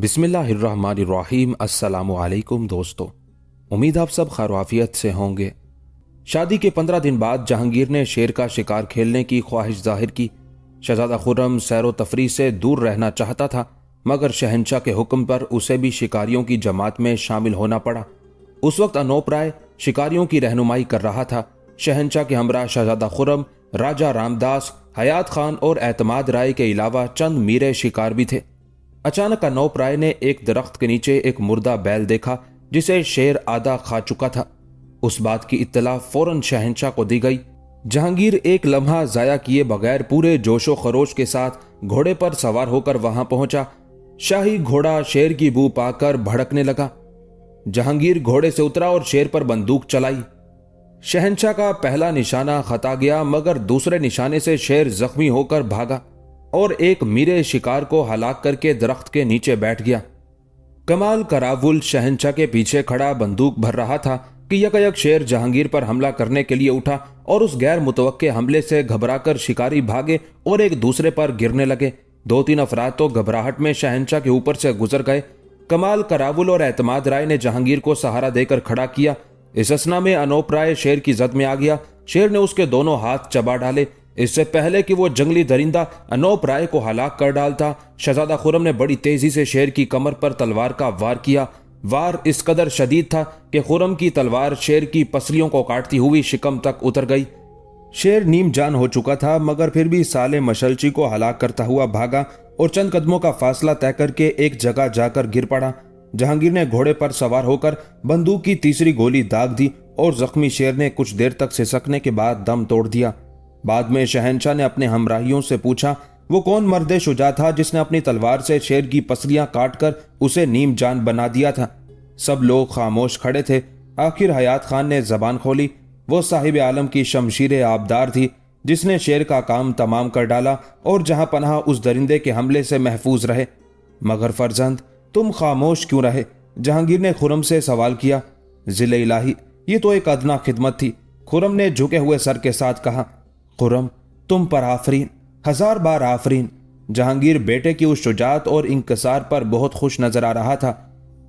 बिस्मिल्लाहिर्रहमानिर्रहीम। अस्सलामु अलैकुम दोस्तों, उम्मीद आप सब खैर से होंगे। शादी के 15 दिन बाद जहांगीर ने शेर का शिकार खेलने की ख्वाहिश जाहिर की। शहजादा खुर्रम सैरो तफरी से दूर रहना चाहता था, मगर शहंशाह के हुक्म पर उसे भी शिकारियों की जमात में शामिल होना पड़ा। उस वक्त अनोप राय शिकारियों की रहनुमाई कर रहा था। शहंशाह के हमरा शहजादा खुर्रम, राजा रामदास, हयात खान और एतमाद राय के अलावा चंद मीरे शिकार भी थे। अचानक अनोप राय ने एक दरख्त के नीचे एक मुर्दा बैल देखा जिसे शेर आधा खा चुका था। उस बात की इत्तला फौरन शहंशाह को दी गई। जहांगीर एक लम्हा जाया किए बगैर पूरे जोशो खरोश के साथ घोड़े पर सवार होकर वहां पहुंचा। शाही घोड़ा शेर की बू पाकर भड़कने लगा। जहांगीर घोड़े से उतरा और शेर पर बंदूक चलाई। शहंशाह का पहला निशाना खता गया, मगर दूसरे निशाने से शेर जख्मी होकर भागा और एक मीरे शिकार को हलाक करके दरख्त के नीचे बैठ गया। कमाल करावुल शहंशाह के पीछे खड़ा बंदूक भर रहा था कि यकायक शेर जहांगीर पर हमला करने के लिए उठा और उस गैर मुतवक्के हमले से घबराकर शिकारी भागे और एक दूसरे पर गिरने लगे। 2-3 अफराद तो घबराहट में शहंशाह के ऊपर से गुजर गए। कमाल करावुल और एतमाद राय ने जहांगीर को सहारा देकर खड़ा किया। इस असना में अनोप राय शेर की जद में आ गया। शेर ने उसके दोनों हाथ चबा डाले। इससे पहले कि वो जंगली दरिंदा अनोप राय को हलाक कर डालता, शहजादा खुर्रम ने बड़ी तेजी से शेर की कमर पर तलवार का वार किया। वार इस कदर शदीद था कि खुर्रम की तलवार शेर की पसलियों को काटती हुई शिकम तक उतर गई। शेर नीम जान हो चुका था, मगर फिर भी साले मशलची को हलाक करता हुआ भागा और चंद कदमों का फासला तय करके एक जगह जाकर गिर पड़ा। जहांगीर ने घोड़े पर सवार होकर बंदूक की तीसरी गोली दाग दी और जख्मी शेर ने कुछ देर तक सिसकने के बाद दम तोड़ दिया। बाद में शहंशाह ने अपने हमराहियों से पूछा, वो कौन मर्द शुजा था जिसने अपनी तलवार से शेर की पसलियां काटकर उसे नीम जान बना दिया था। सब लोग खामोश खड़े थे। आखिर हयात खान ने जबान खोली। वो साहिब आलम की शमशीर आबदार थी जिसने शेर का काम तमाम कर डाला और जहां पनाह उस दरिंदे के हमले से महफूज रहे। मगर फर्जंद, तुम खामोश क्यों रहे? जहांगीर ने खुर्रम से सवाल किया। जिले इलाही, ये तो एक अदना खिदमत थी। खुर्रम ने झुके हुए सर के साथ कहा। खुर्रम, तुम पर आफरीन, 1000 बार आफरीन। जहांगीर बेटे की उस शुजात और इंकसार पर बहुत खुश नजर आ रहा था।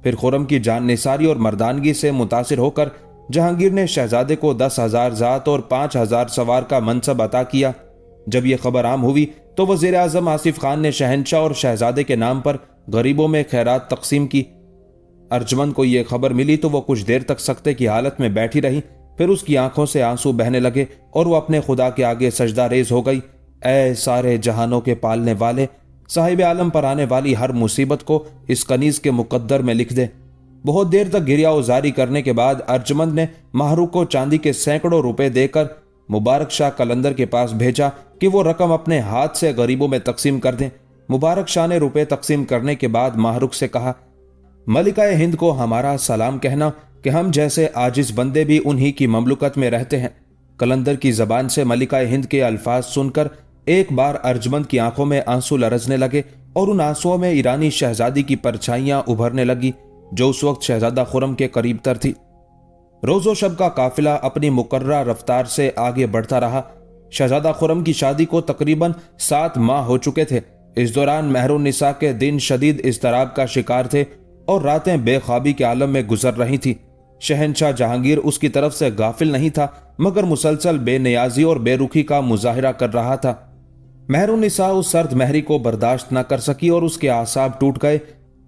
फिर खुर्रम की जान निसारी और मर्दानगी से मुतासिर होकर जहांगीर ने शहजादे को 10,000 जात और 5,000 सवार का मनसब अता किया। जब यह खबर आम हुई तो वजीर आजम आसिफ खान ने शहंशाह और शहजादे के नाम पर गरीबों में खैरात तकसीम की। अर्जमंद को यह खबर मिली तो वह कुछ देर तक सख्ते की हालत में बैठी रही। फिर उसकी आंखों से आंसू बहने लगे और वो अपने खुदा के आगे सजदा रेज हो गई। ऐ सारे जहानों के पालने वाले, साहिब आलम पर आने वाली हर मुसीबत को इस कनीज के मुकद्दर में लिख दे। बहुत देर तक गिरिया उजारी करने के बाद अर्जमंद ने माहरूक को चांदी के सैकड़ों रुपए देकर मुबारक शाह कलंदर के पास भेजा कि वो रकम अपने हाथ से गरीबों में तकसीम कर दें। मुबारक शाह ने रुपए तकसीम करने के बाद माहरूक से कहा, मलिका हिंद को हमारा सलाम कहना कि हम जैसे आजिज बंदे भी उन्हीं की ममलुकत में रहते हैं। कलंदर की जबान से मलिका हिंद के अल्फाज सुनकर एक बार अर्जमंद की आंखों में आंसू लरजने लगे और उन आंसुओं में ईरानी शहजादी की परछाइयां उभरने लगी जो उस वक्त शहजादा खुर्रम के करीब तर थी। रोजो शब का काफिला अपनी मुकर्रर रफ्तार से आगे बढ़ता रहा। शहजादा खुर्रम की शादी को तकरीबन 7 माह हो चुके थे। इस दौरान महरुन्निसा के दिन शदीद इज़्तिराब का शिकार थे और रातें बेख्वाबी के आलम में गुजर रही थी। शहंशाह जहांगीर उसकी तरफ से गाफिल नहीं था, मगर मुसलसल बेनियाजी और बेरुखी का मुजाहिरा कर रहा था। महरुन्निसा उस सर्द महरी को बर्दाश्त न कर सकी और उसके आसाब टूट गए।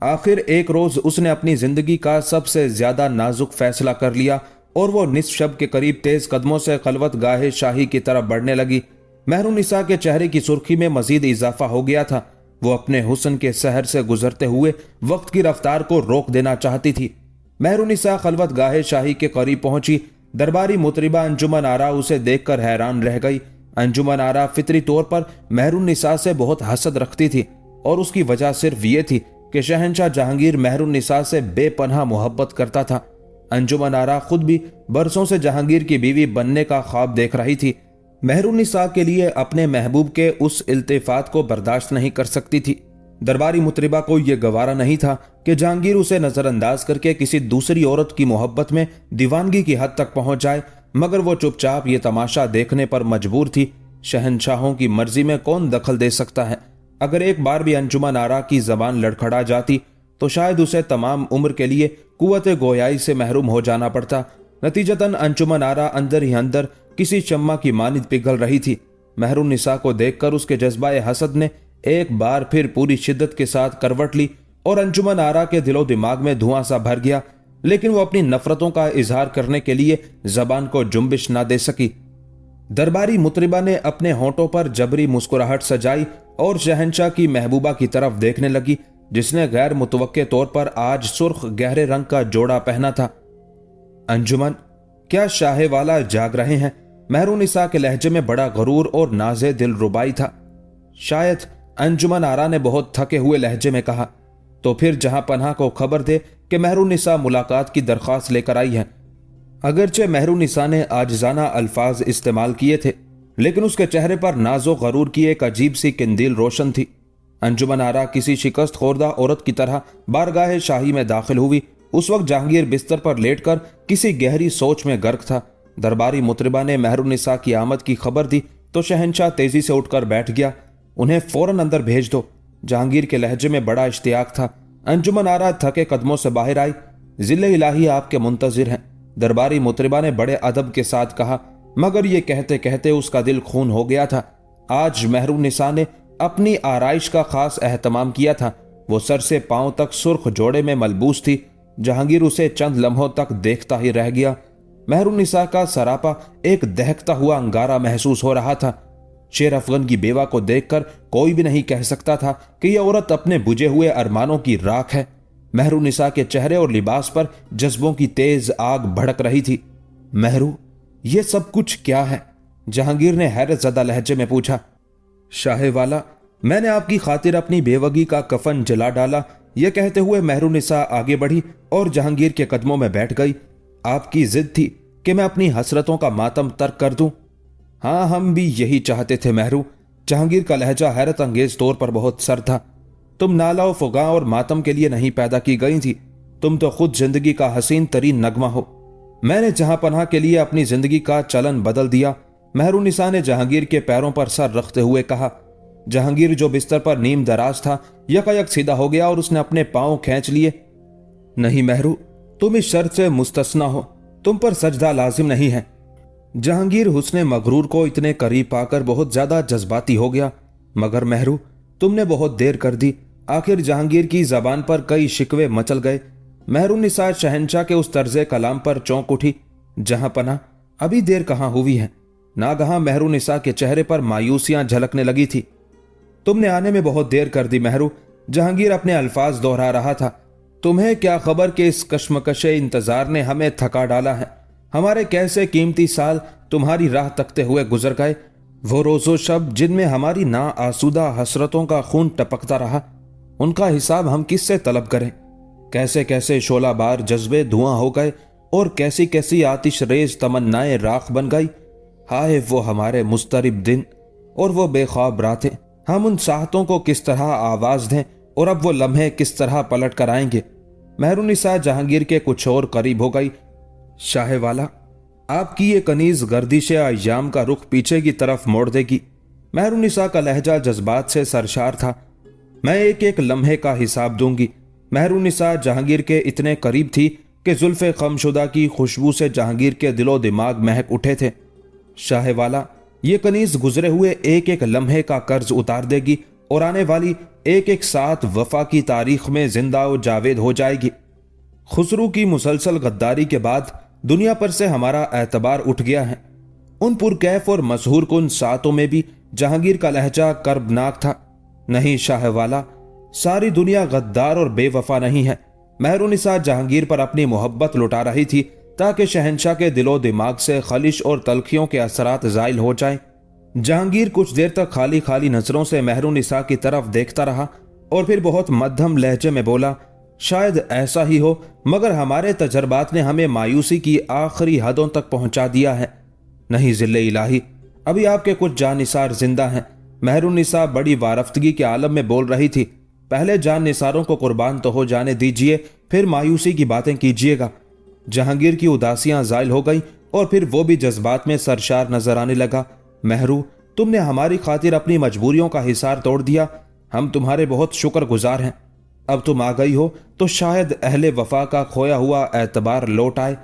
आखिर एक रोज उसने अपनी जिंदगी का सबसे ज्यादा नाजुक फैसला कर लिया और वो निस्फ शब के करीब तेज कदमों से खलवत गाहे शाही की तरफ बढ़ने लगी। महरुन्निसा के चेहरे की सुर्खी में मजीद इजाफा हो गया था। वो अपने हुस्न के सहर से गुजरते हुए वक्त की रफ्तार को रोक देना चाहती थी। महरुन्निसा खलवत गाहे शाही के करीब पहुंची। दरबारी मुतरिबा अंजुमन आरा उसे देखकर हैरान रह गई। अंजुमन आरा फितरी तौर पर महरुन्निसा से बहुत हसद रखती थी और उसकी वजह सिर्फ ये थी कि शहंशाह जहांगीर महरुन्निसा से बेपनाह मोहब्बत करता था। अंजुमन आरा खुद भी बरसों से जहांगीर की बीवी बनने का ख्वाब देख रही थी। महरुन्निसा के लिए अपने महबूब के उस इल्तिफात को बर्दाश्त नहीं कर सकती थी। दरबारी मुतरिबा को यह गवारा नहीं था कि जहांगीर उसे नजरअंदाज करके किसी दूसरी औरत की मोहब्बत में दीवानगी की हद तक पहुंच जाए, मगर वो चुपचाप ये तमाशा देखने पर मजबूर थी। शहंशाहों की मर्जी में कौन दखल दे सकता है? अगर एक बार भी अंजुमन आरा की जबान लड़खड़ा जाती तो शायद उसे तमाम उम्र के लिए कुव्वत गोयाई से महरूम हो जाना पड़ता। नतीजतन अंजुमन आरा अंदर ही अंदर किसी शम्मा की मानिंद पिघल रही थी। महरुन्निसा को देखकर उसके जज्बाए हसद ने एक बार फिर पूरी शिद्दत के साथ करवट ली और अंजुमन आरा के दिलो दिमाग में धुआं सा भर गया, लेकिन वो अपनी नफरतों का इजहार करने के लिए जबान को जुम्बिश ना दे सकी। दरबारी मुतरिबा ने अपने होंठों पर जबरी मुस्कुराहट सजाई और शहंशाह की महबूबा की तरफ देखने लगी, जिसने गैर मुतवक्के तौर पर आज सुर्ख गहरे रंग का जोड़ा पहना था। अंजुमन, क्या शाहे वाला जाग रहे हैं? महरुन्निसा के लहजे में बड़ा गरूर और नाज़े दिल रुबाई था। शायद, अंजुमन आरा ने बहुत थके हुए लहजे में कहा। तो फिर जहां पनाह को खबर दे कि महरुन्निसा मुलाकात की दरख्वास्त लेकर आई है। अगरचे महरुन्निसा ने आजिजाना अल्फाज इस्तेमाल किए थे, लेकिन उसके चेहरे पर नाजो गरूर की एक अजीब सी किंदील रोशन थी। अंजुमन आरा किसी शिकस्त खोरदा औरत की तरह बारगाह शाही में दाखिल हुई। उस वक्त जहांगीर बिस्तर पर लेटकर किसी गहरी सोच में गर्क था। दरबारी मुतरिबा ने महरुन्निसा की आमद की खबर दी तो शहंशाह तेजी से उठकर बैठ गया। उन्हें फौरन अंदर भेज दो। जहांगीर के लहजे में बड़ा इश्तियाक था। अंजुमन आरा थके कदमों से बाहर आई। जिले इलाही आपके मुंतजिर हैं, दरबारी मुतरिबा ने बड़े अदब के साथ कहा, मगर ये कहते कहते उसका दिल खून हो गया था। आज महरुन्निसा ने अपनी आराइश का खास एहतमाम किया था। वो सर से पांव तक सुर्ख जोड़े में मलबूस थी। जहांगीर उसे चंद लम्हों तक देखता ही रह गया। महरुन्निसा का सरापा एक दहकता हुआ अंगारा महसूस हो रहा था। शेर अफगन की बेवा को देखकर कोई भी नहीं कह सकता था कि यह औरत अपने बुझे हुए अरमानों की राख है। महरुन्निसा के चेहरे और लिबास पर जज्बों की तेज आग भड़क रही थी। महरू, ये सब कुछ क्या है? जहांगीर ने हैरत ज़दा लहजे में पूछा। शाहे वाला, मैंने आपकी खातिर अपनी बेवगी का कफन जला डाला। यह कहते हुए महरुन्निसा आगे बढ़ी और जहांगीर के कदमों में बैठ गई। आपकी जिद थी कि मैं अपनी हसरतों का मातम तर्क कर दूं। हाँ, हम भी यही चाहते थे महरू। जहांगीर का लहजा हैरत अंगेज तौर पर बहुत सर था। तुम नाला व फुगा और मातम के लिए नहीं पैदा की गई थी। तुम तो खुद जिंदगी का हसीन तरीन नगमा हो। मैंने जहां पनाह के लिए अपनी जिंदगी का चलन बदल दिया। महरुन्निसा ने जहांगीर के पैरों पर सर रखते हुए कहा। जहांगीर, जो बिस्तर पर नीम दराज था, यकायक सीधा हो गया और उसने अपने पांव खींच लिए। नहीं महरू, तुम इस शर्त से मुस्तस्ना हो। तुम पर सजदा लाजिम नहीं है। जहांगीर हुस्ने मगरूर को इतने करीब पाकर बहुत ज्यादा जज्बाती हो गया। मगर महरू, तुमने बहुत देर कर दी। आखिर जहांगीर की जबान पर कई शिकवे मचल गए। महरुन्निसा शहंशाह के उस तर्जे कलाम पर चौंक उठी। जहां पना, अभी देर कहां हुई है? नागहां महरुन्निसा के चेहरे पर मायूसियां झलकने लगी थी। तुमने आने में बहुत देर कर दी महरू। जहांगीर अपने अल्फाज दोहरा रहा था। तुम्हें क्या खबर कि इस कश्मकशे इंतजार ने हमें थका डाला है। हमारे कैसे कीमती साल तुम्हारी राह तकते हुए गुजर गए। वो रोजो शब जिनमें हमारी ना आसूदा हसरतों का खून टपकता रहा, उनका हिसाब हम किससे तलब करें? कैसे कैसे शोला बार जज्बे धुआं हो गए और कैसी कैसी आतिश रेज तमन्नाएं राख बन गई। हाय वो हमारे मुस्तरिब दिन और वो बेख्वाब रातें। हम उन साहतों को किस तरह आवाज दें और अब वो लम्हे किस तरह पलट कर आएंगे। महरुन्निसा जहांगीर के कुछ और करीब हो गई। शाहे वाला, आपकी ये कनीज गर्दिश अय्याम का रुख पीछे की तरफ मोड़ देगी। महरुन्निसा का लहजा जज्बात से सरशार था। मैं एक एक लम्हे का हिसाब दूंगी। महरुन्निसा जहांगीर के इतने करीब थी कि जुल्फे खमशुदा की खुशबू से जहांगीर के दिलो दिमाग महक उठे थे। शाहे वाला, ये कनीज गुजरे हुए एक एक लम्हे का कर्ज उतार देगी और आने वाली एक एक साथ वफा की तारीख में जिंदा व जावेद हो जाएगी। खुसरू की मुसलसल गद्दारी के बाद दुनिया पर से हमारा एतबार उठ गया है। उन पुरकैफ और मशहूर कुन सातों में भी जहांगीर का लहजा कर्बनाक था। नहीं शाह वाला, सारी दुनिया गद्दार और बेवफा नहीं है। महरुन्निसा जहांगीर पर अपनी मोहब्बत लुटा रही थी ताकि शहंशाह के दिलो दिमाग से खलिश और तलखियों के असरात जाइल हो जाए। जहांगीर कुछ देर तक खाली खाली नजरों से महरुन्निसा की तरफ देखता रहा और फिर बहुत मध्यम लहजे में बोला, शायद ऐसा ही हो, मगर हमारे तजर्बात ने हमें मायूसी की आखिरी हदों तक पहुंचा दिया है। नहीं जिले इलाही, अभी आपके कुछ जानिसार जिंदा हैं। महरुन्निसा बड़ी वारफ्तगी के आलम में बोल रही थी। पहले जान निसारों को कुर्बान तो हो जाने दीजिए, फिर मायूसी की बातें कीजिएगा। जहांगीर की उदासियां जायल हो गई और फिर वो भी जज्बात में सरशार नजर आने लगा। महरू, तुमने हमारी खातिर अपनी मजबूरियों का हिसार तोड़ दिया। हम तुम्हारे बहुत शुक्रगुजार हैं। अब तुम आ गई हो तो शायद अहले वफा का खोया हुआ एतबार लौट आए।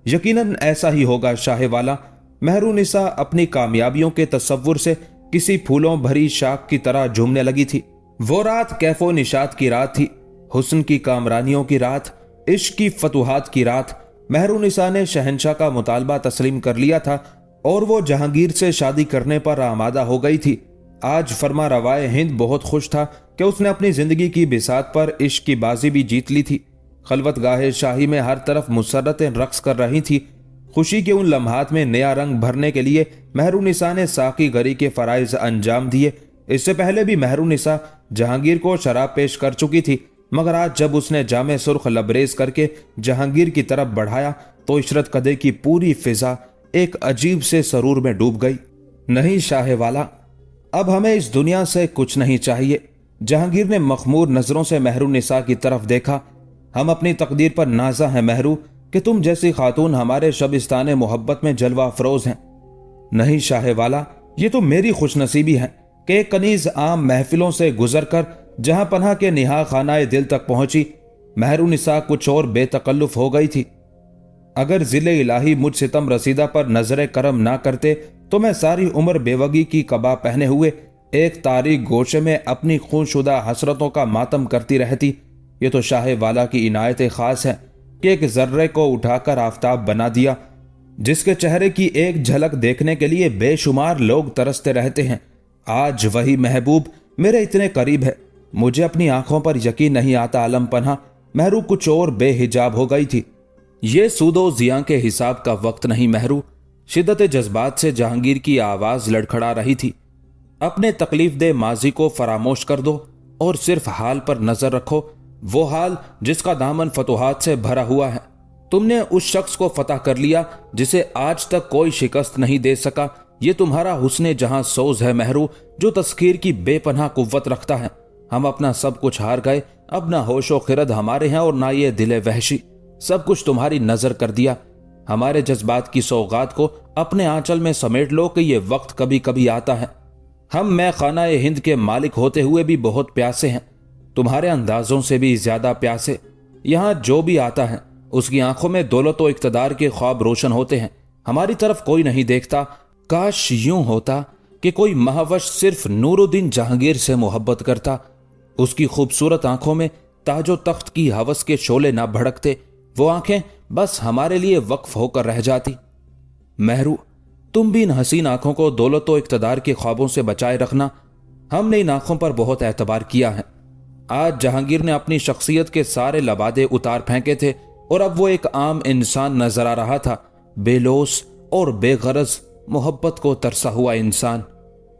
यकीनन ऐसा ही होगा शाह वाला। मेहरुनिसा अपनी कामयाबियों के तस्वुर से किसी फूलों भरी शाख की तरह झूमने लगी थी। वो रात कैफो निशात की रात थी, हुस्न की कामरानियों की रात, इश्क की फतुहात की रात। मेहरुनिसा ने शहंशाह का मुतालबा तस्लीम कर लिया था और वो जहांगीर से शादी करने पर आमादा हो गई थी। आज फरमा रवाए हिंद बहुत खुश था कि उसने अपनी जिंदगी की बिसात पर इश्क की बाजी भी जीत ली थी। खलवत गाहे शाही में हर तरफ मुसर्रतें रक्स कर रही थी। खुशी के उन लम्हात में नया रंग भरने के लिए मेहरुनिसा ने साकी गरी के फराइज अंजाम दिए। इससे पहले भी मेहरुनिसा जहांगीर को शराब पेश कर चुकी थी, मगर आज जब उसने जामे सुर्ख लबरेज करके जहांगीर की तरफ बढ़ाया तो इशरत कदे की पूरी फिजा एक अजीब से सरूर में डूब गई। नहीं शाह वाला, अब हमें इस दुनिया से कुछ नहीं चाहिए। जहांगीर ने मखमूर नजरों से मेहरुनिसा की तरफ देखा। हम अपनी तकदीर पर नाजा हैं मेहरू कि तुम जैसी खातून हमारे शबिस्तान मोहब्बत में जलवा अफरोज हैं। नहीं शाह वाला, ये तो मेरी खुशनसीबी है कि एक कनीज आम महफिलों से गुजर कर जहां पनाह के निहा खानाए दिल तक पहुंची, मेहरुनिसा कुछ और बेतकल्लुफ हो गई थी। अगर जिले इलाही मुझ सितम रसीदा पर नजर करम ना करते तो मैं सारी उम्र बेवगी की कबा पहने हुए एक तारीख गोशे में अपनी खूनशुदा हसरतों का मातम करती रहती। ये तो शाह वाला की इनायत खास है कि एक जर्रे को उठाकर आफताब बना दिया, जिसके चेहरे की एक झलक देखने के लिए बेशुमार लोग तरसते रहते हैं। आज वही महबूब मेरे इतने करीब है, मुझे अपनी आंखों पर यकीन नहीं आता। आलम पन्हा मेहरू कुछ और बेहिजाब हो गई थी। ये सूदो जिया के हिसाब का वक्त नहीं मेहरू। शिद्दत जज्बात से जहांगीर की आवाज लड़खड़ा रही थी। अपने तकलीफ दे माजी को फरामोश कर दो और सिर्फ हाल पर नजर रखो, वो हाल जिसका दामन फतुहात से भरा हुआ है। तुमने उस शख्स को फतह कर लिया जिसे आज तक कोई शिकस्त नहीं दे सका। ये तुम्हारा हुस्ने जहां सोज है मेहरू, जो तस्कीर की बेपनाह कुव्वत रखता है। हम अपना सब कुछ हार गए, अब ना होशो खिरद हमारे हैं और ना ये दिले वहशी। सब कुछ तुम्हारी नजर कर दिया। हमारे जज्बात की सौगात को अपने आंचल में समेट लो कि ये वक्त कभी कभी आता है। हम मैं खाना हिंद के मालिक होते हुए भी बहुत प्यासे हैं, तुम्हारे अंदाजों से भी ज्यादा प्यासे। यहां जो भी आता है उसकी आंखों में दौलत और इक्तदार के ख्वाब रोशन होते हैं, हमारी तरफ कोई नहीं देखता। काश यूं होता कि कोई महावश सिर्फ नूरुद्दीन जहांगीर से मोहब्बत करता, उसकी खूबसूरत आंखों में ताजो तख्त की हवस के शोले ना भड़कते, वो आंखें बस हमारे लिए वक्फ होकर रह जाती। मेहरू, तुम भी इन हसीन आंखों को दौलत और इक्तदार के ख्वाबों से बचाए रखना। हमने इन आंखों पर बहुत एतबार किया है। आज जहांगीर ने अपनी शख्सियत के सारे लबादे उतार फेंके थे और अब वो एक आम इंसान नजर आ रहा था, बेलोस और बेगरज मोहब्बत को तरसा हुआ इंसान।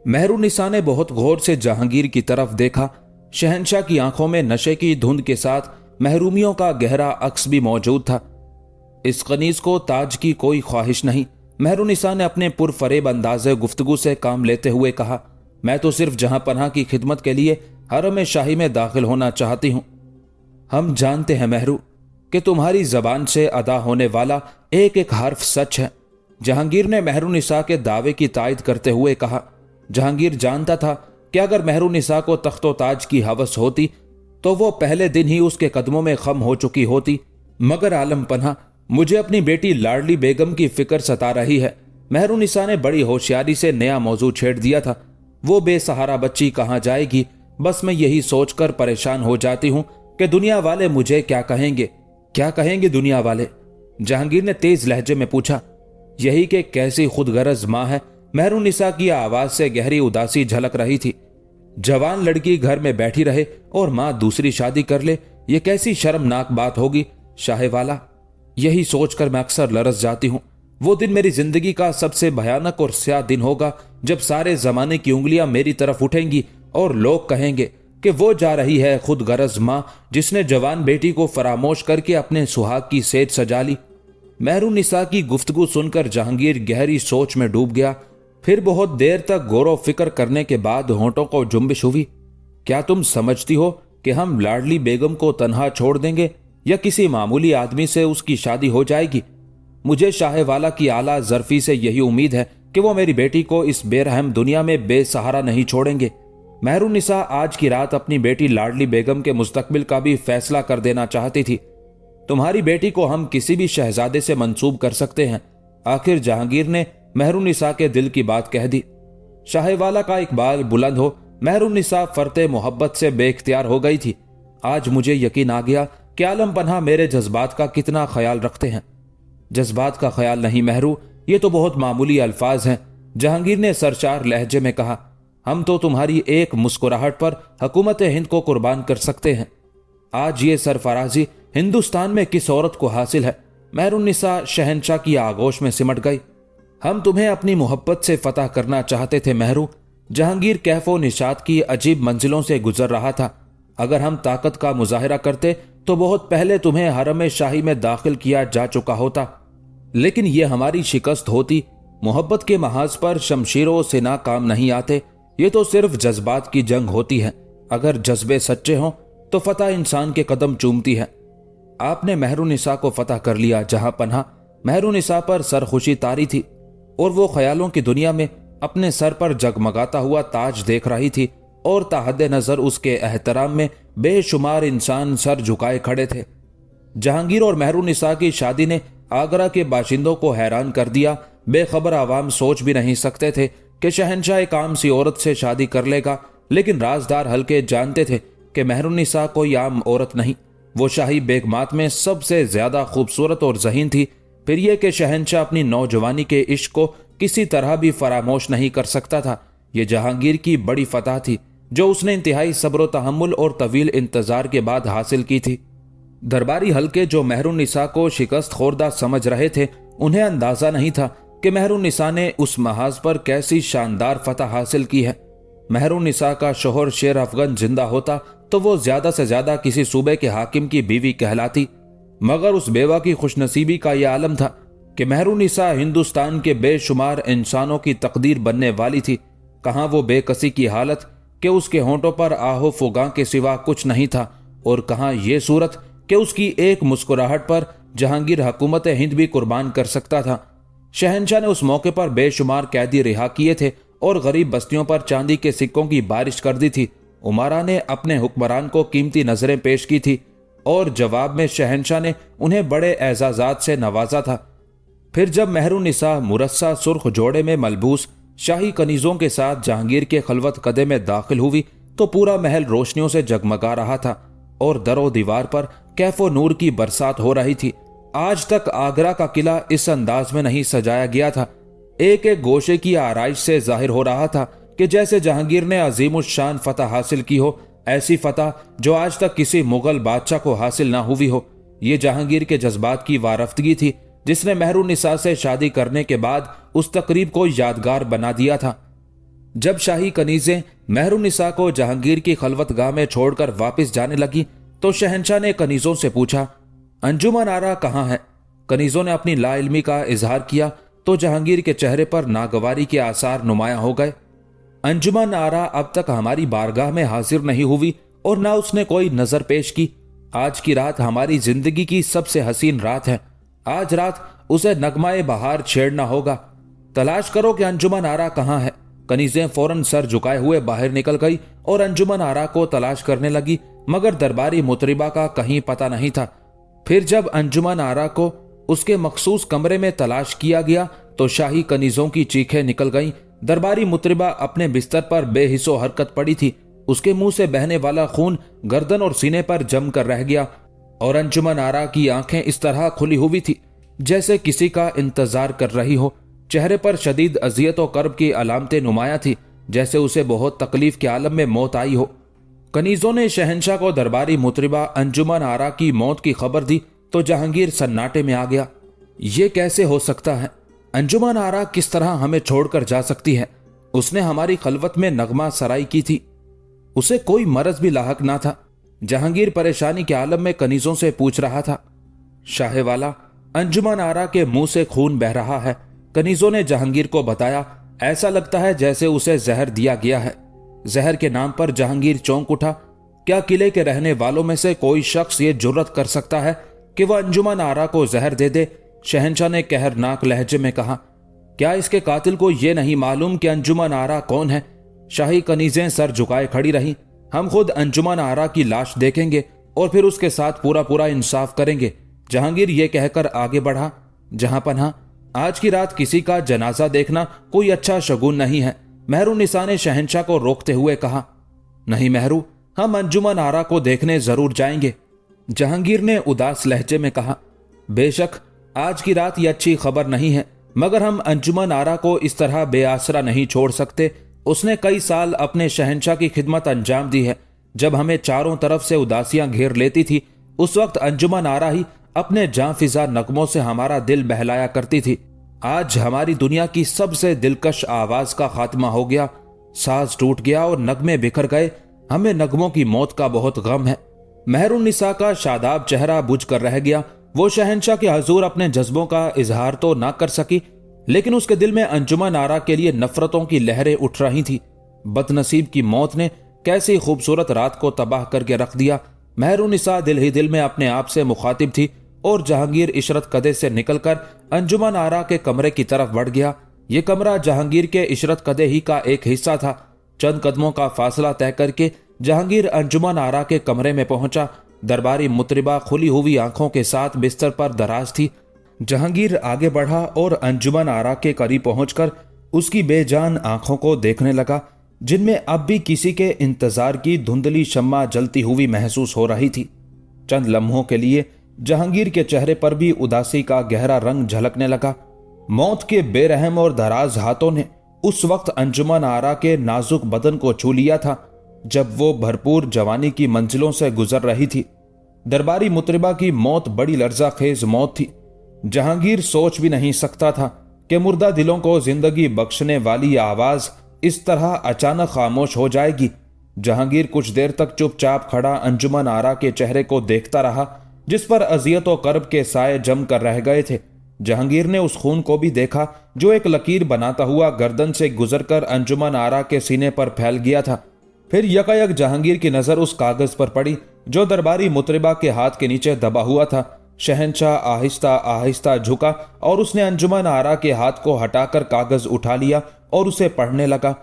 मेहरुनिसा ने बहुत गौर से जहांगीर की तरफ देखा। शहंशाह की आंखों में नशे की धुंध के साथ महरूमियों का गहरा अक्स भी मौजूद था। इस कनीज को ताज की कोई ख्वाहिश नहीं। मेहरुनिसा ने अपने पुरफरेब अंदाजे गुफ्तगू से काम लेते हुए कहा, मैं तो सिर्फ जहां पनाह की खिदमत के लिए हरम शाही में दाखिल होना चाहती हूं। हम जानते हैं मेहरू कि तुम्हारी जबान से अदा होने वाला एक एक हर्फ सच है। जहांगीर ने मेहरुनिसा के दावे की तायद करते हुए कहा। जहांगीर जानता था कि अगर मेहरुनिसा को तख्तो ताज की हवस होती तो वो पहले दिन ही उसके कदमों में खम हो चुकी होती, मगर आलम पन्हा, मुझे अपनी बेटी लाडली बेगम की फिक्र सता रही है। मेहरुनिसा ने बड़ी होशियारी से नया मौजू छेड़ दिया था। वो बेसहारा बच्ची कहां जाएगी, बस मैं यही सोचकर परेशान हो जाती हूं कि दुनिया वाले मुझे क्या कहेंगे। क्या कहेंगे दुनिया वाले? जहांगीर ने तेज लहजे में पूछा। यही कि कैसी खुदगरज मां है। मेहरुनिसा की आवाज से गहरी उदासी झलक रही थी। जवान लड़की घर में बैठी रहे और मां दूसरी शादी कर ले, यह कैसी शर्मनाक बात होगी शाह वाला। यही सोचकर मैं अक्सर लरस जाती हूं। वो दिन मेरी जिंदगी का सबसे भयानक और स्याह दिन होगा जब सारे जमाने की उंगलियां मेरी तरफ उठेंगी और लोग कहेंगे कि वो जा रही है खुद गरज मां जिसने जवान बेटी को फरामोश करके अपने सुहाग की सेज सजा ली। मेहरुनिसा की गुफ्तगू सुनकर जहांगीर गहरी सोच में डूब गया। फिर बहुत देर तक गौर फिक्र करने के बाद होंठों को जुम्बिश हुई। क्या तुम समझती हो कि हम लाडली बेगम को तन्हा छोड़ देंगे या किसी मामूली आदमी से उसकी शादी हो जाएगी? मुझे शाह वाला की आला जरफी से यही उम्मीद है कि वो मेरी बेटी को इस बेरहम दुनिया में बेसहारा नहीं छोड़ेंगे। मेहरुन्निसा आज की रात अपनी बेटी लाडली बेगम के मुस्तकबिल का भी फैसला कर देना चाहती थी। तुम्हारी बेटी को हम किसी भी शहजादे से मंसूब कर सकते हैं। आखिर जहांगीर ने मेहरुन्निसा के दिल की बात कह दी। शाहवाला का इकबाल बुलंद हो, मेहरुन्निसा फरते मोहब्बत से बेख्तियार हो गई थी। आज मुझे यकीन आ गया कि आलम पन्हा मेरे जज्बात का कितना ख्याल रखते हैं। जज्बात का ख्याल नहीं मेहरू, ये तो बहुत मामूली अल्फाज हैं। जहांगीर ने सरचार लहजे में कहा, हम तो तुम्हारी एक मुस्कुराहट पर हुकूमत हिंद को कुर्बान कर सकते हैं। आज ये सरफराजी हिंदुस्तान में किस औरत को हासिल है? मेहरुन्निसा शहंशाह की आगोश में सिमट गई। हम तुम्हें अपनी मोहब्बत से फतह करना चाहते थे मेहरू। जहांगीर कैफो निशात की अजीब मंजिलों से गुजर रहा था। अगर हम ताकत का मुजाहिरा करते तो बहुत पहले तुम्हें हरम शाही में दाखिल किया जा चुका होता, लेकिन यह हमारी शिकस्त होती। मोहब्बत के महाज पर शमशीरों से ना काम नहीं आते, ये तो सिर्फ जज्बात की जंग होती है। अगर जज्बे सच्चे हों तो फतह इंसान के कदम चूमती है। आपने मेहरुन्निसा को फतह कर लिया। जहां पन्हा मेहरुन्निसा पर सरखुशी तारी थी और वो ख्यालों की दुनिया में अपने सर पर जगमगाता हुआ ताज देख रही थी और ताहद्दे नजर उसके एहतराम में बेशुमार इंसान सर झुकाए खड़े थे। जहांगीर और मेहरुन्निसा की शादी ने आगरा के बाशिंदों को हैरान कर दिया। बेखबर आवाम सोच भी नहीं सकते थे कि शहंशाह एक आम सी औरत से शादी कर लेगा, लेकिन राजदार हल्के जानते थे कि मेहरुन्निसा कोई आम औरत नहीं, वो शाही बेगमात में सबसे ज्यादा खूबसूरत और ज़हीन थी। फिर यह कि शहंशाह अपनी नौजवानी के इश्क को किसी तरह भी फरामोश नहीं कर सकता था। यह जहांगीर की बड़ी फतह थी जो उसने इंतहाई सब्र तहम्मुल और तवील इंतजार के बाद हासिल की थी। दरबारी हल्के जो मेहरुन्निसा को शिकस्त खोरदा समझ रहे थे, उन्हें अंदाजा नहीं था कि मेहरुन्निसा ने उस महाज पर कैसी शानदार फतह हासिल की है। मेहरुन्निसा का शोहर शेर अफगन जिंदा होता तो वो ज्यादा से ज्यादा किसी सूबे के हाकिम की बीवी कहलाती, मगर उस बेवा की खुशनसीबी का यह आलम था कि मेहरुन्निसा हिंदुस्तान के बेशुमार इंसानों की तकदीर बनने वाली थी। कहां वो बेकसी की हालत कि उसके होंठों पर आहो फुगा के सिवा कुछ नहीं था, और कहां ये सूरत कि उसकी एक मुस्कुराहट पर जहांगीर हुकूमत हिंद भी कुर्बान कर सकता था। शहंशाह ने उस मौके पर बेशुमार कैदी रिहा किए थे और गरीब बस्तियों पर चांदी के सिक्कों की बारिश कर दी थी। उमारा ने अपने हुक्मरान को कीमती नजरें पेश की थी और जवाब में शहंशाह ने उन्हें बड़े एजाजात से नवाजा था। फिर जब मेहरुन्निसा मुरस्सा सुर्ख जोड़े में मलबूस शाही कनीजों के साथ जहांगीर के खलवत कदे में दाखिल हुई तो पूरा महल रोशनियों से जगमगा रहा था और दरो दीवार पर कैफो नूर की बरसात हो रही थी। आज तक आगरा का किला इस अंदाज में नहीं सजाया गया था। एक एक गोशे की आराइश से जाहिर हो रहा था कि जैसे जहांगीर ने अजीमुशान फतह हासिल की हो, ऐसी फतह जो आज तक किसी मुगल बादशाह को हासिल ना हुई हो। ये जहांगीर के जज्बात की वारफ्तगी थी जिसने मेहरुन्निसा से शादी करने के बाद उस तकरीब को यादगार बना दिया था। जब शाही कनीजें मेहरुन्निसा को जहांगीर की खलवतगाह में छोड़कर वापस जाने लगी तो शहंशाह ने कनीजों से पूछा, अंजुमन आरा कहाँ है? कनीजों ने अपनी लाइल्मी का इजहार किया तो जहांगीर के चेहरे पर नागवारी के आसार नुमाया हो गए। अंजुमन आरा अब तक हमारी बारगाह में हाजिर नहीं हुई और ना उसने कोई नजर पेश की। आज की रात हमारी जिंदगी की सबसे हसीन रात है। आज रात उसे नगमाए बहार छेड़ना होगा। तलाश करो कि अंजुमन आरा कहाँ है। कनीजें फौरन सर झुकाए हुए बाहर निकल गई और अंजुमन आरा को तलाश करने लगी, मगर दरबारी मुतरिबा का कहीं पता नहीं था। फिर जब अंजुमन आरा को उसके मखसूस कमरे में तलाश किया गया तो शाही कनीजों की चीखें निकल गईं। दरबारी मुतरिबा अपने बिस्तर पर बेहिसो हरकत पड़ी थी। उसके मुंह से बहने वाला खून गर्दन और सीने पर जम कर रह गया और अंजुमन आरा की आंखें इस तरह खुली हुई थी जैसे किसी का इंतजार कर रही हो। चेहरे पर शदीद अजियत और कर्ब की अलामतें नुमाया थी, जैसे उसे बहुत तकलीफ के आलम में मौत आई हो। कनीजों ने शहंशाह को दरबारी मुतरिबा अंजुमन आरा की मौत की खबर दी तो जहांगीर सन्नाटे में आ गया। ये कैसे हो सकता है? अंजुमन आरा किस तरह हमें छोड़कर जा सकती है? उसने हमारी खलवत में नगमा सराई की थी। उसे कोई मरज भी लाहक ना था। जहांगीर परेशानी के आलम में कनीजों से पूछ रहा था। शाहवाला, अंजुमन आरा के मुंह से खून बह रहा है। कनीजों ने जहांगीर को बताया। ऐसा लगता है जैसे उसे जहर दिया गया है। जहर के नाम पर जहांगीर चौंक उठा। क्या किले के रहने वालों में से कोई शख्स ये जुर्रत कर सकता है कि वह अंजुमन आरा को जहर दे दे? शहंशाह ने कहरनाक लहजे में कहा, क्या इसके कातिल को यह नहीं मालूम कि अंजुमन आरा कौन है? शाही कनीजें सर झुकाए खड़ी रहीं। हम खुद अंजुमन आरा की लाश देखेंगे और फिर उसके साथ पूरा पूरा इंसाफ करेंगे। जहांगीर ये कहकर आगे बढ़ा, जहां पन्हा, आज की रात किसी का जनाजा देखना कोई अच्छा शगुन नहीं है। मेहरुन्निसा ने शहंशाह को रोकते हुए कहा, नहीं मेहरू, हम अंजुमन आरा को देखने जरूर जाएंगे। जहांगीर ने उदास लहजे में कहा, बेशक आज की रात ये अच्छी खबर नहीं है, मगर हम अंजुमन आरा को इस तरह बेआसरा नहीं छोड़ सकते। उसने कई साल अपने शहंशाह की खिदमत अंजाम दी है। जब हमें चारों तरफ से उदासियां घेर लेती थी, उस वक्त अंजुमन आरा ही अपने जांफिजा नगमों से हमारा दिल बहलाया करती थी। आज हमारी दुनिया की सबसे दिलकश आवाज का खात्मा हो गया, साज टूट गया और नगमे बिखर गए। हमें नगमों की मौत का बहुत गम है। मेहरुन्निसा का शादाब चेहरा बुझ कर रह गया। वो शहंशाह के हजूर अपने जज्बों का इजहार तो ना कर सकी, लेकिन उसके दिल में अंजुमन आरा के लिए नफरतों की लहरें उठ रही थी। बदनसीब की मौत ने कैसी खूबसूरत रात को तबाह करके रख दिया। मेहरुन्निसा दिल ही दिल में अपने आप से मुखातिब थी और जहांगीर इशरत कदे से निकलकर अंजुमन आरा के कमरे की तरफ बढ़ गया। ये कमरा जहांगीर के इशरत कदे ही का एक हिस्सा था। चंद कदमों का फासला तय करके जहांगीर अंजुमन आरा के कमरे में पहुंचा। दरबारी मुतरिबा खुली हुई आंखों के साथ बिस्तर पर दराज थी। जहांगीर आगे बढ़ा और अंजुमन आरा के करीब पहुंचकर उसकी बेजान आंखों को देखने लगा, जिनमें अब भी किसी के इंतजार की धुंधली शम्मा जलती हुई महसूस हो रही थी। चंद लम्हों के लिए जहांगीर के चेहरे पर भी उदासी का गहरा रंग झलकने लगा। मौत के बेरहम और दराज हाथों ने उस वक्त अंजुमन आरा के नाजुक बदन को छू लिया था, जब वो भरपूर जवानी की मंजिलों से गुजर रही थी। दरबारी मुतरिबा की मौत बड़ी लर्जा खेज मौत थी। जहांगीर सोच भी नहीं सकता था कि मुर्दा दिलों को जिंदगी बख्शने वाली आवाज इस तरह अचानक खामोश हो जाएगी। जहांगीर कुछ देर तक चुपचाप खड़ा अंजुमन आरा के चेहरे को देखता रहा, जिस पर अजियत और कर्ब के साए जम कर रह गए थे। जहांगीर ने उस खून को भी देखा जो एक लकीर बनाता हुआ गर्दन से गुजरकर अंजुमन आरा के सीने पर फैल गया था। फिर यकायक जहांगीर की नजर उस कागज पर पड़ी जो दरबारी मुतरिबा के हाथ के नीचे दबा हुआ था। शहंशाह आहिस्ता आहिस्ता झुका और उसने अंजुमन आरा के हाथ को हटाकर कागज उठा लिया और उसे पढ़ने लगा।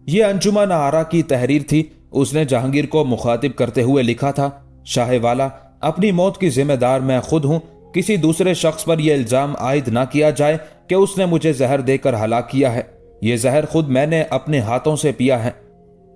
यह अंजुमन आरा की तहरीर थी। उसने जहांगीर को मुखातिब करते हुए लिखा था, शाह वाला, अपनी मौत की जिम्मेदार मैं खुद हूं। किसी दूसरे शख्स पर यह इल्जाम आयद ना किया जाए कि उसने मुझे जहर देकर हलाक किया है। यह जहर खुद मैंने अपने हाथों से पिया है।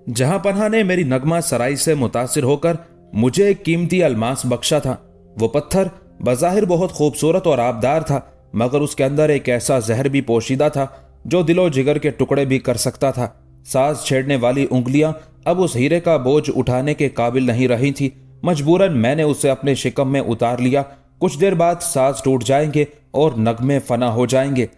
जहां पन्हा ने मेरी नगमा सराई से मुतासिर होकर मुझे एक कीमती अलमास बख्शा था। वो पत्थर बज़ाहिर बहुत खूबसूरत और आबदार था, मगर उसके अंदर एक ऐसा जहर भी पोशीदा था जो दिलो जिगर के टुकड़े भी कर सकता था। साज छेड़ने वाली उंगलियां अब उस हीरे का बोझ उठाने के काबिल नहीं रही थी। मजबूरन मैंने उसे अपने शिकम में उतार लिया। कुछ देर बाद साज टूट जाएंगे और नगमे फना हो जाएंगे।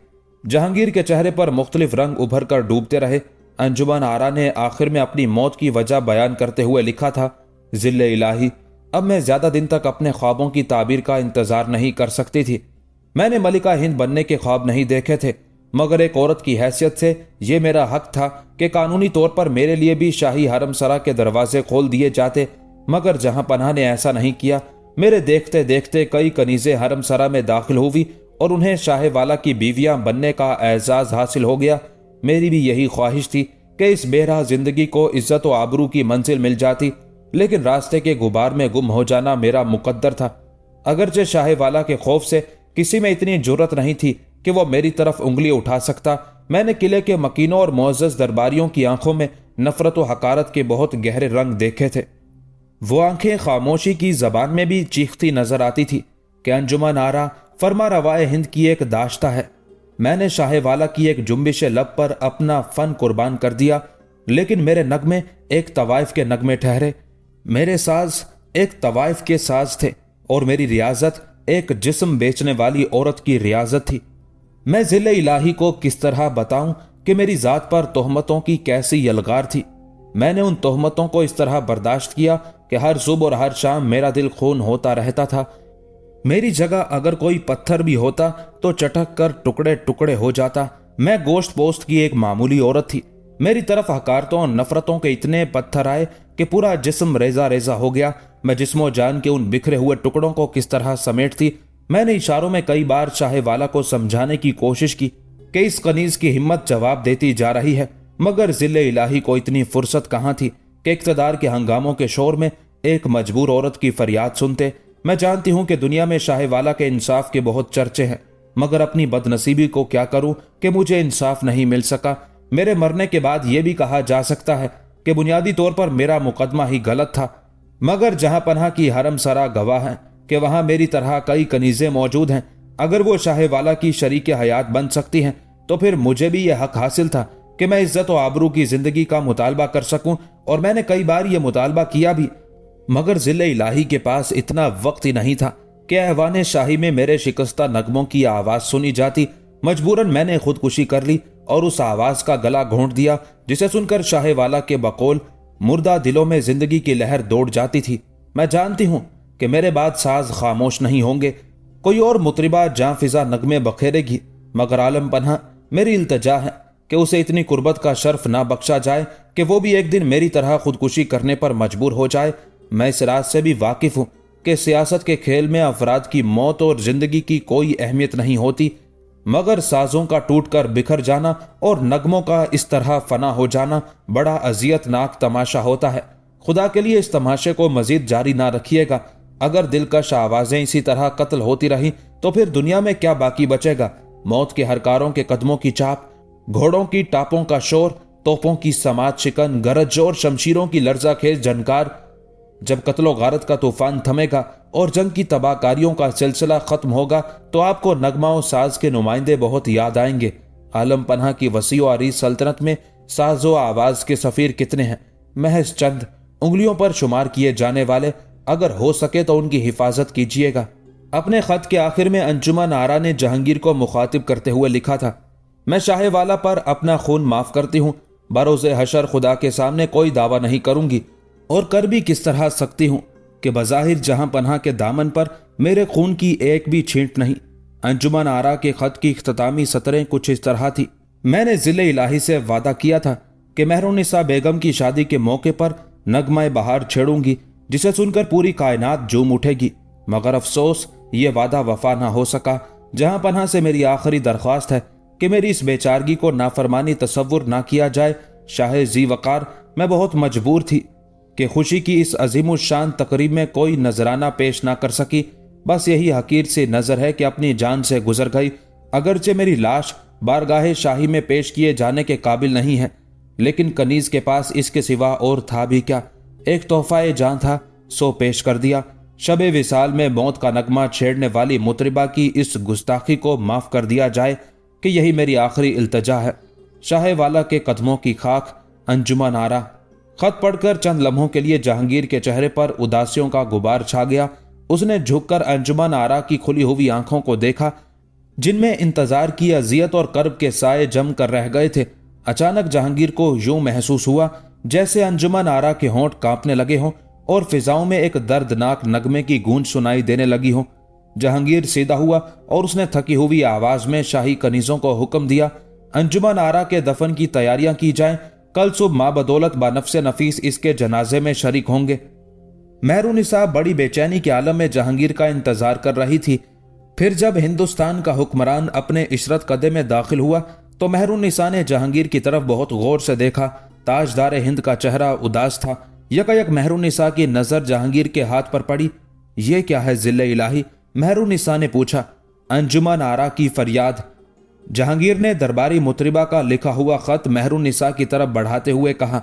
जहांगीर के चेहरे पर मुख्तलिफ रंग उभर कर डूबते रहे। अंजुमन आरा ने आखिर में अपनी मौत की वजह बयान करते हुए लिखा था, जिल्ले इलाही, अब मैं ज्यादा दिन तक अपने ख्वाबों की ताबीर का इंतजार नहीं कर सकती थी। मैंने मलिका हिंद बनने के ख्वाब नहीं देखे थे, मगर एक औरत की हैसियत से यह मेरा हक था कि कानूनी तौर पर मेरे लिए भी शाही हरमसरा के दरवाजे खोल दिए जाते। मगर जहां पनाह ने ऐसा नहीं किया। मेरे देखते देखते कई कनीजें हरमसरा में दाखिल हुई और उन्हें शाह वाला की बीवियां बनने का एजाज हासिल हो गया। मेरी भी यही ख्वाहिश थी कि इस बेराह जिंदगी को इज्जत व आबरू की मंजिल मिल जाती, लेकिन रास्ते के गुबार में गुम हो जाना मेरा मुकद्दर था। अगरचे शाह वाला के खौफ से किसी में इतनी जुर्रत नहीं थी कि वह मेरी तरफ उंगली उठा सकता। मैंने किले के मकीनों और मुअज़्ज़ज़ दरबारियों की आंखों में नफरत व हकारत के बहुत गहरे रंग देखे थे। वो आंखें खामोशी की जबान में भी चीखती नजर आती थी कि अंजुमन आरा फरमा रवाए हिंद की एक दाश्ता है। मैंने शाह वाला की एक जुम्बिश लब पर अपना फन कुर्बान कर दिया, लेकिन मेरे नगमे एक तवाइफ के नगमे ठहरे। मेरे साज एक तवाइफ के साज थे और मेरी रियाजत एक जिस्म बेचने वाली औरत की रियाजत थी। मैं जिले इलाही को किस तरह बताऊं कि मेरी जात पर तोहमतों की कैसी यलगार थी। मैंने उन तोहमतों को इस तरह बर्दाश्त किया कि हर सुबह और हर शाम मेरा दिल खून होता रहता था। मेरी जगह अगर कोई पत्थर भी होता तो चटक कर टुकड़े टुकड़े हो जाता। मैं गोश्त पोस्ट की एक मामूली औरत थी। मेरी तरफ हकारतों और नफरतों के इतने पत्थर आए कि पूरा जिस्म रेजा रेजा हो गया। मैं जिस्मो जान के उन बिखरे हुए टुकड़ों को किस तरह समेटती। मैंने इशारों में कई बार शाह वाला को समझाने की कोशिश की कि इस कनीज की हिम्मत जवाब देती जा रही है। मगर ज़िले इलाही को इतनी फुर्सत कहाँ थी कि इक़्तिदार के हंगामों के शोर में एक मजबूर औरत की फरियाद सुनते। मैं जानती हूँ कि दुनिया में शाहवाला के इंसाफ के बहुत चर्चे हैं, मगर अपनी बदनसीबी को क्या करूं कि मुझे इंसाफ नहीं मिल सका। मेरे मरने के बाद यह भी कहा जा सकता है कि बुनियादी तौर पर मेरा मुकदमा ही गलत था, मगर जहां पनाह की हरम सरा गवाह है कि वहां मेरी तरह कई कनीजें मौजूद हैं। अगर वो शाहवाला की शरीक हयात बन सकती हैं तो फिर मुझे भी यह हक हासिल था कि मैं इज्जत और आबरू की जिंदगी का मुतालबा कर सकूं, और मैंने कई बार यह मुतालबा किया भी। मगर ज़िले इलाही के पास इतना वक्त ही नहीं था कि ऐवान शाही में मेरे शिकस्ता नगमों की आवाज सुनी जाती। मजबूरन मैंने खुदकुशी कर ली और उस आवाज का गला घोंट दिया जिसे सुनकर शाहवाला के बकौल मुर्दा दिलों में जिंदगी की लहर दौड़ जाती थी। मैं जानती हूं कि मेरे बाद साज खामोश नहीं होंगे, कोई और मुतरिबा जां फिजा नगमे बखेरेगी, मगर आलम पन्हा मेरी इल्तजा है कि उसे इतनी कुर्बत का शर्फ ना बख्शा जाए कि वो भी एक दिन मेरी तरह खुदकुशी करने पर मजबूर हो जाए। मैं इस राज से भी वाकिफ हूं कि सियासत के खेल में अफराद की मौत और जिंदगी की कोई अहमियत नहीं होती, मगर साजों का टूटकर बिखर जाना और नगमों का इस तरह फना हो जाना बड़ा अजियतनाक तमाशा होता है। खुदा के लिए इस तमाशे को मजीद जारी ना रखिएगा। अगर दिलकश आवाजें इसी तरह कत्ल होती रही तो फिर दुनिया में क्या बाकी बचेगा। मौत के हरकारों के कदमों की चाप, घोड़ों की टापों का शोर, तोपों की समात शिकन गरज और शमशीरों की लर्जाखेज झनकार। जब कत्लो गारत का तूफान थमेगा और जंग की तबाहकारियों का सिलसिला खत्म होगा तो आपको नगमाओं साज के नुमाइंदे बहुत याद आएंगे। आलम पनाह की वसी और अरीज सल्तनत में साजो आवाज के सफीर कितने हैं, महज चंद उंगलियों पर शुमार किए जाने वाले। अगर हो सके तो उनकी हिफाजत कीजिएगा। अपने खत के आखिर में अंजुमन आरा ने जहांगीर को मुखातिब करते हुए लिखा था, मैं शाहवाला पर अपना खून माफ करती हूँ। बरोज़े हशर खुदा के सामने कोई दावा नहीं करूंगी, और कर भी किस तरह सकती हूं कि बज़ाहिर जहां पनाह के दामन पर मेरे खून की एक भी छींट नहीं। अंजुमन आरा के खत की इख्तितामी सतरें कुछ इस तरह थी, मैंने ज़िले इलाही से वादा किया था कि मेहरुन्निसा बेगम की शादी के मौके पर नगमा बहार छेड़ूंगी जिसे सुनकर पूरी कायनात झूम उठेगी, मगर अफसोस ये वादा वफा ना हो सका। जहां पनाह से मेरी आखिरी दरख्वास्त है कि मेरी इस बेचारगी को नाफरमानी तसव्वुर ना किया जाए। शाह जी वकार, मैं बहुत मजबूर थी कि खुशी की इस अजीम शान तकरीब में कोई नजराना पेश ना कर सकी। बस यही हकीर सी नजर है कि अपनी जान से गुजर गई। अगरचे मेरी लाश बारगाहे शाही में पेश किए जाने के काबिल नहीं है, लेकिन कनीज के पास इसके सिवा और था भी क्या। एक तोहफा जान था, सो पेश कर दिया। शबे विसाल में मौत का नगमा छेड़ने वाली मुतरिबा की इस गुस्ताखी को माफ कर दिया जाए कि यही मेरी आखिरी इल्तजा है। शाहवाला के कदमों की खाक, अंजुमन आरा। खत पढ़कर चंद लम्हों के लिए जहांगीर के चेहरे पर उदासियों का गुबार छा गया। उसने झुककर अंजुमन आरा की खुली हुई आंखों को देखा जिनमें इंतजार की अजियत और कर्ब के साए जम कर रह गए थे। अचानक जहांगीर को यूं महसूस हुआ जैसे अंजुमन आरा के होंठ कांपने लगे हों और फिजाओं में एक दर्दनाक नगमे की गूंज सुनाई देने लगी हो। जहांगीर सीधा हुआ और उसने थकी हुई आवाज में शाही कनीजों को हुक्म दिया, अंजुमन आरा के दफन की तैयारियां की जाएं। कल सुबह मां बदौलत बानफ्से नफीस इसके जनाजे में शरीक होंगे। मेहरुन्निसा बड़ी बेचैनी के आलम में जहांगीर का इंतजार कर रही थी। फिर जब हिंदुस्तान का हुक्मरान अपने इशरत कदे में दाखिल हुआ तो मेहरुन्निसा ने जहांगीर की तरफ बहुत गौर से देखा। ताजदार हिंद का चेहरा उदास था। यकायक मेहरुन्निसा की नजर जहांगीर के हाथ पर पड़ी। यह क्या है ज़िले इलाही? मेहरुन्निसा ने पूछा। अंजुमन आरा की फरियाद। जहांगीर ने दरबारी मुतरिबा का लिखा हुआ खत मेहरुन्निसा की तरफ बढ़ाते हुए कहा।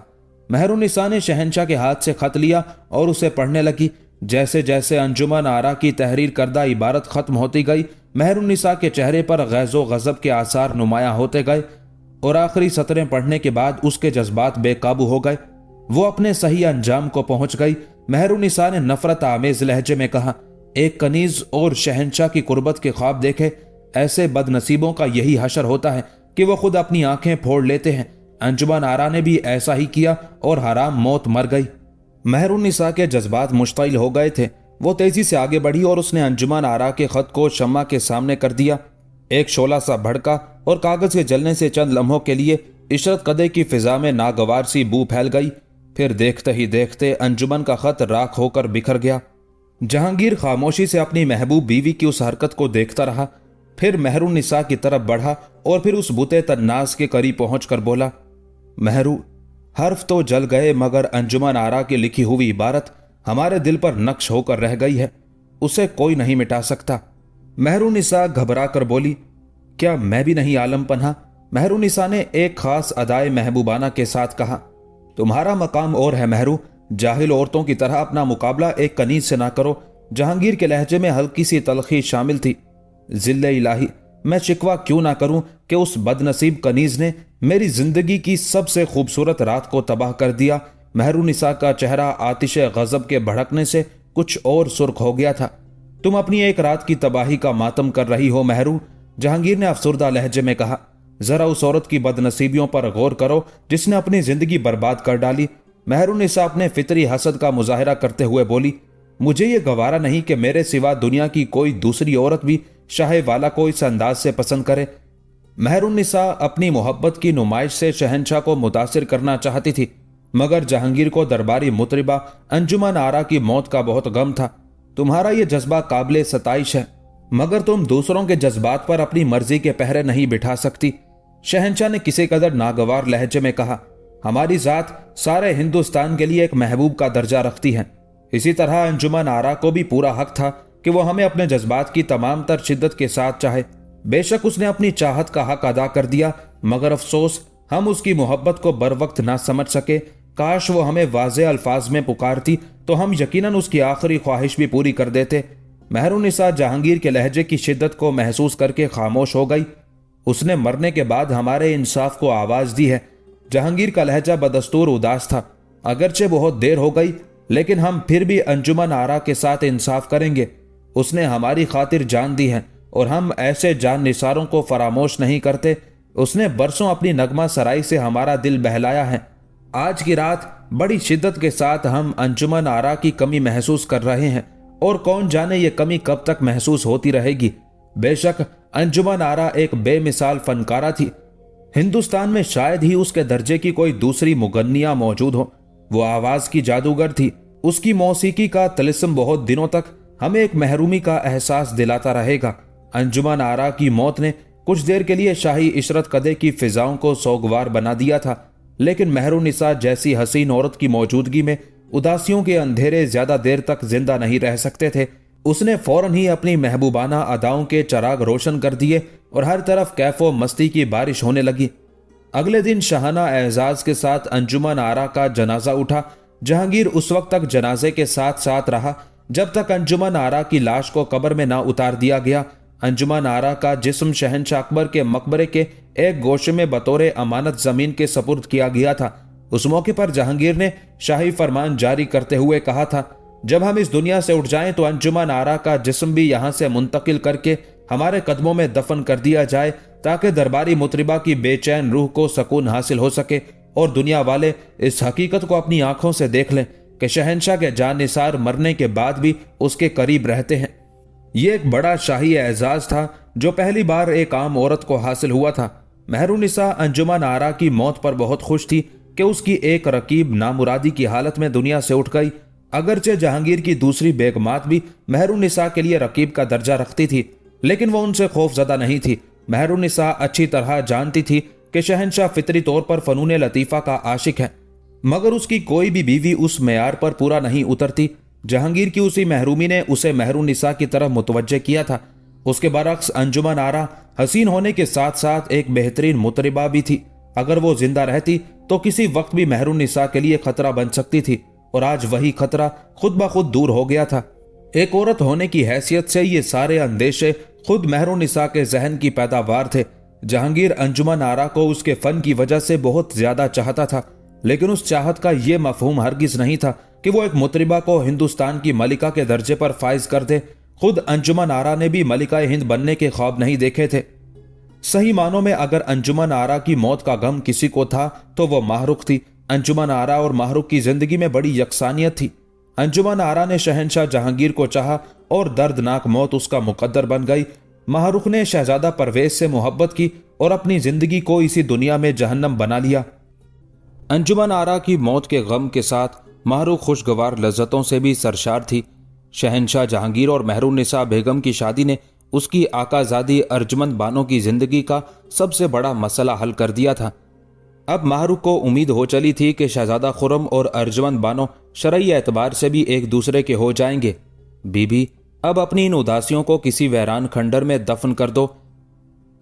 मेहरुन्निसा ने शहंशाह के हाथ से खत लिया और उसे पढ़ने लगी। जैसे जैसे अंजुमन आरा की तहरीर करदा इबारत खत्म होती गई, मेहरुन्निसा के चेहरे पर गैज़ो गज़ब के आसार नुमाया होते गए और आखिरी सतरें पढ़ने के बाद उसके जज्बात बेकाबू हो गए। वो अपने सही अंजाम को पहुंच गई। मेहरुन्निसा ने नफरत आमेज लहजे में कहा, एक कनीज और शहंशाह की कुर्बत के ख्वाब देखे। ऐसे बदनसीबों का यही हशर होता है कि वो खुद अपनी आंखें फोड़ लेते हैं। अंजुमन आरा ने भी ऐसा ही किया और हराम मौत मर गई। मेहरुन्निसा के जज्बात मुश्तइल हो गए थे। वो तेजी से आगे बढ़ी और उसने अंजुमन आरा के खत को शम्मा के सामने कर दिया। एक शोला सा भड़का और कागज के जलने से चंद लम्हों के लिए इशरत कदे की फिजा में नागवार सी बू फैल गई। फिर देखते ही देखते अंजुमन का खत राख होकर बिखर गया। जहांगीर खामोशी से अपनी महबूब बीवी की उस हरकत को देखता रहा। फिर मेहरुन्निसा की तरफ बढ़ा और फिर उस बुते तन्नास के करीब पहुंचकर बोला, महरू, हर्फ तो जल गए मगर अंजुमन आरा की लिखी हुई इबारत हमारे दिल पर नक्श होकर रह गई है, उसे कोई नहीं मिटा सकता। महरुनिसा घबरा कर बोली, क्या मैं भी नहीं आलम पन्हा? महरुनिसा ने एक खास अदाए महबूबाना के साथ कहा, तुम्हारा मकाम और है महरू, जाहिल औरतों की तरह अपना मुकाबला एक कनीज से ना करो। जहांगीर के लहजे में हल्की सी तलखी शामिल थी। जिल्ले इलाही, मैं शिकवा क्यों ना करूं कि उस बदनसीब कनीज ने मेरी जिंदगी की सबसे खूबसूरत रात को तबाह कर दिया। महरुनिसा का चेहरा आतिशे गजब के भड़कने से कुछ और सुर्ख हो गया था। तुम अपनी एक रात की तबाही का मातम कर रही हो महरू, जहांगीर ने अफसुर्दा लहजे में कहा। जरा उस औरत की बदनसीबियों पर गौर करो जिसने अपनी जिंदगी बर्बाद कर डाली। महरुनिसा अपने फितरी हसद का मुजाहिरा करते हुए बोली, मुझे ये गवारा नहीं कि मेरे सिवा दुनिया की कोई दूसरी औरत भी शाहे वाला को इस अंदाज से पसंद करे। महरुनिसा अपनी मोहब्बत की नुमाइश से शहंशाह को मुतासिर करना चाहती थी, मगर जहांगीर को दरबारी मुतरिबा अंजुमन आरा की मौत का बहुत गम था। तुम्हारा यह जज्बा काबिले सताइश है, मगर तुम दूसरों के जज्बात पर अपनी मर्जी के पहरे नहीं बिठा सकती। शहंशाह ने किसी कदर नागवार लहजे में कहा, हमारी जात सारे हिंदुस्तान के लिए एक महबूब का दर्जा रखती है। इसी तरह अंजुमन आरा को भी पूरा हक था कि वो हमें अपने जज्बात की तमाम तर शिद्दत के साथ चाहे। बेशक उसने अपनी चाहत का हक अदा कर दिया, मगर अफसोस हम उसकी मोहब्बत को बर वक्त ना समझ सके। काश वो हमें वाज़े अल्फाज में पुकारती तो हम यकीनन उसकी आखिरी ख्वाहिश भी पूरी कर देते। महरुनिसा जहांगीर के लहजे की शिद्दत को महसूस करके खामोश हो गई। उसने मरने के बाद हमारे इंसाफ को आवाज दी है। जहांगीर का लहजा बदस्तूर उदास था। अगरचे बहुत देर हो गई, लेकिन हम फिर भी अंजुमन आरा के साथ इंसाफ करेंगे। उसने हमारी खातिर जान दी है और हम ऐसे जान निसारों को फरामोश नहीं करते। उसने बरसों अपनी नगमा सराई से हमारा दिल बहलाया है। आज की रात बड़ी शिद्दत के साथ हम अंजुमन आरा की कमी महसूस कर रहे हैं, और कौन जाने ये कमी कब तक महसूस होती रहेगी। बेशक अंजुमन आरा एक बेमिसाल फनकारा थी। हिंदुस्तान में शायद ही उसके दर्जे की कोई दूसरी मुगन्निया मौजूद हो। वो आवाज की जादूगर थी। उसकी मौसीकी का तिलिस्म बहुत दिनों तक हमें एक महरूमी का एहसास दिलाता रहेगा। अंजुमन आरा की मौत ने कुछ देर के लिए शाही इशरत कदे की फिजाओं को सोगवार बना दिया था, लेकिन महरुनिसा जैसी हसीन औरत की मौजूदगी में उदासियों के अंधेरे ज्यादा देर तक जिंदा नहीं रह सकते थे। उसने फौरन ही अपनी महबूबाना अदाओं के चराग रोशन कर दिए और हर तरफ कैफो मस्ती की बारिश होने लगी। अगले दिन शाहाना एजाज के साथ अंजुमन आरा का जनाजा उठा। जहांगीर उस वक्त तक जनाजे के साथ साथ रहा जब तक अंजुमन आरा की लाश को कब्र में ना उतार दिया गया। अंजुमन आरा का जिस्म शहंशाह अकबर के मकबरे के एक गोशे में बतौर अमानत जमीन के सपुर्द किया गया था। उस मौके पर जहांगीर ने शाही फरमान जारी करते हुए कहा था, जब हम इस दुनिया से उठ जाएं तो अंजुमन आरा का जिस्म भी यहां से मुंतकिल करके हमारे कदमों में दफन कर दिया जाए, ताकि दरबारी मुतरिबा की बेचैन रूह को सुकून हासिल हो सके और दुनिया वाले इस हकीकत को अपनी आंखों से देख लें कि शहंशाह के जानिसार मरने के बाद भी उसके करीब रहते हैं। यह एक बड़ा शाही एजाज था जो पहली बार एक आम औरत को हासिल हुआ था। महरुनिसा अंजुमन आरा की मौत पर बहुत खुश थी कि उसकी एक रकीब नामुरादी की हालत में दुनिया से उठ गई। अगरचे जहांगीर की दूसरी बेगमात भी महरुनिसा के लिए रकीब का दर्जा रखती थी, लेकिन वह उनसे खौफजदा नहीं थी। महरुनिसा अच्छी तरह जानती थी कि शहंशाह फितरी तौर पर फनून लतीफ़ा का आशिक है, मगर उसकी कोई भी बीवी उस मेयार पर पूरा नहीं उतरती। जहांगीर की उसी महरूमी ने उसे महरुनिसा की तरफ मुतवज्जे किया था। उसके बरक्स अंजुमन आरा हसीन होने के साथ साथ एक बेहतरीन मुतरिबा भी थी। अगर वो जिंदा रहती तो किसी वक्त भी महरुनिसा के लिए खतरा बन सकती थी, और आज वही खतरा खुद ब खुद दूर हो गया था। एक औरत होने की हैसियत से ये सारे अंदेशे खुद महरुनिसा के जहन की पैदावार थे। जहांगीर अंजुमन आरा को उसके फन की वजह से बहुत ज्यादा चाहता था, लेकिन उस चाहत का यह मफहूम हरगिज नहीं था कि वो एक मुतरिबा को हिंदुस्तान की मलिका के दर्जे पर फाइज कर दे। खुद अंजुमन आरा ने भी मलिका हिंद बनने के ख्वाब नहीं देखे थे। सही मानों में अगर अंजुमन आरा की मौत का गम किसी को था तो वो माहरुख थी। अंजुमन आरा और माहरुख की जिंदगी में बड़ी यकसानियत थी। अंजुमन आरा ने शहंशाह जहांगीर को चाहा और दर्दनाक मौत उसका मुकद्दर बन गई। माहरुख ने शहजादा परवेज से मोहब्बत की और अपनी जिंदगी को इसी दुनिया में जहन्नम बना लिया। अंजुमन आरा की मौत के गम के साथ माहरुख खुशगवार लज्जतों से भी सरशार थी। शहंशाह जहांगीर और महरुनिसा बेगम की शादी ने उसकी आकाजादी अर्जमंद बानो की जिंदगी का सबसे बड़ा मसला हल कर दिया था। अब माहरुख को उम्मीद हो चली थी कि शहजादा खुर्रम और अर्जुमंद बानो शरई एतबार से भी एक दूसरे के हो जाएंगे। बीबी, अब अपनी इन उदासियों को किसी वैरान खंडर में दफन कर दो।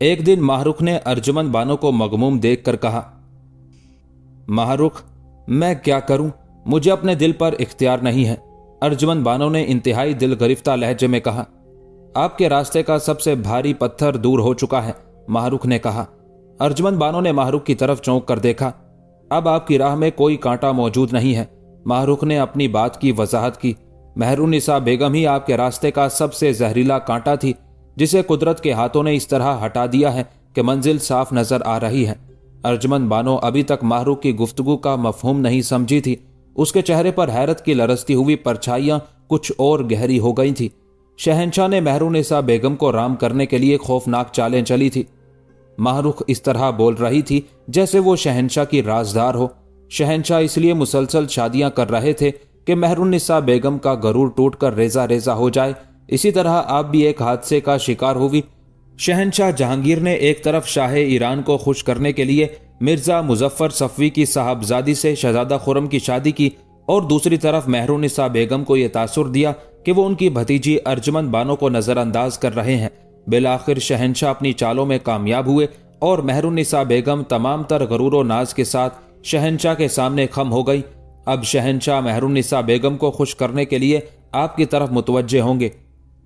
एक दिन माहरुख ने अर्जुमंद बानो को मगमूम देखकर कहा, माहरुख, मैं क्या करूं, मुझे अपने दिल पर इख्तियार नहीं है। अर्जुमंद बानो ने इंतहाई दिल गिरफ्ता लहजे में कहा। आपके रास्ते का सबसे भारी पत्थर दूर हो चुका है, माहरुख ने कहा। अर्जुमंद बानो ने माहरुख की तरफ चौंक कर देखा। अब आपकी राह में कोई कांटा मौजूद नहीं है। माहरुख ने अपनी बात की वजाहत की। मेहरुन्निसा बेगम ही आपके रास्ते का सबसे जहरीला कांटा थी, जिसे कुदरत के हाथों ने इस तरह हटा दिया है कि मंजिल साफ नजर आ रही है। अर्जुमंद बानो अभी तक माहरुख की गुफ्तगू का मफहूम नहीं समझी थी। उसके चेहरे पर हैरत की लरसती हुई परछाइयां कुछ और गहरी हो गई थी। शहंशाह ने मेहरुन्निसा बेगम को राम करने के लिए खौफनाक चालें चली थी। माहरुख इस तरह बोल रही थी जैसे वो शहंशाह की राजदार हो। शहंशाह इसलिए मुसलसल शादियां कर रहे थे कि मेहरुन्निसा बेगम का गरूर टूटकर रेजा रेजा हो जाए। इसी तरह आप भी एक हादसे का शिकार हुई। शहंशाह जहांगीर ने एक तरफ शाह ईरान को खुश करने के लिए मिर्जा मुजफ्फर सफवी की साहबजादी से शहजादा खुर्रम की शादी की, और दूसरी तरफ मेहरुन्निसा बेगम को यह तासुर दिया कि वो उनकी भतीजी अर्जुमंद बानो को नजरअंदाज कर रहे हैं। बिलाखिर शहंशाह अपनी चालों में कामयाब हुए और मेहरुन्निसा बेगम तमाम तर गरूर व नाज के साथ शहंशाह के सामने खम हो गई। अब शहंशाह मेहरुन्निसा बेगम को खुश करने के लिए आपकी तरफ मुतवज्जे होंगे।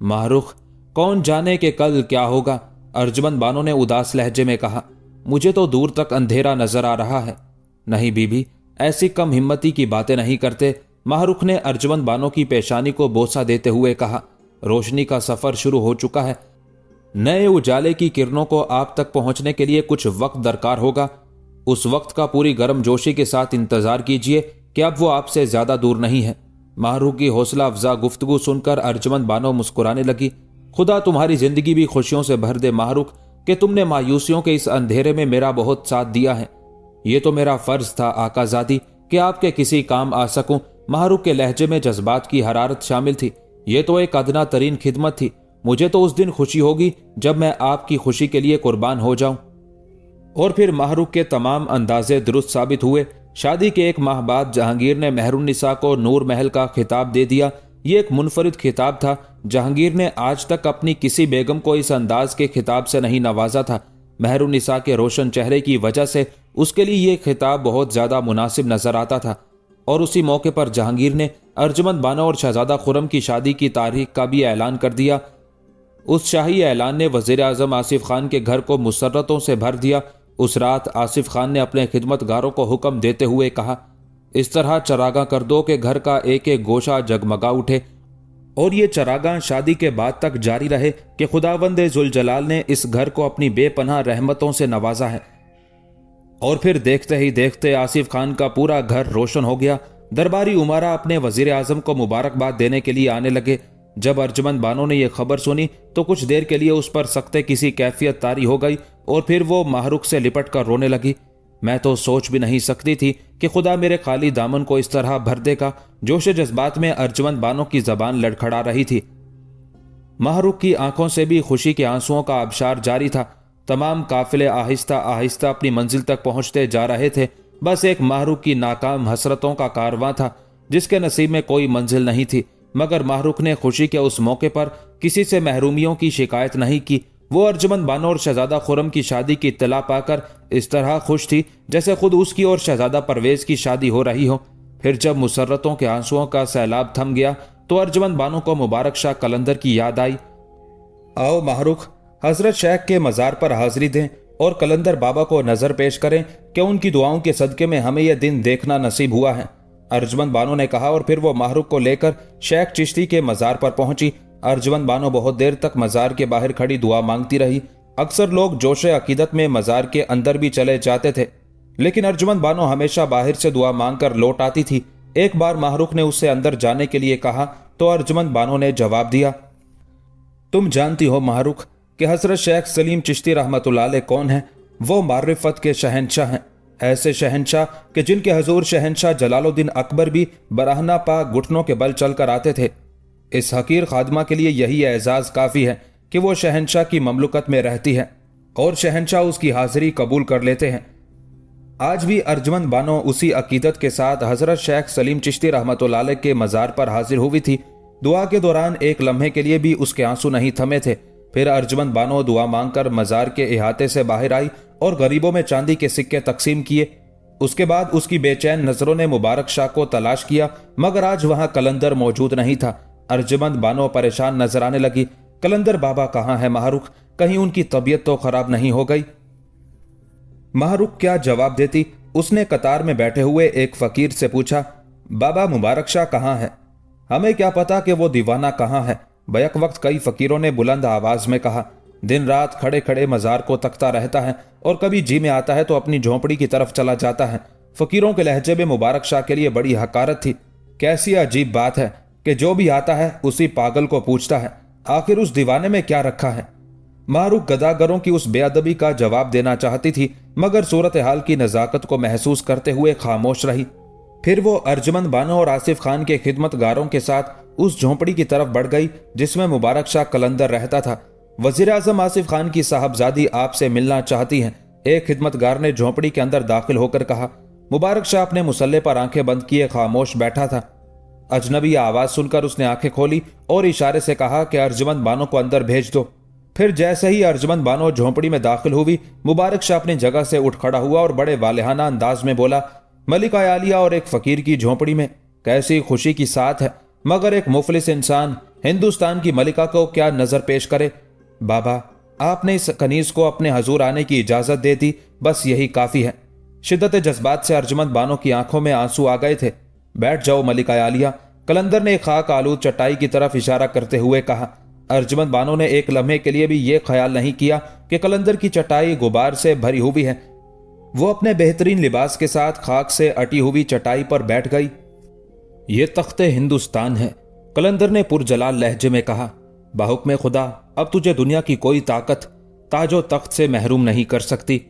माहरुख, कौन जाने कि कल क्या होगा, अर्जुमंद बानो ने उदास लहजे में कहा। मुझे तो दूर तक अंधेरा नजर आ रहा है। नहीं बीबी, ऐसी कम हिम्मती की बातें नहीं करते, माहरुख ने अर्जुमंद बानो की पेशानी को बोसा देते हुए कहा। रोशनी का सफर शुरू हो चुका है। नए उजाले की किरणों को आप तक पहुंचने के लिए कुछ वक्त दरकार होगा। उस वक्त का पूरी गर्मजोशी के साथ इंतजार कीजिए कि अब वो आपसे ज्यादा दूर नहीं है। माहरुख की हौसला अफजा गुफ्तगू सुनकर अर्जुमंद बानो मुस्कुराने लगी। खुदा तुम्हारी जिंदगी भी खुशियों से भर दे माहरुख, कि तुमने मायूसियों के इस अंधेरे में मेरा बहुत साथ दिया है। ये तो मेरा फर्ज था आकाजादी कि आपके किसी काम आ सकूं। माहरुख के लहजे में जज्बात की हरारत शामिल थी। ये तो एक अदना तरीन खिदमत थी। मुझे तो उस दिन खुशी होगी जब मैं आपकी खुशी के लिए कुर्बान हो जाऊं। और फिर माहरुख के तमाम अंदाजे दुरुस्त साबित हुए। शादी के एक माह बाद जहांगीर ने मेहरुन्निसा को नूर महल का खिताब दे दिया। ये एक मुनफरिद खिताब था। जहांगीर ने आज तक अपनी किसी बेगम को इस अंदाज के खिताब से नहीं नवाजा था। मेहरुन्निसा के रोशन चेहरे की वजह से उसके लिए ये खिताब बहुत ज्यादा मुनासिब नजर आता था। और उसी मौके पर जहांगीर ने अर्जुमंद बानो और शहजादा खुर्रम की शादी की तारीख का भी ऐलान कर दिया। उस शाही ऐलान ने वजीर आजम आसिफ खान के घर को मुसर्रतों से भर दिया। उस रात आसिफ खान ने अपने खिदमतगारों को हुक्म देते हुए कहा, इस तरह चरागा कर दो कि घर का एक एक गोशा जगमगा उठे, और ये चरागा शादी के बाद तक जारी रहे कि खुदावंद जुल जलाल ने इस घर को अपनी बेपनाह रहमतों से नवाजा है। और फिर देखते ही देखते आसिफ खान का पूरा घर रोशन हो गया। दरबारी उमारा अपने वजीर आजम को मुबारकबाद देने के लिए आने लगे। जब अर्जुमंद बानो ने यह खबर सुनी तो कुछ देर के लिए उस पर सख्ते किसी कैफियत तारी हो गई, और फिर वो माहरुख से लिपट कर रोने लगी। मैं तो सोच भी नहीं सकती थी कि खुदा मेरे खाली दामन को इस तरह भर देगा। जोश जज्बात में अर्जुमंद बानो की जबान लड़खड़ा रही थी। माहरुख की आंखों से भी खुशी के आंसुओं का आबशार जारी था। तमाम काफिले आहिस्ता आहिस्ता अपनी मंजिल तक पहुंचते जा रहे थे। बस एक माहरुख की नाकाम हसरतों का कारवां था जिसके नसीब में कोई मंजिल नहीं थी। मगर माहरुख ने खुशी के उस मौके पर किसी से महरूमियों की शिकायत नहीं की। वो अर्जुमंद बानो और शहजादा खुर्रम की शादी की इत्तला पाकर इस तरह खुश थी जैसे खुद उसकी और शहजादा परवेज की शादी हो रही हो। फिर जब मुसर्रतों के आंसुओं का सैलाब थम गया तो अर्जुमंद बानो को मुबारक शाह कलंदर की याद आई। आओ माहरुख, हजरत शेख के मजार पर हाजिरी दें और कलंदर बाबा को नजर पेश करें कि उनकी दुआओं के सदके में हमें यह दिन देखना नसीब हुआ है, अर्जुमंद बानो ने कहा। और फिर वो माहरुख को लेकर शेख चिश्ती के मजार पर पहुंची। अर्जुमंद बानो बहुत देर तक मजार के बाहर खड़ी दुआ मांगती रही। अक्सर लोग जोशे अकीदत में मजार के अंदर भी चले जाते थे, लेकिन अर्जुमंद बानो हमेशा बाहर से दुआ मांगकर लौट आती थी। एक बार माहरुख ने उससे अंदर जाने के लिए कहा तो अर्जुमंद बानो ने जवाब दिया, तुम जानती हो माहरुख कि हजरत शेख सलीम चिश्ती रहमतुल्लाह अलैह कौन है। वो मारिफत के शहंशाह हैं, ऐसे शहंशाह कि जिनके हजूर शहंशाह जलालुद्दीन अकबर भी बराहना पा घुटनों के बल चलकर आते थे। इस हकीर खादमा के लिए यही एजाज काफी है कि वो शहंशाह की ममलुकत में रहती है और शहंशाह उसकी हाजिरी कबूल कर लेते हैं। आज भी अर्जमंद बानो उसी अकीदत के साथ हजरत शेख सलीम चिश्ती रहमतुल्लाह अलैह के मज़ार पर हाजिर हुई थी। दुआ के दौरान एक लम्हे के लिए भी उसके आंसू नहीं थमे थे। फिर अर्जमंद बानो दुआ मांगकर मज़ार के इहाते से बाहर आई और गरीबों में चांदी के सिक्के तकसीम किए। उसके बाद उसकी बेचैन नजरों ने मुबारक शाह को तलाश किया, मगर आज वहां कलंदर मौजूद नहीं था। अर्जमंद बानो परेशान नजर आने लगी। कलंदर बाबा कहाँ है माहरुख? कहीं उनकी तबीयत तो खराब नहीं हो गई? माहरुख क्या जवाब देती? उसने कतार में बैठे हुए एक फकीर से पूछा, बाबा मुबारक शाह कहाँ है? हमें क्या पता कि वो दीवाना कहाँ है, बैक वक्त कई फकीरों ने बुलंद आवाज में कहा। दिन रात खड़े खड़े मजार को तकता रहता है और कभी जी में आता है तो अपनी झोंपड़ी की तरफ चला जाता है। फकीरों के लहजे में मुबारक शाह के लिए बड़ी हकारत थी। कैसी अजीब बात है कि जो भी आता है उसी पागल को पूछता है, आखिर उस दीवाने में क्या रखा है? मारूफ गदागरों की उस बेअदबी का जवाब देना चाहती थी, मगर सूरत हाल की नजाकत को महसूस करते हुए खामोश रही। फिर वो अर्जमंद बानो और आसिफ खान के खिदमतगारों के साथ उस झोंपड़ी की तरफ बढ़ गई जिसमें मुबारक शाह कलंदर रहता था। वजीर आजम आसिफ खान की साहबजादी आपसे मिलना चाहती हैं, एक खिदमतगार ने झोंपड़ी के अंदर दाखिल होकर कहा। मुबारक शाह अपने मुसल्ले पर आंखें बंद किए खामोश बैठा था। अजनबी आवाज सुनकर उसने आंखें खोली और इशारे से कहा कि अर्जमंद बानो को अंदर भेज दो। फिर जैसे ही अर्जमंद बानो झोंपड़ी में दाखिल हुई, मुबारक शाह अपनी जगह से उठ खड़ा हुआ और बड़े वालेहाना अंदाज में बोला, मलिका आलिया और एक फकीर की झोंपड़ी में कैसी खुशी की साथ है, मगर एक मुफलिस इंसान हिंदुस्तान की मलिका को क्या नजर पेश करे। बाबा, आपने इस कनीज को अपने हजूर आने की इजाजत दे दी, बस यही काफी है। शिद्दत जज्बात से अर्जमंद बानो की आंखों में आंसू आ गए थे। बैठ जाओ मलिका आलिया, कलंदर ने खाक आलूद चटाई की तरफ इशारा करते हुए कहा। अर्जमंद बानो ने एक लम्हे के लिए भी यह ख्याल नहीं किया कि कलंदर की चटाई गुबार से भरी हुई है। वो अपने बेहतरीन लिबास के साथ खाक से अटी हुई चटाई पर बैठ गई। ये तख्ते हिंदुस्तान है, कलंदर ने पुरजलाल लहजे में कहा। बाहुक्म खुदा, अब तुझे दुनिया की कोई ताकत ताजो तख्त से महरूम नहीं कर सकती।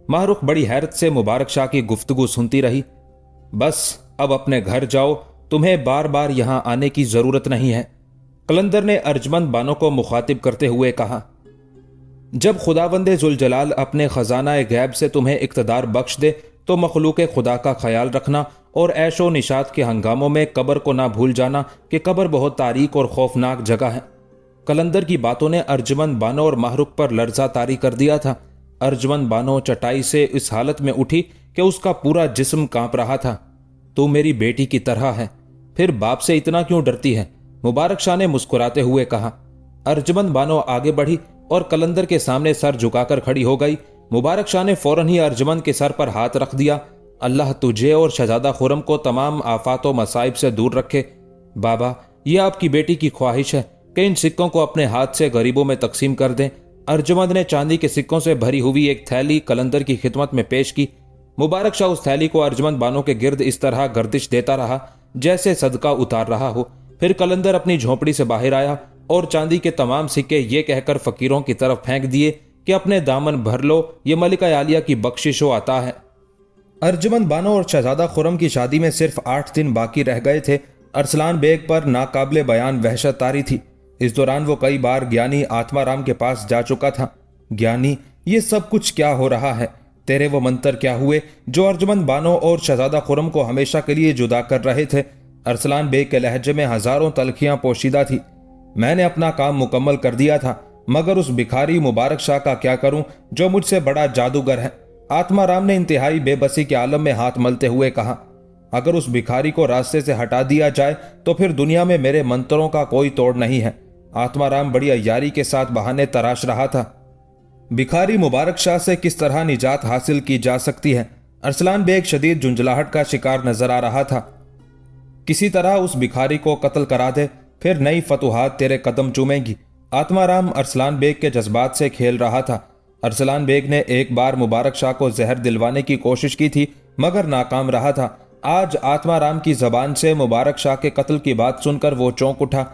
माहरुख बड़ी हैरत से मुबारक शाह की गुफ्तगू सुनती रही। बस अब अपने घर जाओ, तुम्हें बार बार यहां आने की जरूरत नहीं है, कलंदर ने अर्जमंद बानो को मुखातिब करते हुए कहा। जब खुदावंदे जुलजलाल अपने खजाना गैब से तुम्हें इक्तदार बख्श दे तो मखलूक खुदा का ख्याल रखना और ऐशो निशात के हंगामों में कब्र को ना भूल जाना कि कब्र बहुत तारीक और खौफनाक जगह है। कलंदर की बातों ने अर्जमंद बानो और माहरुख पर लर्जा तारी कर दिया था। अर्जमंद बानो चटाई से इस हालत में उठी कि उसका पूरा जिस्म कांप रहा था। तू मेरी बेटी की तरह है, फिर बाप से इतना क्यों डरती है? मुबारक शाह ने मुस्कुराते हुए कहा। अर्जमंद बानो आगे बढ़ी और कलंदर के सामने सर झुकाकर खड़ी हो गई। मुबारक शाह ने फौरन ही अर्जमंद के सर पर हाथ रख दिया। अल्लाह तुझे और शहजादा खुरम को तमाम आफात व मसाइब से दूर रखे। बाबा, यह आपकी बेटी की ख्वाहिश है कि इन सिक्कों को अपने हाथ से गरीबों में तकसीम कर दें। अर्जमंद ने चांदी के सिक्कों से भरी हुई एक थैली कलंदर की खिदमत में पेश की। मुबारक शाह उस थैली को अर्जमंद बानो के गिर्द इस तरह गर्दिश देता रहा जैसे सदका उतार रहा हो। फिर कलंदर अपनी झोंपड़ी से बाहर आया और चांदी के तमाम सिक्के ये कहकर फकीरों की तरफ फेंक दिए कि अपने दामन भर लो, ये मलिका आलिया की बख्शिश व अता है। अर्जमंद बानो और शहजादा खुरम की शादी में सिर्फ 8 दिन बाकी रह गए थे। अरसलान बेग पर नाकाबिले बयान वहशत तारी थी। इस दौरान वो कई बार ज्ञानी आत्माराम के पास जा चुका था। ज्ञानी, ये सब कुछ क्या हो रहा है? तेरे वो मंत्र क्या हुए जो अर्जमंद बानो और शहजादा खुरम को हमेशा के लिए जुदा कर रहे थे? अरसलान बेग के लहजे में हजारों तलखियां पोशीदा थी। मैंने अपना काम मुकम्मल कर दिया था, मगर उस भिखारी मुबारक शाह का क्या करूं जो मुझसे बड़ा जादूगर है? आत्माराम ने इंतहाई बेबसी के आलम में हाथ मलते हुए कहा। अगर उस भिखारी को रास्ते से हटा दिया जाए तो फिर दुनिया में मेरे मंत्रों का कोई तोड़ नहीं है। आत्माराम बड़ी अय्यारी के साथ बहाने तराश रहा था। भिखारी मुबारक शाह से किस तरह निजात हासिल की जा सकती है? अरसलान बेग शदीद झुंझलाहट का शिकार नजर आ रहा था। किसी तरह उस भिखारी को कत्ल करा दे, फिर नई फतुहात तेरे कदम चूमेंगी। आत्माराम अरसलान बेग के जज्बात से खेल रहा था। अरसलान बेग ने एक बार मुबारक शाह को जहर दिलवाने की कोशिश की थी, मगर नाकाम रहा था। आज आत्माराम की जबान से मुबारक शाह के कत्ल की बात सुनकर वो चौंक उठा।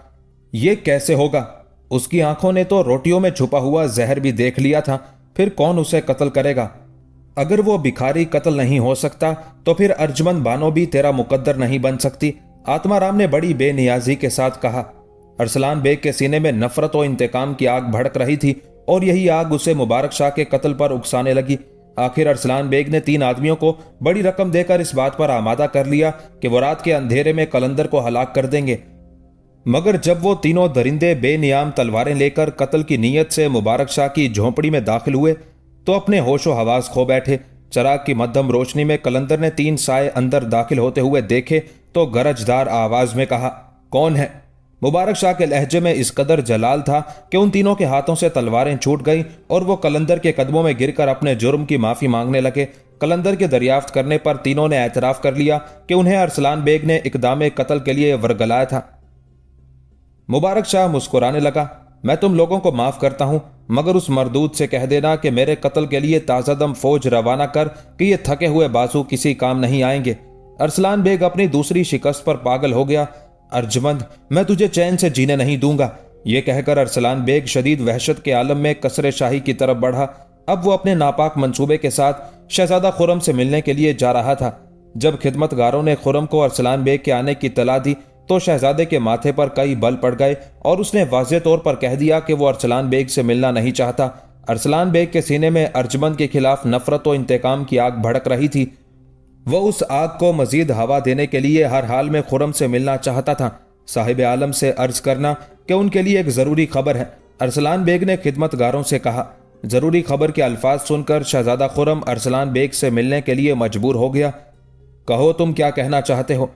ये कैसे होगा? उसकी आंखों ने तो रोटियों में छुपा हुआ जहर भी देख लिया था, फिर कौन उसे कत्ल करेगा? अगर वो भिखारी कत्ल नहीं हो सकता तो फिर अर्जमंद बानो भी तेरा मुकद्दर नहीं बन सकती। आत्माराम ने बड़ी बेनियाजी के साथ कहा। अरसलान बेग के सीने में नफरत और इंतकाम की आग भड़क रही थी और यही आग उसे मुबारक शाह के कत्ल पर उकसाने लगी। आखिर अरसलान बेग ने 3 आदमियों को बड़ी रकम देकर इस बात पर आमादा कर लिया कि वो रात के अंधेरे में कलंदर को हलाक कर देंगे। मगर जब वो तीनों दरिंदे बेनियाम तलवारें लेकर कत्ल की नीयत से मुबारक शाह की झोंपड़ी में दाखिल हुए तो अपने होशो हवास खो बैठे। चराग की मध्यम रोशनी में कलंदर ने 3 साए अंदर दाखिल होते हुए देखे तो गरजदार आवाज में कहा, कौन है? मुबारक शाह के लहजे में इस कदर जलाल था कि उन तीनों के हाथों से तलवारें छूट गईं और वो कलंदर के कदमों में गिरकर अपने जुर्म की माफी मांगने लगे। कलंदर के दरियाफ्त करने पर तीनों ने एतराफ कर लिया कि उन्हें अरसलान बेग ने इकदाम कत्ल के लिए वर्गलाया था। मुबारक शाह मुस्कुराने लगा, मैं तुम लोगों को माफ करता हूं, मगर उस मरदूद से कह देना कि मेरे कत्ल के लिए ताजादम फौज रवाना कर कि ये थके हुए बाजू किसी काम नहीं आएंगे। अरसलान बेग अपनी दूसरी शिकस्त पर पागल हो गया। अर्जमंद, मैं तुझे चैन से जीने नहीं दूंगा। यह कहकर अरसलान बेग शदीद वहशत के आलम में कसरे शाही की तरफ बढ़ा। अब वो अपने नापाक मंसूबे के साथ शहजादा खुर्रम से मिलने के लिए जा रहा था। जब खिदमतगारों ने खुर्रम को अरसलान बेग के आने की तला दी तो शहजादे के माथे पर कई बल पड़ गए और उसने वाज़ेह तौर पर कह दिया कि वो अरसलान बेग से मिलना नहीं चाहता। अरसलान बेग के सीने में अर्जमंद के खिलाफ नफरत और इंतकाम की आग भड़क रही थी। वह उस आग को मजीद हवा देने के लिए हर हाल में खुर्रम से मिलना चाहता था। साहिब आलम से अर्ज करना कि उनके लिए एक जरूरी खबर है। अरसलान बेग ने खिदमतगारों से कहा। जरूरी खबर के अल्फाज सुनकर शहजादा खुर्रम अरसलान बेग से मिलने के लिए मजबूर हो गया। कहो, तुम क्या कहना चाहते हो?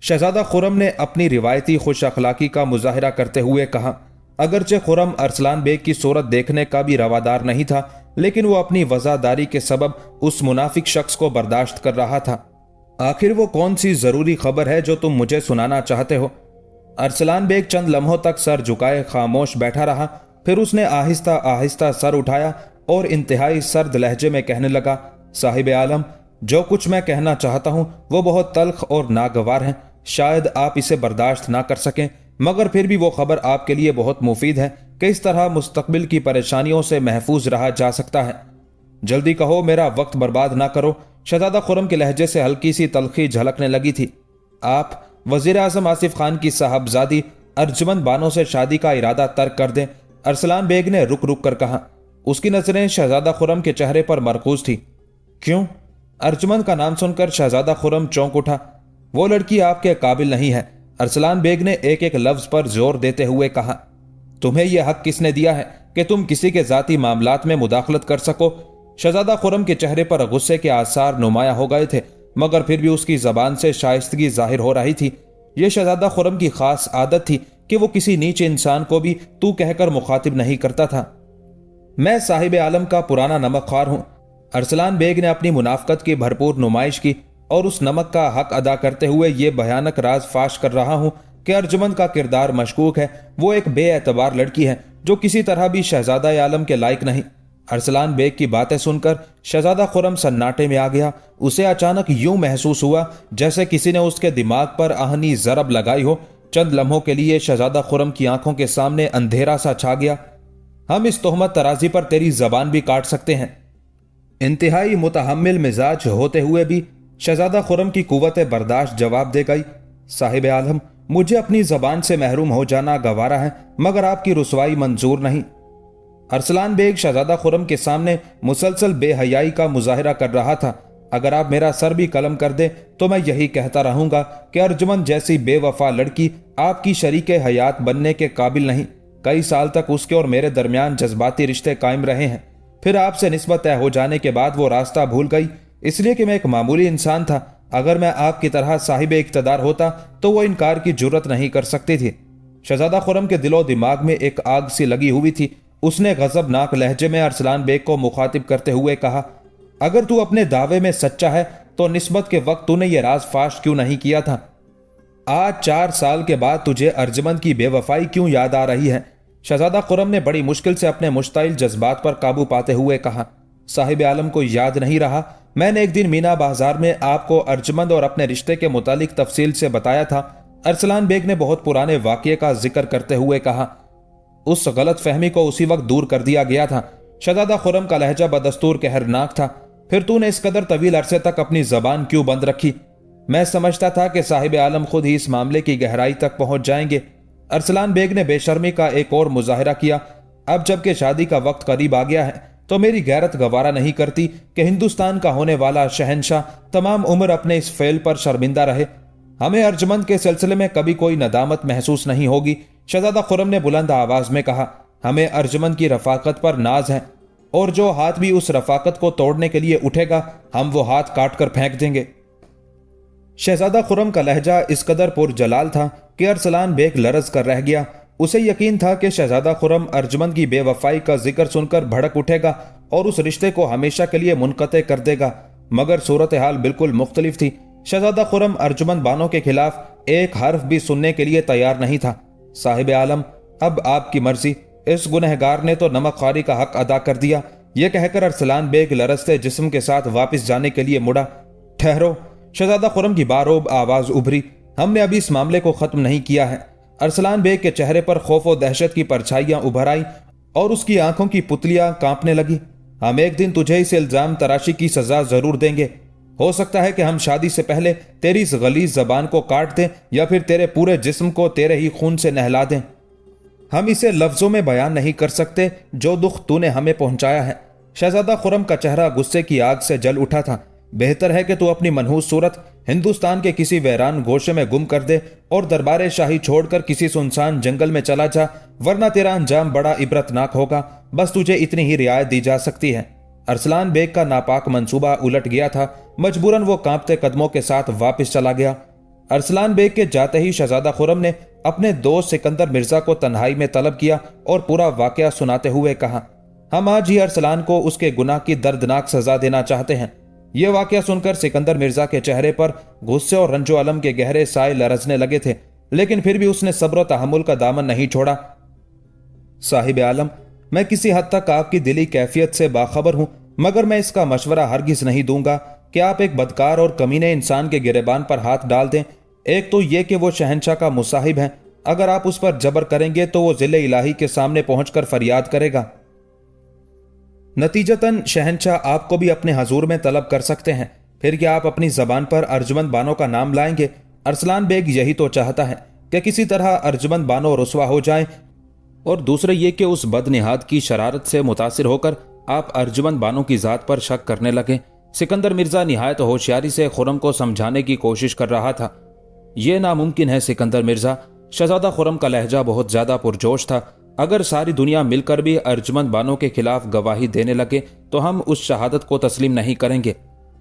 शहजादा खुर्रम ने अपनी रिवायती खुश अखलाकी का मुजाहिरा करते हुए कहा। अगरचे खुर्रम अरसलान बेग की सूरत देखने का भी रवादार नहीं था, लेकिन वो अपनी वजादारी के सबब उस मुनाफिक शख्स को बर्दाश्त कर रहा था। आखिर वो कौन सी जरूरी खबर है जो तुम मुझे सुनाना चाहते हो? अरसलान बेग चंद लम्हों तक सर झुकाए खामोश बैठा रहा। फिर उसने आहिस्ता आहिस्ता सर उठाया और इंतहाई सर्द लहजे में कहने लगा, साहिब आलम, जो कुछ मैं कहना चाहता हूं वो बहुत तल्ख और नागवार है। शायद आप इसे बर्दाश्त ना कर सकें, मगर फिर भी वो खबर आपके लिए बहुत मुफीद है कि इस तरह मुस्तकबिल की परेशानियों से महफूज रहा जा सकता है। जल्दी कहो, मेरा वक्त बर्बाद ना करो। शहजादा खुर्रम के लहजे से हल्की सी तलखी झलकने लगी थी। आप वजीर आजम आसिफ खान की साहबजादी अर्जमंद बानो से शादी का इरादा तर्क कर दें। अरसलान बेग ने रुक रुक कर कहा। उसकी नजरें शहजादा खुर्रम के चेहरे पर मरकूज थी। क्यों? अर्जमंद का नाम सुनकर शहजादा खुर्रम चौंक उठा। वो लड़की आपके काबिल नहीं है। अरसलान बेग ने एक एक लफ्ज पर जोर देते हुए कहा। तुम्हें यह हक किसने दिया है कि तुम किसी के जाती मामलात में मुदाखलत कर सको? शहजादा खुर्रम के चेहरे पर गुस्से के आसार नुमाया हो गए थे, मगर फिर भी उसकी जबान से शाइस्तगी जाहिर हो रही थी। यह शहजादा खुर्रम की खास आदत थी कि वो किसी नीचे इंसान को भी तू कहकर मुखातिब नहीं करता था। मैं साहिब आलम का पुराना नमक ख्वार हूं। अरसलान बेग ने अपनी मुनाफकत की भरपूर नुमाइश की और उस नमक का हक अदा करते हुए ये भयानक राज फाश कर रहा हूं कि अर्जमंद का किरदार मशकूक है। वो एक बेएतबार लड़की है जो किसी तरह भी शहजादा आलम के लायक नहीं। अरसलान बेग की बातें सुनकर शहजादा खुर्रम सन्नाटे में आ गया। उसे अचानक यूं महसूस हुआ जैसे किसी ने उसके दिमाग पर आहनी जरब लगाई हो। चंद लम्हों के लिए शहजादा खुर्रम की आंखों के सामने अंधेरा सा छा गया। हम इस तोहमत तराजी पर तेरी जबान भी काट सकते हैं। इंतहाई मुतहम्मिल मिजाज होते हुए भी शहजादा खुर्रम की कुव्वत बर्दाश्त जवाब दे गई। साहिब आलम, मुझे अपनी जबान से महरूम हो जाना गवारा है, मगर आपकी रुसवाई मंजूर नहीं। अरसलान बेग शहजादा खुर्रम के सामने मुसलसल बेहयाई का मुजाहिरा कर रहा था। अगर आप मेरा सर भी कलम कर दें तो मैं यही कहता रहूंगा कि अर्जुमन जैसी बेवफा लड़की आपकी शरीके हयात बनने के काबिल नहीं। कई साल तक उसके और मेरे दरमियान जज्बाती रिश्ते कायम रहे हैं। फिर आपसे निस्बत तय हो जाने के बाद वो रास्ता भूल गई, इसलिए कि मैं एक मामूली इंसान था। अगर मैं आपकी तरह साहिब इक्तदार होता तो वो इनकार की जुर्रत नहीं कर सकती थी। शहजादा खुर्रम के दिलो दिमाग में एक आग सी लगी हुई थी। उसने गजबनाक लहजे में अरसलान बेग को मुखातिब करते हुए कहा, अगर तू अपने दावे में सच्चा है तो निस्बत के वक्त तूने ये राज फाश क्यों नहीं किया था? आज 4 साल के बाद तुझे अर्जमंद की बेवफाई क्यों याद आ रही है? शहजादा खुर्रम ने बड़ी मुश्किल से अपने मुश्ताइल जज्बात पर काबू पाते हुए कहा, साहिब आलम को याद नहीं रहा। मैंने एक दिन मीना बाजार में आपको अर्जमंद और अपने रिश्ते के मुतालिक तफसील से बताया था। अरसलान बेग ने बहुत पुराने वाकये का जिक्र करते हुए कहा, उस गलत फहमी को उसी वक्त दूर कर दिया गया था। शहजादा खुर्रम का लहजा बदस्तूर कहरनाक था। फिर तूने इस कदर तवील अरसे तक अपनी जबान क्यों बंद रखी? मैं समझता था कि साहिब आलम खुद ही इस मामले की गहराई तक पहुंच जाएंगे। अरसलान बेग ने बेशर्मी का एक और मुजाहिरा किया। अब जबकि शादी का वक्त करीब आ गया है तो मेरी गैरत गवारा नहीं करती कि हिंदुस्तान का होने वाला शहंशाह तमाम उम्र अपने इस फेल पर शर्मिंदा रहे। हमें अर्जमंद के सिलसिले में कभी कोई नदामत महसूस नहीं होगी। शहजादा खुर्रम ने बुलंद आवाज में कहा, हमें अर्जमंद की रफाकत पर नाज है और जो हाथ भी उस रफाकत को तोड़ने के लिए उठेगा हम वो हाथ काट कर फेंक देंगे। शहजादा खुर्रम का लहजा इस कदर पुरजलाल था कि अरसलान बेग लरज कर रह गया। उसे यकीन था कि शहजादा खुर्रम अर्जमंद की बेवफाई का जिक्र सुनकर भड़क उठेगा और उस रिश्ते को हमेशा के लिए मुनक़ते कर देगा, मगर सूरत हाल बिल्कुल मुख्तलिफ थी। शहजादा खुर्रम अर्जुमंद बानो के खिलाफ एक हर्फ भी सुनने के लिए तैयार नहीं था। साहिब आलम, अब आपकी मर्जी, इस गुनहगार ने तो नमक खारी का हक अदा कर दिया। यह कहकर अरसलान बेग लरजते जिस्म के साथ वापस जाने के लिए मुड़ा। ठहरो, शहजादा खुर्रम की बारोब आवाज उभरी, हमने अभी इस मामले को खत्म नहीं किया है। अरसलान बेग के चेहरे पर खौफ और दहशत की परछाइयां उभर आई और उसकी आंखों की पुतलियां कांपने लगी। हम एक दिन तुझे इस इल्जाम तराशी की सजा जरूर देंगे। हो सकता है कि हम शादी से पहले तेरी इस गलीज जबान को काट दें या फिर तेरे पूरे जिस्म को तेरे ही खून से नहला दें। हम इसे लफ्जों में बयान नहीं कर सकते जो दुख तूने हमें पहुंचाया है। शहजादा खुर्रम का चेहरा गुस्से की आग से जल उठा था। बेहतर है कि तू अपनी मनहूस सूरत हिंदुस्तान के किसी वैरान गोशे में गुम कर दे और दरबार शाही छोड़कर किसी सुनसान जंगल में चला जा, वरना तेरा अंजाम बड़ा इबरतनाक होगा। बस तुझे इतनी ही रियायत दी जा सकती है। अरसलान बेग का नापाक मंसूबा उलट गया था। मजबूरन वो कांपते कदमों के साथ वापस चला गया। अरसलान बेग के जाते ही शहजादा खुर्रम ने अपने दोस्त सिकंदर मिर्जा को तन्हाई में तलब किया और पूरा वाकया सुनाते हुए कहा, हम आज ही अरसलान को उसके गुनाह की दर्दनाक सजा देना चाहते हैं। यह वाकया सुनकर सिकंदर मिर्जा के चेहरे पर गुस्से और रंजो अलम के गहरे साए लरजने लगे थे, लेकिन फिर भी उसने सब्र और तहम्मुल का दामन नहीं छोड़ा। साहिब आलम, मैं किसी हद तक आपकी दिली कैफियत से बाखबर हूं, मगर मैं इसका मशवरा हरगिज नहीं दूंगा कि आप एक बदकार और कमीने इंसान के गिरेबान पर हाथ डाल दें। एक तो यह कि वो शहंशाह का मुसाहिब है, अगर आप उस पर जबर करेंगे तो वो जिले इलाही के सामने पहुंचकर फरियाद करेगा। नतीजतन शहंशाह आपको भी अपने हजूर में तलब कर सकते हैं। फिर क्या आप अपनी जबान पर अर्जुमंद बानो का नाम लाएंगे? अरसलान बेग यही तो चाहता है कि किसी तरह अर्जुमंद बानो रुसवा हो जाए, और दूसरे ये कि उस बदनिहाद की शरारत से मुतासिर होकर आप अर्जुमंद बानो की जात पर शक करने लगे। सिकंदर मिर्जा निहायत होशियारी से खुर्रम को समझाने की कोशिश कर रहा था। यह नामुमकिन है सिकंदर मिर्जा। शहजादा खुर्रम का लहजा बहुत ज्यादा पुरजोश था। अगर सारी दुनिया मिलकर भी अर्जुमंद बानो के खिलाफ गवाही देने लगे तो हम उस शहादत को तस्लीम नहीं करेंगे।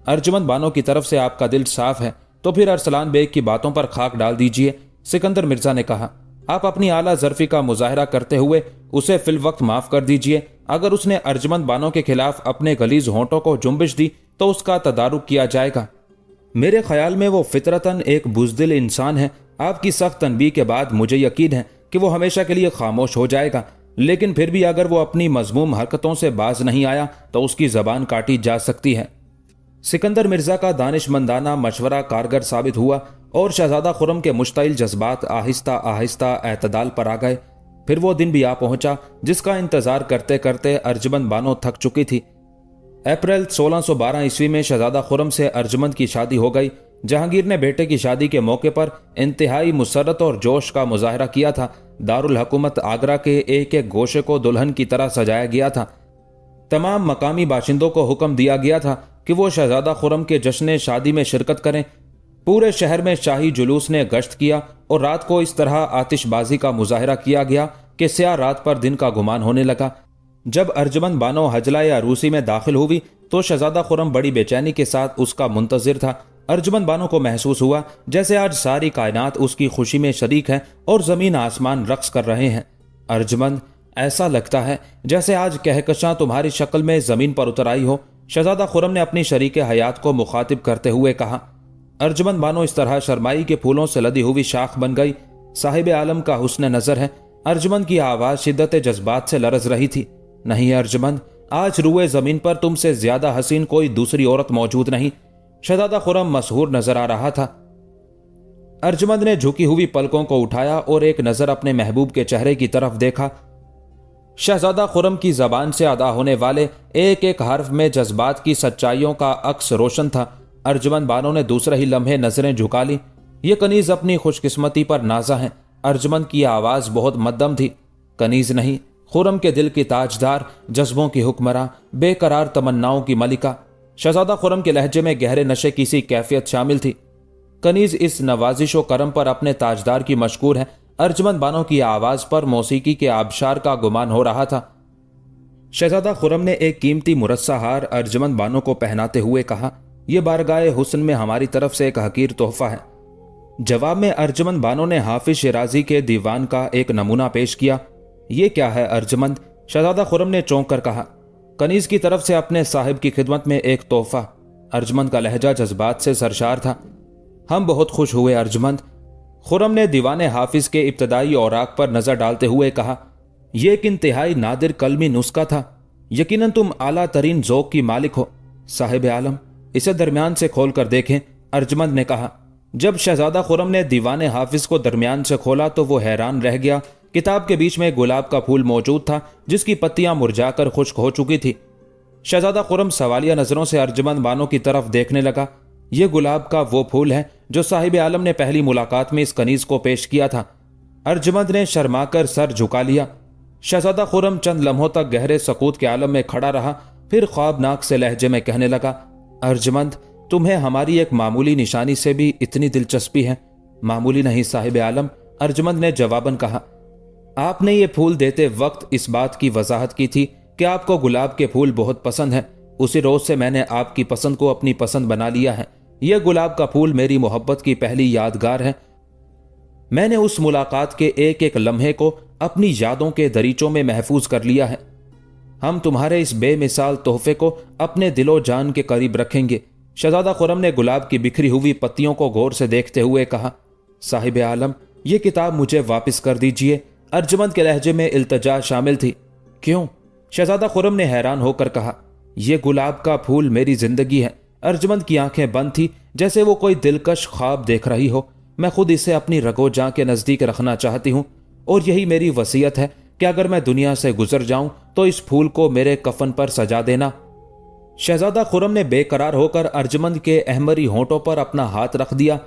अर्जुमंद बानो की तरफ से आपका दिल साफ है तो फिर अरसलान बेग की बातों पर खाक डाल दीजिए। सिकंदर मिर्जा ने कहा, आप अपनी आला जरफी का मुजाहरा करते हुए उसे फिल वक्त माफ कर दीजिए। अगर उसने अर्जुमंद बानो के खिलाफ अपने गलीज होंठों को जुम्बिश दी तो उसका तदारुक किया जाएगा। मेरे ख्याल में वो फितरतन एक बुज़दिल इंसान है। आपकी सख्त तनबीह के बाद मुझे यकीन है कि वो हमेशा के लिए खामोश हो जाएगा, लेकिन फिर भी अगर वो अपनी मजमूम हरकतों से बाज नहीं आया तो उसकी जबान काटी जा सकती है। सिकंदर मिर्जा का दानिशमंदाना मशवरा कारगर साबित हुआ और शहजादा खुर्रम के मुश्ताइल जज्बात आहिस्ता आहिस्ता एतदाल पर आ गए। फिर वो दिन भी आ पहुंचा जिसका इंतजार करते करते अर्जुमंद बानो थक चुकी थी। अप्रैल 1612 ईस्वी में शहजादा खुर्रम से अर्जुमंद की शादी हो गई। जहांगीर ने बेटे की शादी के मौके पर इंतहाई मुसरत और जोश का मुजाहरा किया था। दारुल हुकूमत आगरा के एक एक गोशे को दुल्हन की तरह सजाया गया था। तमाम मकामी बाशिंदों को हुक्म दिया गया था कि वो शहजादा खुर्रम के जश्न शादी में शिरकत करें। पूरे शहर में शाही जुलूस ने गश्त किया और रात को इस तरह आतिशबाजी का मुजाहरा किया गया कि स्याह रात पर दिन का गुमान होने लगा। जब अर्जुमंद बानो हजला या रूसी में दाखिल हुई तो शहजादा खुर्रम बड़ी बेचैनी के साथ उसका मुंतजिर था। अर्जुमंद बानो को महसूस हुआ जैसे आज सारी कायनात उसकी खुशी में शरीक है और जमीन आसमान रक्स कर रहे हैं। अर्जुमंद, ऐसा लगता है जैसे आज कहकशां तुम्हारी शक्ल में जमीन पर उतर आई हो। शहजादा खुर्रम ने अपनी शरीक हयात को मुखातिब करते हुए कहा। अर्जुमंद बानो इस तरह शर्माई के फूलों से लदी हुई शाख बन गई। साहिब आलम का हुस्न नजर है। अर्जुमंद की आवाज शिद्दत जज्बात से लरज रही थी। नहीं अर्जुमंद, आज रुए जमीन पर तुमसे ज्यादा हसीन कोई दूसरी औरत मौजूद नहीं। शहजादा खुर्रम मसहूर नजर आ रहा था। अर्जुमंद ने झुकी हुई पलकों को उठाया और एक नजर अपने महबूब के चेहरे की तरफ देखा। शहजादा खुर्रम की जबान से अदा होने वाले एक एक हर्फ में जज्बात की सच्चाइयों का अक्स रोशन था। अर्जुमंद बानो ने दूसरे ही लम्हे नजरें झुका ली। ये कनीज अपनी खुशकिस्मती पर नाजा है। अर्जुमंद की आवाज बहुत मद्दम थी। कनीज नहीं, खुर्रम के दिल की ताजदार, जज्बों की हुक्मरां, बेकरार तमन्नाओं की मलिका। शहजादा खुर्रम के लहजे में गहरे नशे की सी कैफियत शामिल थी। कनीज इस नवाजिश व करम पर अपने ताजदार की मशकूर है। अर्जमंद बानो की आवाज पर मौसीकी के आबशार का गुमान हो रहा था। शहजादा खुर्रम ने एक कीमती मुरस्सा हार अर्जमंद बानो को पहनाते हुए कहा, यह बारगाए हुस्न में हमारी तरफ से एक हकीर तोहफा है। जवाब में अर्जमंद बानो ने हाफिज शिराजी के दीवान का एक नमूना पेश किया। ये क्या है अर्जमंद? शहजादा खुर्रम ने चौंक कर कहा। कनीज की तरफ से अपने साहिब की खिदमत में एक तोहफा। अर्जमंद का लहजा जज्बात से सरशार था। हम बहुत खुश हुए अर्जमंद। खुर्रम ने दीवाने हाफिज के इब्तदाई औराक पर नजर डालते हुए कहा, यह एक इंतहाई नादिर कलमी नुस्खा था। यकीनन तुम आला तरीन ज़ौक़ की मालिक हो साहिब आलम, इसे दरमियान से खोल कर देखें, अर्जमंद ने कहा। जब शहजादा खुर्रम ने दीवाने हाफिज को दरमियान से खोला तो वो हैरान रह गया। किताब के बीच में गुलाब का फूल मौजूद था जिसकी पत्तियां मुरझाकर खुश्क हो चुकी थी। शहजादा खुर्रम सवालिया नजरों से अर्जमंद बानो की तरफ देखने लगा। यह गुलाब का वो फूल है जो साहिब आलम ने पहली मुलाकात में इस कनीज को पेश किया था। अर्जमंद ने शर्माकर सर झुका लिया। शहजादा खुर्रम चंद लम्हों तक गहरे सकूत के आलम में खड़ा रहा, फिर ख्वाबनाक से लहजे में कहने लगा, अर्जमंद, तुम्हें हमारी एक मामूली निशानी से भी इतनी दिलचस्पी है? मामूली नहीं साहिब आलम, अर्जमंद ने जवाबन कहा। आपने ये फूल देते वक्त इस बात की वजाहत की थी कि आपको गुलाब के फूल बहुत पसंद है। उसी रोज से मैंने आपकी पसंद को अपनी पसंद बना लिया है। यह गुलाब का फूल मेरी मोहब्बत की पहली यादगार है। मैंने उस मुलाकात के एक एक लम्हे को अपनी यादों के दरीचों में महफूज कर लिया है। हम तुम्हारे इस बेमिसाल तोहफे को अपने दिलो जान के करीब रखेंगे। शहजादा खुर्रम ने गुलाब की बिखरी हुई पत्तियों को गौर से देखते हुए कहा, साहिब आलम, ये किताब मुझे वापस कर दीजिए। अर्जमंद के लहजे में इल्तजा शामिल थी। क्यों? शहजादा खुर्रम ने हैरान होकर कहा। यह गुलाब का फूल मेरी जिंदगी है। अर्जमंद की आंखें बंद थी जैसे वो कोई दिलकश ख्वाब देख रही हो। मैं खुद इसे अपनी रगो जां के नजदीक रखना चाहती हूं और यही मेरी वसीयत है कि अगर मैं दुनिया से गुजर जाऊं तो इस फूल को मेरे कफन पर सजा देना। शहजादा खुर्रम ने बेकरार होकर अर्जमंद के अहमरी होंठों पर अपना हाथ रख दिया।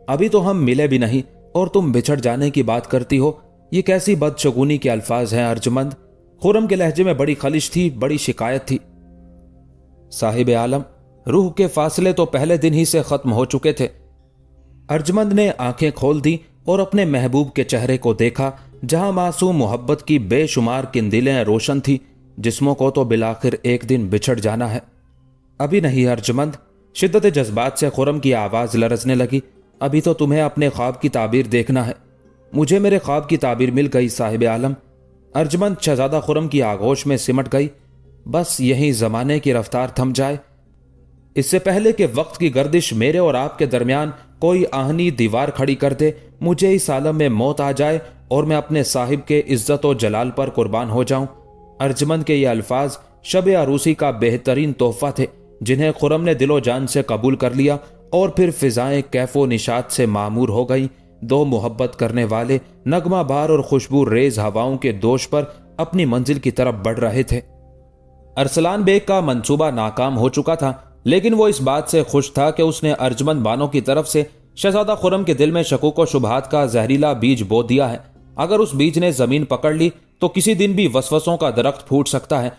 अभी तो हम मिले भी नहीं और तुम बिछड़ जाने की बात करती हो। ये कैसी बदशगुनी के अल्फाज हैं अर्जमंद? खुर्रम के लहजे में बड़ी खलिश थी, बड़ी शिकायत थी। साहिब आलम, रूह के फासले तो पहले दिन ही से खत्म हो चुके थे। अर्जमंद ने आंखें खोल दी और अपने महबूब के चेहरे को देखा जहां मासूम मोहब्बत की बेशुमार किंदिलें रोशन थी। जिस्मों को तो बिलाखिर एक दिन बिछड़ जाना है। अभी नहीं अर्जमंद, शिद्दत जज्बात से खुर्रम की आवाज लरजने लगी। अभी तो तुम्हें अपने ख्वाब की ताबीर देखना है। मुझे मेरे ख्वाब की ताबीर मिल गई साहिब आलम। अर्जमंद शहजादा खुर्रम की आगोश में सिमट गई। बस यही जमाने की रफ्तार थम जाए। इससे पहले कि वक्त की गर्दिश मेरे और आपके दरमियान कोई आहनी दीवार खड़ी कर दे, मुझे इस आलम में मौत आ जाए और मैं अपने साहिब के इज्जत और जलाल पर कुर्बान हो जाऊं। अर्जमंद के ये अल्फाज शब अरूसी का बेहतरीन तोहफा थे जिन्हें खुर्रम ने दिलो जान से कबूल कर लिया और फिर फिजाएं कैफो निशात से मामूर हो गई। दो मोहब्बत करने वाले नगमा बार और खुशबू रेज हवाओं के दोष पर अपनी मंजिल की तरफ बढ़ रहे थे। अरसलान बेग का मंसूबा नाकाम हो चुका था, लेकिन वो इस बात से खुश था कि उसने अर्जमंद बानो की तरफ से शहजादा खुर्रम के दिल में शकूक व शुबहात का जहरीला बीज बो दिया है। अगर उस बीज ने जमीन पकड़ ली तो किसी दिन भी वसवसों का दरख्त फूट सकता है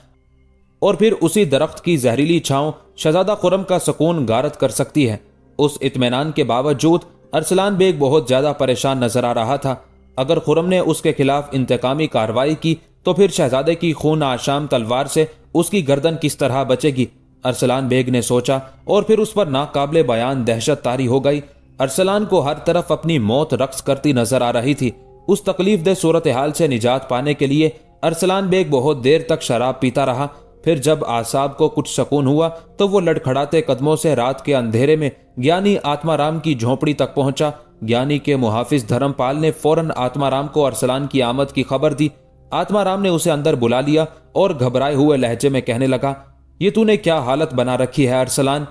और फिर उसी दरख्त की जहरीली छांव शहजादा खुर्रम का सुकून गारत कर सकती है। उस इत्मीनान के बावजूद अरसलान बेग बहुत ज्यादा परेशान नजर आ रहा था। अगर खुर्रम ने उसके खिलाफ इंतकामी कार्रवाई की तो फिर शहजादे की खून आशाम तलवार से उसकी गर्दन किस तरह बचेगी? अरसलान बेग ने सोचा और फिर उस पर नाकाबिले बयान दहशत तारी हो गई। अरसलान को हर तरफ अपनी मौत रक्स करती नजर आ रही थी। उस तकलीफदेह सूरत हाल से निजात पाने के लिए अरसलान बेग बहुत देर तक शराब पीता रहा। फिर जब आसाब को कुछ सुकून हुआ तो वो लड़खड़ाते कदमों से रात के अंधेरे में ज्ञानी आत्माराम की झोंपड़ी तक पहुंचा। ज्ञानी के मुहाफिज धर्मपाल ने फौरन आत्माराम को अरसलान की आमद की खबर दी। आत्माराम ने उसे अंदर बुला लिया और घबराए हुए लहजे में कहने लगा, ये तूने क्या हालत बना रखी है अरसलान?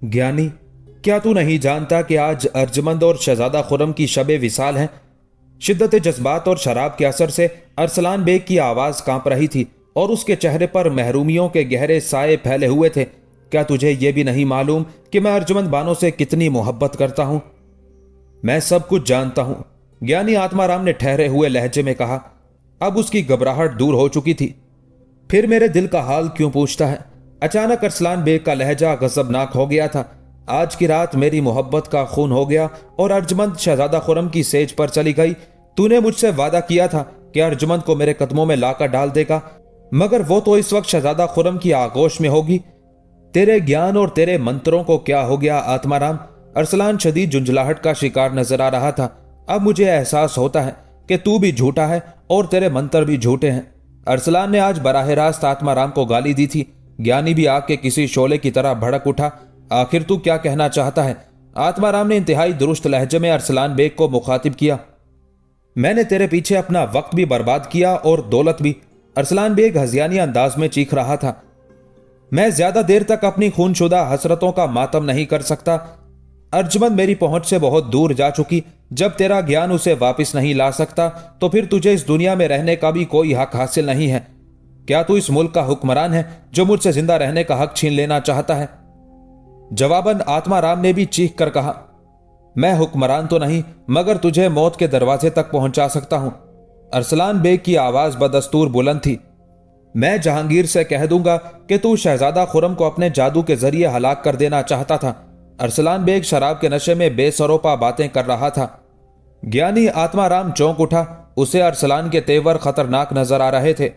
ज्ञानी, क्या तू नहीं जानता कि आज अर्जमंद और शहजादा खुर्रम की शबे विसाल है? शिद्दत जज्बात और शराब के असर से अरसलान बेग की आवाज कांप रही थी और उसके चेहरे पर महरूमियों के गहरे साए फैले हुए थे। क्या तुझे यह भी नहीं मालूम कि मैं अर्जमंद बानो से कितनी मोहब्बत करता हूं? मैं सब कुछ जानता हूं, ज्ञानी आत्माराम ने ठहरे हुए लहजे में कहा। अब उसकी घबराहट दूर हो चुकी थी। फिर मेरे दिल का हाल क्यों पूछता है? अचानक अरसलान बेग का लहजा गजबनाक हो गया था। आज की रात मेरी मोहब्बत का खून हो गया और अर्जुमंद शहजादा खुर्रम की सेज पर चली गई। तूने मुझसे वादा किया था कि अर्जुमंद को मेरे कदमों में लाकर डाल देगा, मगर वो तो इस वक्त शहजादा खुर्रम की आगोश में होगी। तेरे ज्ञान और तेरे मंत्रों को क्या हो गया आत्माराम? अरसलान शदीद झुंझलाहट का शिकार नजर आ रहा था। अब मुझे एहसास होता है कि तू भी झूठा है और तेरे मंत्र भी झूठे हैं। अरसलान ने आज बराह रास्त आत्माराम को गाली दी थी। ज्ञानी भी आग के किसी शोले की तरह भड़क उठा। आखिर तू क्या कहना चाहता है? आत्माराम ने इंतहाई दुरुस्त लहजे में अरसलान बेग को मुखातिब किया। मैंने तेरे पीछे अपना वक्त भी बर्बाद किया और दौलत भी। अरसलान बेग हजियानी अंदाज में चीख रहा था। मैं ज्यादा देर तक अपनी खूनशुदा हसरतों का मातम नहीं कर सकता। अर्जुमंद मेरी पहुंच से बहुत दूर जा चुकी। जब तेरा ज्ञान उसे वापस नहीं ला सकता तो फिर तुझे इस दुनिया में रहने का भी कोई हक हासिल नहीं है। क्या तू इस मुल्क का हुक्मरान है जो मुझसे जिंदा रहने का हक छीन लेना चाहता है? जवाबन आत्माराम ने भी चीख कर कहा, मैं हुक्मरान तो नहीं, मगर तुझे मौत के दरवाजे तक पहुंचा सकता हूं। अरसलान बेग की आवाज बदस्तूर बुलंद थी। मैं जहांगीर से कह दूंगा कि तू शहजादा खुर्रम को अपने जादू के जरिए हलाक कर देना चाहता था। अरसलान बेग शराब के नशे में बेसरोपा बातें कर रहा था। ज्ञानी आत्माराम चौंक उठा। उसे अरसलान के तेवर खतरनाक नजर आ रहे थे।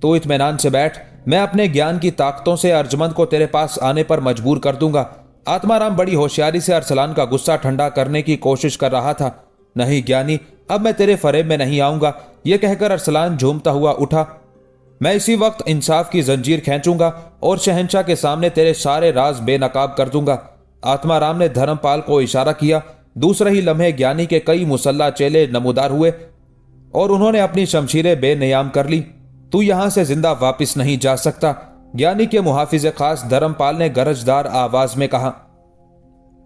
तू इत्मीनान से बैठ, मैं अपने ज्ञान की ताकतों से अर्जुमंद को तेरे पास आने पर मजबूर कर दूंगा। आत्माराम बड़ी होशियारी से अरसलान का गुस्सा ठंडा करने की कोशिश कर रहा था। नहीं ज्ञानी, अब मैं तेरे फरेब में नहीं आऊंगा, यह कहकर अरसलान झूमता हुआ उठा। मैं इसी वक्त इंसाफ की जंजीर खींचूंगा और शहंशाह के सामने तेरे सारे राज बेनकाब कर दूंगा। आत्माराम ने धर्मपाल को इशारा किया। दूसरे ही लम्हे ज्ञानी के कई मुसल्ला चेले नमूदार हुए और उन्होंने अपनी शमशीरें बेनियाम कर ली। तू यहां से जिंदा वापस नहीं जा सकता, ज्ञानी के मुहाफिज खास धर्मपाल ने गरजदार आवाज में कहा।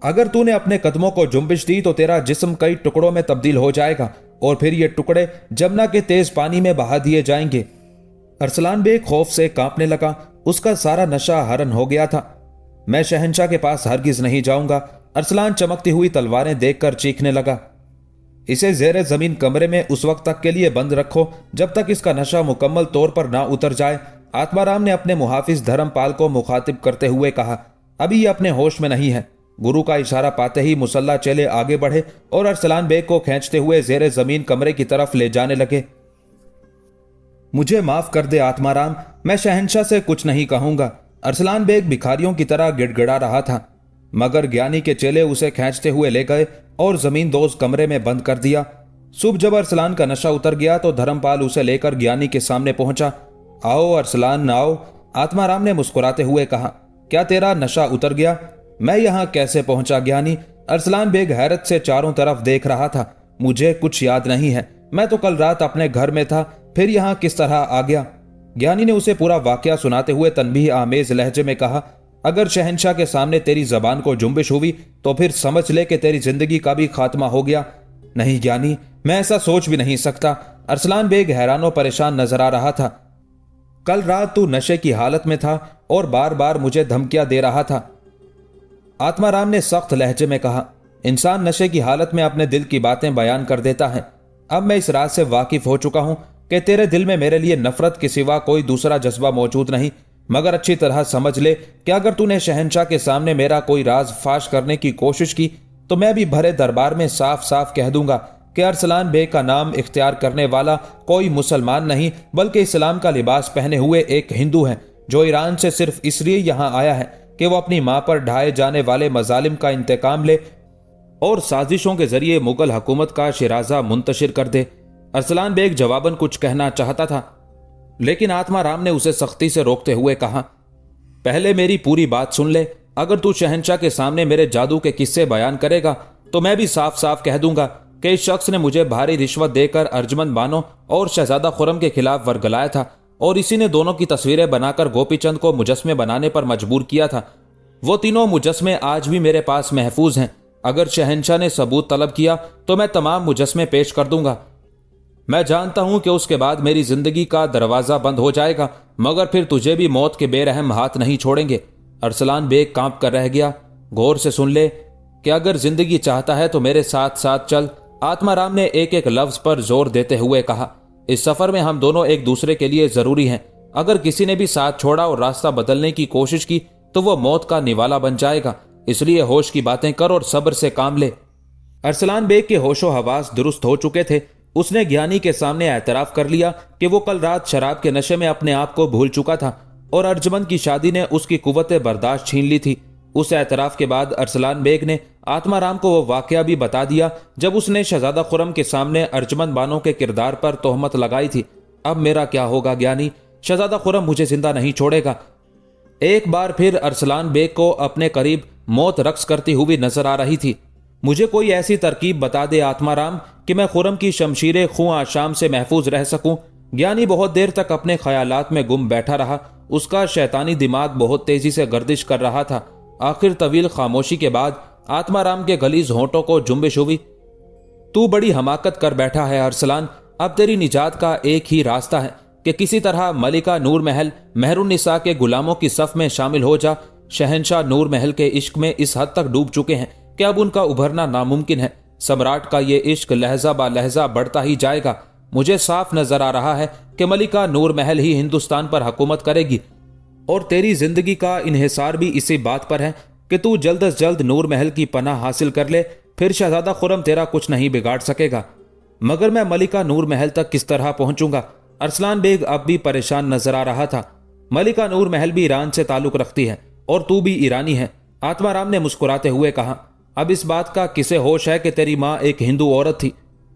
अगर तूने अपने कदमों को जुम्बिश दी तो तेरा जिस्म कई टुकड़ों में तब्दील हो जाएगा और फिर ये टुकड़े जमुना के तेज पानी में बहा दिए जाएंगे। अरसलान बेग खौफ से कांपने लगा। उसका सारा नशा हरन हो गया था। मैं शहंशाह के पास हरगिज नहीं जाऊंगा। अरसलान चमकती हुई तलवारें देखकर चीखने लगा। इसे जेर जमीन कमरे में उस वक्त तक के लिए बंद रखो जब तक इसका नशा मुकम्मल तौर पर ना उतर जाए। आत्माराम ने अपने मुहाफिज धर्मपाल को मुखातिब करते हुए कहा। अभी ये अपने होश में नहीं है। गुरु का इशारा पाते ही मुसल्ला चेले आगे बढ़े और अरसलान बेग को खींचते हुए जेर जमीन कमरे की तरफ ले जाने लगे। मुझे माफ कर दे आत्माराम, मैं शहंशाह से कुछ नहीं कहूंगा। अरसलान बेग भिखारियों की तरह गिड़गिड़ा रहा था, मगर ज्ञानी के चेले उसे खींचते हुए ले गए और जमीन दोज कमरे में बंद कर दिया। सुबह जब अरसलान का नशा उतर गया तो धर्मपाल उसे लेकर ज्ञानी के सामने पहुंचा। आओ अरसलान आओ, आत्माराम ने मुस्कुराते हुए कहा। क्या तेरा नशा उतर गया? मैं यहां कैसे पहुंचा ज्ञानी? अरसलान बेग हैरत से चारों तरफ देख रहा था। मुझे कुछ याद नहीं है। मैं तो कल रात अपने घर में था, फिर यहां किस तरह आ गया? ज्ञानी ने उसे पूरा वाकया सुनाते हुए तनबीह आमेज लहजे में कहा। अगर शहंशाह के सामने तेरी जबान को जुम्बिश हुई तो फिर समझ ले कि तेरी जिंदगी का भी खात्मा हो गया। नहीं ज्ञानी, मैं ऐसा सोच भी नहीं सकता। अरसलान बेग हैरान और परेशान नजर आ रहा था। कल रात तू नशे की हालत में था और बार बार मुझे धमकियां दे रहा था। आत्माराम ने सख्त लहजे में कहा। इंसान नशे की हालत में अपने दिल की बातें बयान कर देता है। अब मैं इस राज से वाकिफ हो चुका हूं कि तेरे दिल में मेरे लिए नफरत के सिवा कोई दूसरा जज्बा मौजूद नहीं, मगर अच्छी तरह समझ ले कि अगर तूने शहंशाह के सामने मेरा कोई राज फाश करने की कोशिश की तो मैं भी भरे दरबार में साफ साफ कह दूंगा कि अरसलान बेग का नाम इख्तियार करने वाला कोई मुसलमान नहीं बल्कि इस्लाम का लिबास पहने हुए एक हिंदू है जो ईरान से सिर्फ इसलिए यहां आया है कि वो अपनी मां पर ढाए जाने वाले मजालिम का इंतकाम ले और साजिशों के जरिए मुगल हुकूमत का शिराजा मुंतशिर कर दे। अरसलान बेग जवाबन कुछ कहना चाहता था, लेकिन आत्माराम ने उसे सख्ती से रोकते हुए कहा, पहले मेरी पूरी बात सुन ले। अगर तू शहंशाह के सामने मेरे जादू के किस्से बयान करेगा तो मैं भी साफ साफ कह दूंगा कि इस शख्स ने मुझे भारी रिश्वत देकर अर्जुमंद बानो और शहजादा खुर्रम के खिलाफ वर्गलाया था और इसी ने दोनों की तस्वीरें बनाकर गोपीचंद को मुजस्मे बनाने पर मजबूर किया था। वो तीनों मुजस्मे आज भी मेरे पास महफूज हैं। अगर शहंशाह ने सबूत तलब किया तो मैं तमाम मुजस्मे पेश कर दूंगा। मैं जानता हूं कि उसके बाद मेरी जिंदगी का दरवाजा बंद हो जाएगा, मगर फिर तुझे भी मौत के बेरहम हाथ नहीं छोड़ेंगे। अरसलान बेग कांप कर रह गया। गौर से सुन ले कि अगर जिंदगी चाहता है तो मेरे साथ साथ चल। आत्माराम ने एक एक लफ्ज पर जोर देते हुए कहा। इस सफर में हम दोनों एक दूसरे के लिए जरूरी हैं। अगर किसी ने भी साथ छोड़ा और रास्ता बदलने की कोशिश की तो वो मौत का निवाला बन जाएगा। इसलिए होश की बातें कर और सब्र से काम ले। अरसलान बेग के होशो हवास दुरुस्त हो चुके थे। उसने ज्ञानी के सामने एतराफ कर लिया कि वो कल रात शराब के नशे में अपने आप को भूल चुका था और अर्जुमंद की शादी ने उसकी कुव्वत बर्दाश्त छीन ली थी। उस एतराफ के बाद अरसलान बेग ने आत्माराम को वो वाकया भी बता दिया जब उसने शहजादा खुरम के सामने अर्जुमंद बानो के किरदार पर तोहमत लगाई थी। अब मेरा क्या होगा ज्ञानी? शहजादा खुरम मुझे जिंदा नहीं छोड़ेगा। एक बार फिर अरसलान बेग को अपने करीब मौत रक्स करती हुई नजर आ रही थी। मुझे कोई ऐसी तरकीब बता दे आत्माराम कि मैं खुरम की शमशीर खूं आशाम से महफूज रह सकूं। ज्ञानी बहुत देर तक अपने ख्यालात में गुम बैठा रहा। उसका शैतानी दिमाग बहुत तेजी से गर्दिश कर रहा था। आखिर तवील खामोशी के बाद आत्माराम के गलीज होंठों को जुम्बिश हुई। तू बड़ी हमाकत कर बैठा है अरसलान। अब तेरी निजात का एक ही रास्ता है कि किसी तरह मलिका नूर महल मेहरुन्निसा के गुलामों की सफ में शामिल हो जा। शहनशाह नूर महल के इश्क में इस हद तक डूब चुके हैं कि अब उनका उभरना नामुमकिन है। सम्राट का ये इश्क लहजा बा लहजा बढ़ता ही जाएगा। मुझे साफ नजर आ रहा है कि मलिका नूर महल ही हिंदुस्तान पर हुकूमत करेगी और तेरी जिंदगी का इन्हिसार भी इसी बात पर है कि तू जल्द अज जल्द नूर महल की पनाह हासिल कर ले। फिर शहजादा खुरम तेरा कुछ नहीं बिगाड़ सकेगा। मगर मैं मलिका नूर महल तक किस तरह पहुंचूंगा? अरसलान बेग अब भी परेशान नजर आ रहा था। मलिका नूर महल भी ईरान से ताल्लुक रखती है और तू भी ईरानी है। आत्माराम ने मुस्कुराते हुए कहा, अब इस बात का किसे होश है कि तेरी माँ एक हिंदू औरत थी?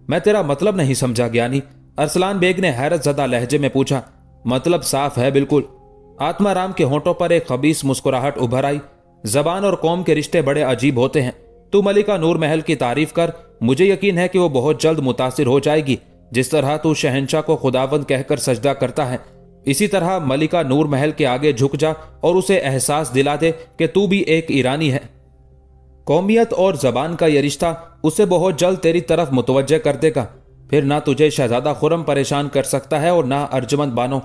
मैं तेरा मतलब नहीं समझा ज्ञानी। अरसलान बेग ने हैरत ज़दा लहजे में पूछा। मतलब साफ है बिल्कुल। आत्माराम के होंठों पर एक खबीस मुस्कुराहट उभर आई। जबान और कौम के रिश्ते बड़े अजीब होते हैं। तू मलिका नूर महल की तारीफ कर, मुझे यकीन है कि वो बहुत जल्द मुतासिर हो जाएगी। जिस तरह तू शहंशाह को खुदावंद कहकर सजदा करता है, इसी तरह मलिका नूर महल के आगे झुक जा और उसे एहसास दिला दे कि तू भी एक ईरानी है। कौमियत और जबान का यह रिश्ता उसे बहुत जल्द तेरी तरफ मुतवज्जह कर देगा। फिर ना तुझे शहजादा खुरम परेशान कर सकता है और ना अर्जुमंद बानो।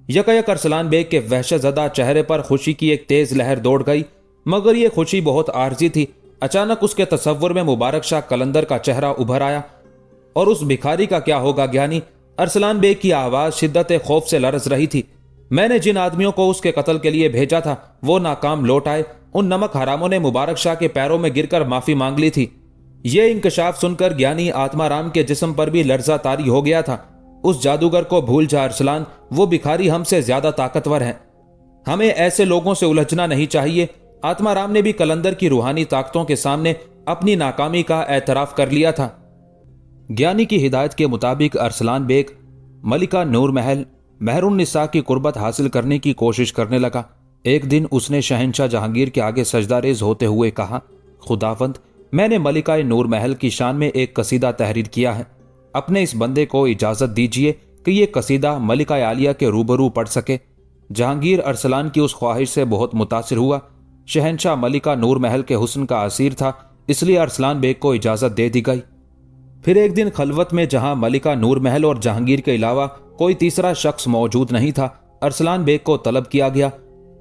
यकयक अरसलान बेग के वहशतज़दा चेहरे पर खुशी की एक तेज लहर दौड़ गई, मगर यह खुशी बहुत आर्जी थी। अचानक उसके तसव्वुर में मुबारक शाह कलंदर का चेहरा उभर आया। और उस भिखारी का क्या होगा ज्ञानी? अरसलान बेग की आवाज शिद्दत खौफ से लरज रही थी। मैंने जिन आदमियों को उसके कत्ल के लिए भेजा था वो नाकाम लौट आए। उन नमक हरामों ने मुबारक शाह के पैरों में गिरकर माफी मांग ली थी। ये इंकशाफ सुनकर ज्ञानी आत्माराम के जिस्म पर भी लर्जा तारी हो गया था। उस जादूगर को भूल जा अरसलान, वो भिखारी हमसे ज्यादा ताकतवर है। हमें ऐसे लोगों से उलझना नहीं चाहिए। आत्माराम ने भी कलंदर की रूहानी ताकतों के सामने अपनी नाकामी का एतराफ कर लिया था। ज्ञानी की हिदायत के मुताबिक अरसलान बेग मलिका नूर महल मेहरुन्निसा की कुर्बत हासिल करने की कोशिश करने लगा। एक दिन उसने शहंशाह जहांगीर के आगे सजदारेज होते हुए कहा, खुदावंद, मैंने मलिका नूर महल की शान में एक कसीदा तहरीर किया है। अपने इस बंदे को इजाजत दीजिए कि ये कसीदा मलिका आलिया के रूबरू पढ़ सके। जहांगीर अरसलान की उस ख्वाहिश से बहुत मुतासिर हुआ। शहंशाह मलिका नूर महल के हुस्न का असीर था, इसलिए अरसलान बेग को इजाजत दे दी गई। फिर एक दिन खलवत में जहां मलिका नूर महल और जहांगीर के अलावा कोई तीसरा शख्स मौजूद नहीं था, अरसलान बेग को तलब किया गया।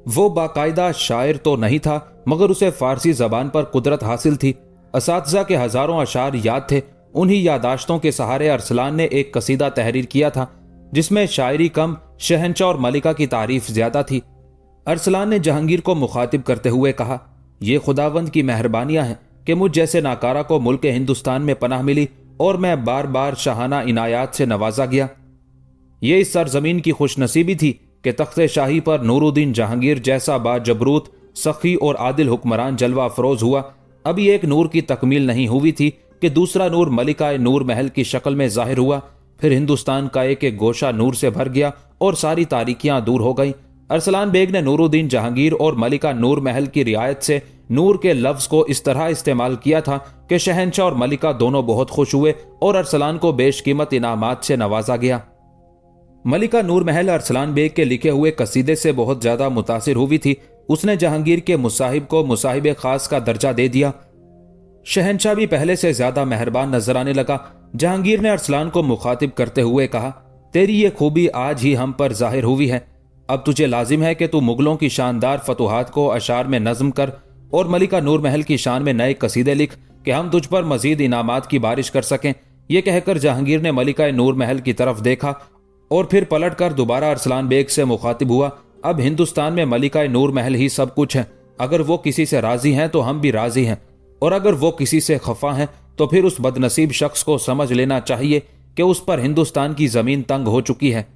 वो बाकायदा शायर तो नहीं था, मगर उसे फारसी जबान पर कुदरत हासिल थी। असातिज़ा के हजारों अशार याद थे। उन्हीं यादाश्तों के सहारे अरसलान ने एक कसीदा तहरीर किया था जिसमें शायरी कम, शहंशाह और मलिका की तारीफ ज्यादा थी। अरसलान ने जहांगीर को मुखातिब करते हुए कहा, ये खुदावंद की मेहरबानियां हैं कि मुझ जैसे नाकारा को मुल्क हिंदुस्तान में पनाह मिली और मैं बार बार शाहाना इनायात से नवाजा गया। ये इस सरजमीन की खुशनसीबी थी कि तख्ते शाही पर नूरुद्दीन जहांगीर जैसा बाजबरूत, सखी और आदिल हुक्मरान जलवा अफरोज हुआ। अभी एक नूर की तकमील नहीं हुई थी कि दूसरा नूर मलिका नूर महल की शक्ल में जाहिर हुआ। फिर हिंदुस्तान का एक एक गोशा नूर से भर गया और सारी तारीकियां दूर हो गईं। अरसलान बेग ने नूरुद्दीन जहांगीर और मलिका नूर महल की रियायत से नूर के लफ्ज को इस तरह इस्तेमाल किया था कि शहंशाह और मलिका दोनों बहुत खुश हुए और अरसलान को बेशकीमत इनामात से नवाजा गया। मलिका नूर महल अरसलान बेग के लिखे हुए कसीदे से बहुत ज्यादा मुतासिर हुई थी। उसने जहांगीर के मुसाहिब को मुसाहिब खास का दर्जा दे दिया। शहंशाह भी पहले से ज्यादा मेहरबान नजर आने लगा। जहांगीर ने अरसलान को मुखातिब करते हुए कहा, तेरी ये खूबी आज ही हम पर जाहिर हुई है। अब तुझे लाजिम है कि तू मुगलों की शानदार फतुहात को अशार में नज्म कर और मलिका नूर महल की शान में नए कसीदे लिख कि हम तुझ पर मजीद इनामात की बारिश कर सकें। ये कहकर जहांगीर ने मलिका नूर महल की तरफ देखा और फिर पलटकर दोबारा अरसलान बेग से मुखातिब हुआ। अब हिंदुस्तान में मलिका नूर महल ही सब कुछ है। अगर वो किसी से राजी हैं तो हम भी राजी हैं, और अगर वो किसी से खफा हैं तो फिर उस बदनसीब शख्स को समझ लेना चाहिए कि उस पर हिंदुस्तान की जमीन तंग हो चुकी है।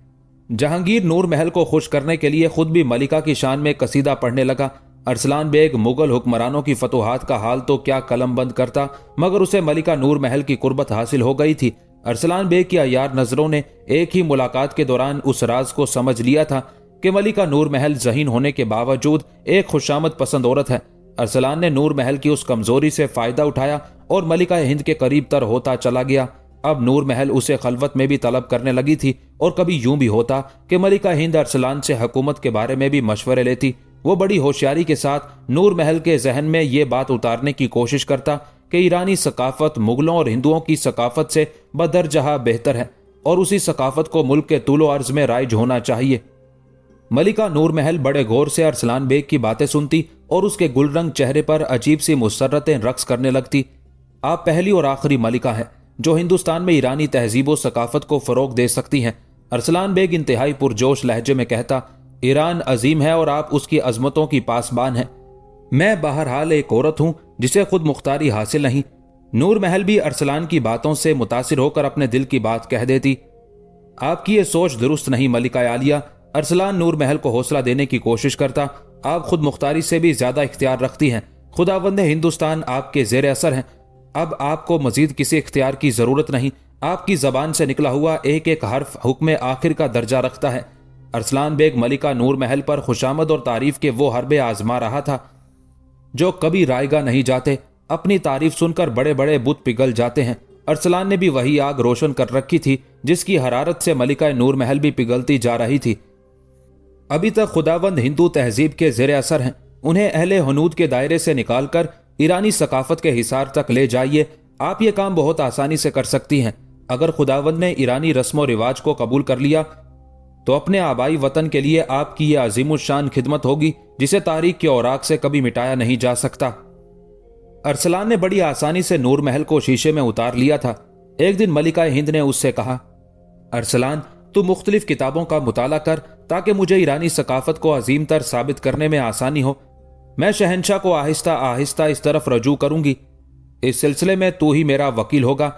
जहांगीर नूर महल को खुश करने के लिए खुद भी मलिका की शान में कसीदा पढ़ने लगा। अरसलान बेग मुगल हुक्मरानों की फतुहात का हाल तो क्या कलमबंद करता, मगर उसे मलिका नूर महल की कुर्बत हासिल हो गई थी। अरसलान बेग की अयार नजरों ने एक ही मुलाकात के दौरान उस राज को समझ लिया था कि मलिका नूर महल ज़हीन होने के बावजूद एक खुशामद पसंद औरत है। अरसलान ने नूर महल की उस कमजोरी से फायदा उठाया और मलिका हिंद के करीब तर होता चला गया। अब नूर महल उसे खलवत में भी तलब करने लगी थी, और कभी यूं भी होता कि मलिका हिंद अरसलान से हुकूमत के बारे में भी मशवरे लेती। वो बड़ी होशियारी के साथ नूर महल के जहन में ये बात उतारने की कोशिश करता कि ईरानी सकाफत मुगलों और हिंदुओं की सकाफत से बदरजहा बेहतर है, और उसी सकाफत को मुल्क के तूलो अर्ज में राइज होना चाहिए। मलिका नूर महल बड़े गौर से अरसलान बेग की बातें सुनती और उसके गुलरंग चेहरे पर अजीब सी मुसर्रतें रक्स करने लगती। आप पहली और आखिरी मलिका है जो हिंदुस्तान में ईरानी तहजीब व सकाफत को फरोग दे सकती हैं। अरसलान बेग इंतहाई पुरजोश लहजे में कहता, ईरान अजीम है और आप उसकी अजमतों की पासबान हैं। मैं बहरहाल एक औरत हूं जिसे खुद मुख्तारी हासिल नहीं। नूर महल भी अरसलान की बातों से मुतासिर होकर अपने दिल की बात कह देती। आपकी ये सोच दुरुस्त नहीं मलिका आलिया। अरसलान नूर महल को हौसला देने की कोशिश करता। आप खुद मुख्तारी से भी ज्यादा इख्तियार रखती हैं। खुदावंद हिंदुस्तान आपके जेर असर हैं। अब आपको मजीद किसी इख्तियार की जरूरत नहीं। आपकी जबान से निकला हुआ एक एक हर्फ हुक्म आखिर का दर्जा रखता है। अरसलान बेग मलिका नूर महल पर खुशामद और तारीफ के वो हरबे आजमा रहा था जो कभी रायगा नहीं जाते। अपनी तारीफ सुनकर बड़े बड़े बुत पिघल जाते हैं। अरसलान ने भी वही आग रोशन कर रखी थी जिसकी हरारत से मलिका नूर महल भी पिघलती जा रही थी। अभी तक खुदावंद हिंदू तहजीब के जेर असर हैं। उन्हें अहले हनूद के दायरे से निकालकर ईरानी सकाफत के हिसार तक ले जाइए। आप ये काम बहुत आसानी से कर सकती हैं। अगर खुदावंद ने ईरानी रस्म रिवाज को कबूल कर लिया तो अपने आबाई वतन के लिए आपकी ये अजीमुशान खिदमत होगी जिसे तारीख के औराक से कभी मिटाया नहीं जा सकता। अरसलान ने बड़ी आसानी से नूर महल को शीशे में उतार लिया था। एक दिन मलिका हिंद ने उससे कहा, अरसलान, तू मुख्तलिफ किताबों का मुताला कर ताकि मुझे ईरानी सकाफत को अजीम तर साबित करने में आसानी हो। मैं शहंशाह को आहिस्ता आहिस्ता इस तरफ रजू करूंगी। इस सिलसिले में तू ही मेरा वकील होगा,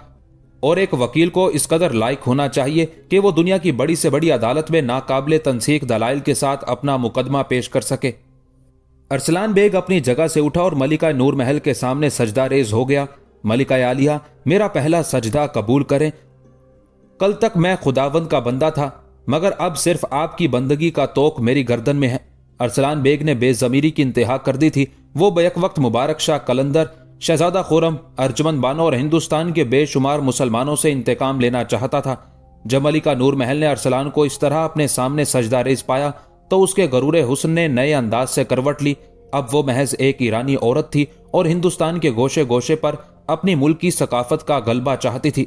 और एक वकील को इस कदर लायक होना चाहिए कि वो दुनिया की बड़ी से बड़ी अदालत में नाकाबिले तनसीख दलाइल के साथ अपना मुकदमा पेश कर सके। अरसलान बेग अपनी जगह से उठा और मलिका नूर महल के सामने सजदा रेज हो गया। मलिका आलिया, मेरा पहला सजदा कबूल करें। कल तक मैं खुदावंद का बंदा था, मगर अब सिर्फ आपकी बंदगी का तोक मेरी गर्दन में है। अरसलान बेग ने बेजमीरी की इंतहा कर दी थी। वो बैक वक्त मुबारक शाह कलंदर, शहजादा खुरम, अर्जुमंद बानो और हिंदुस्तान के बेशुमार मुसलमानों से इंतकाम लेना चाहता था। जब मलिका नूर महल ने अरसलान को इस तरह अपने सामने सजदा रेज पाया तो उसके गरूरे हुस्न ने नए अंदाज से करवट ली। अब वो महज एक ईरानी औरत थी और हिंदुस्तान के गोशे गोशे पर अपनी मुल्क की सकाफत का गलबा चाहती थी।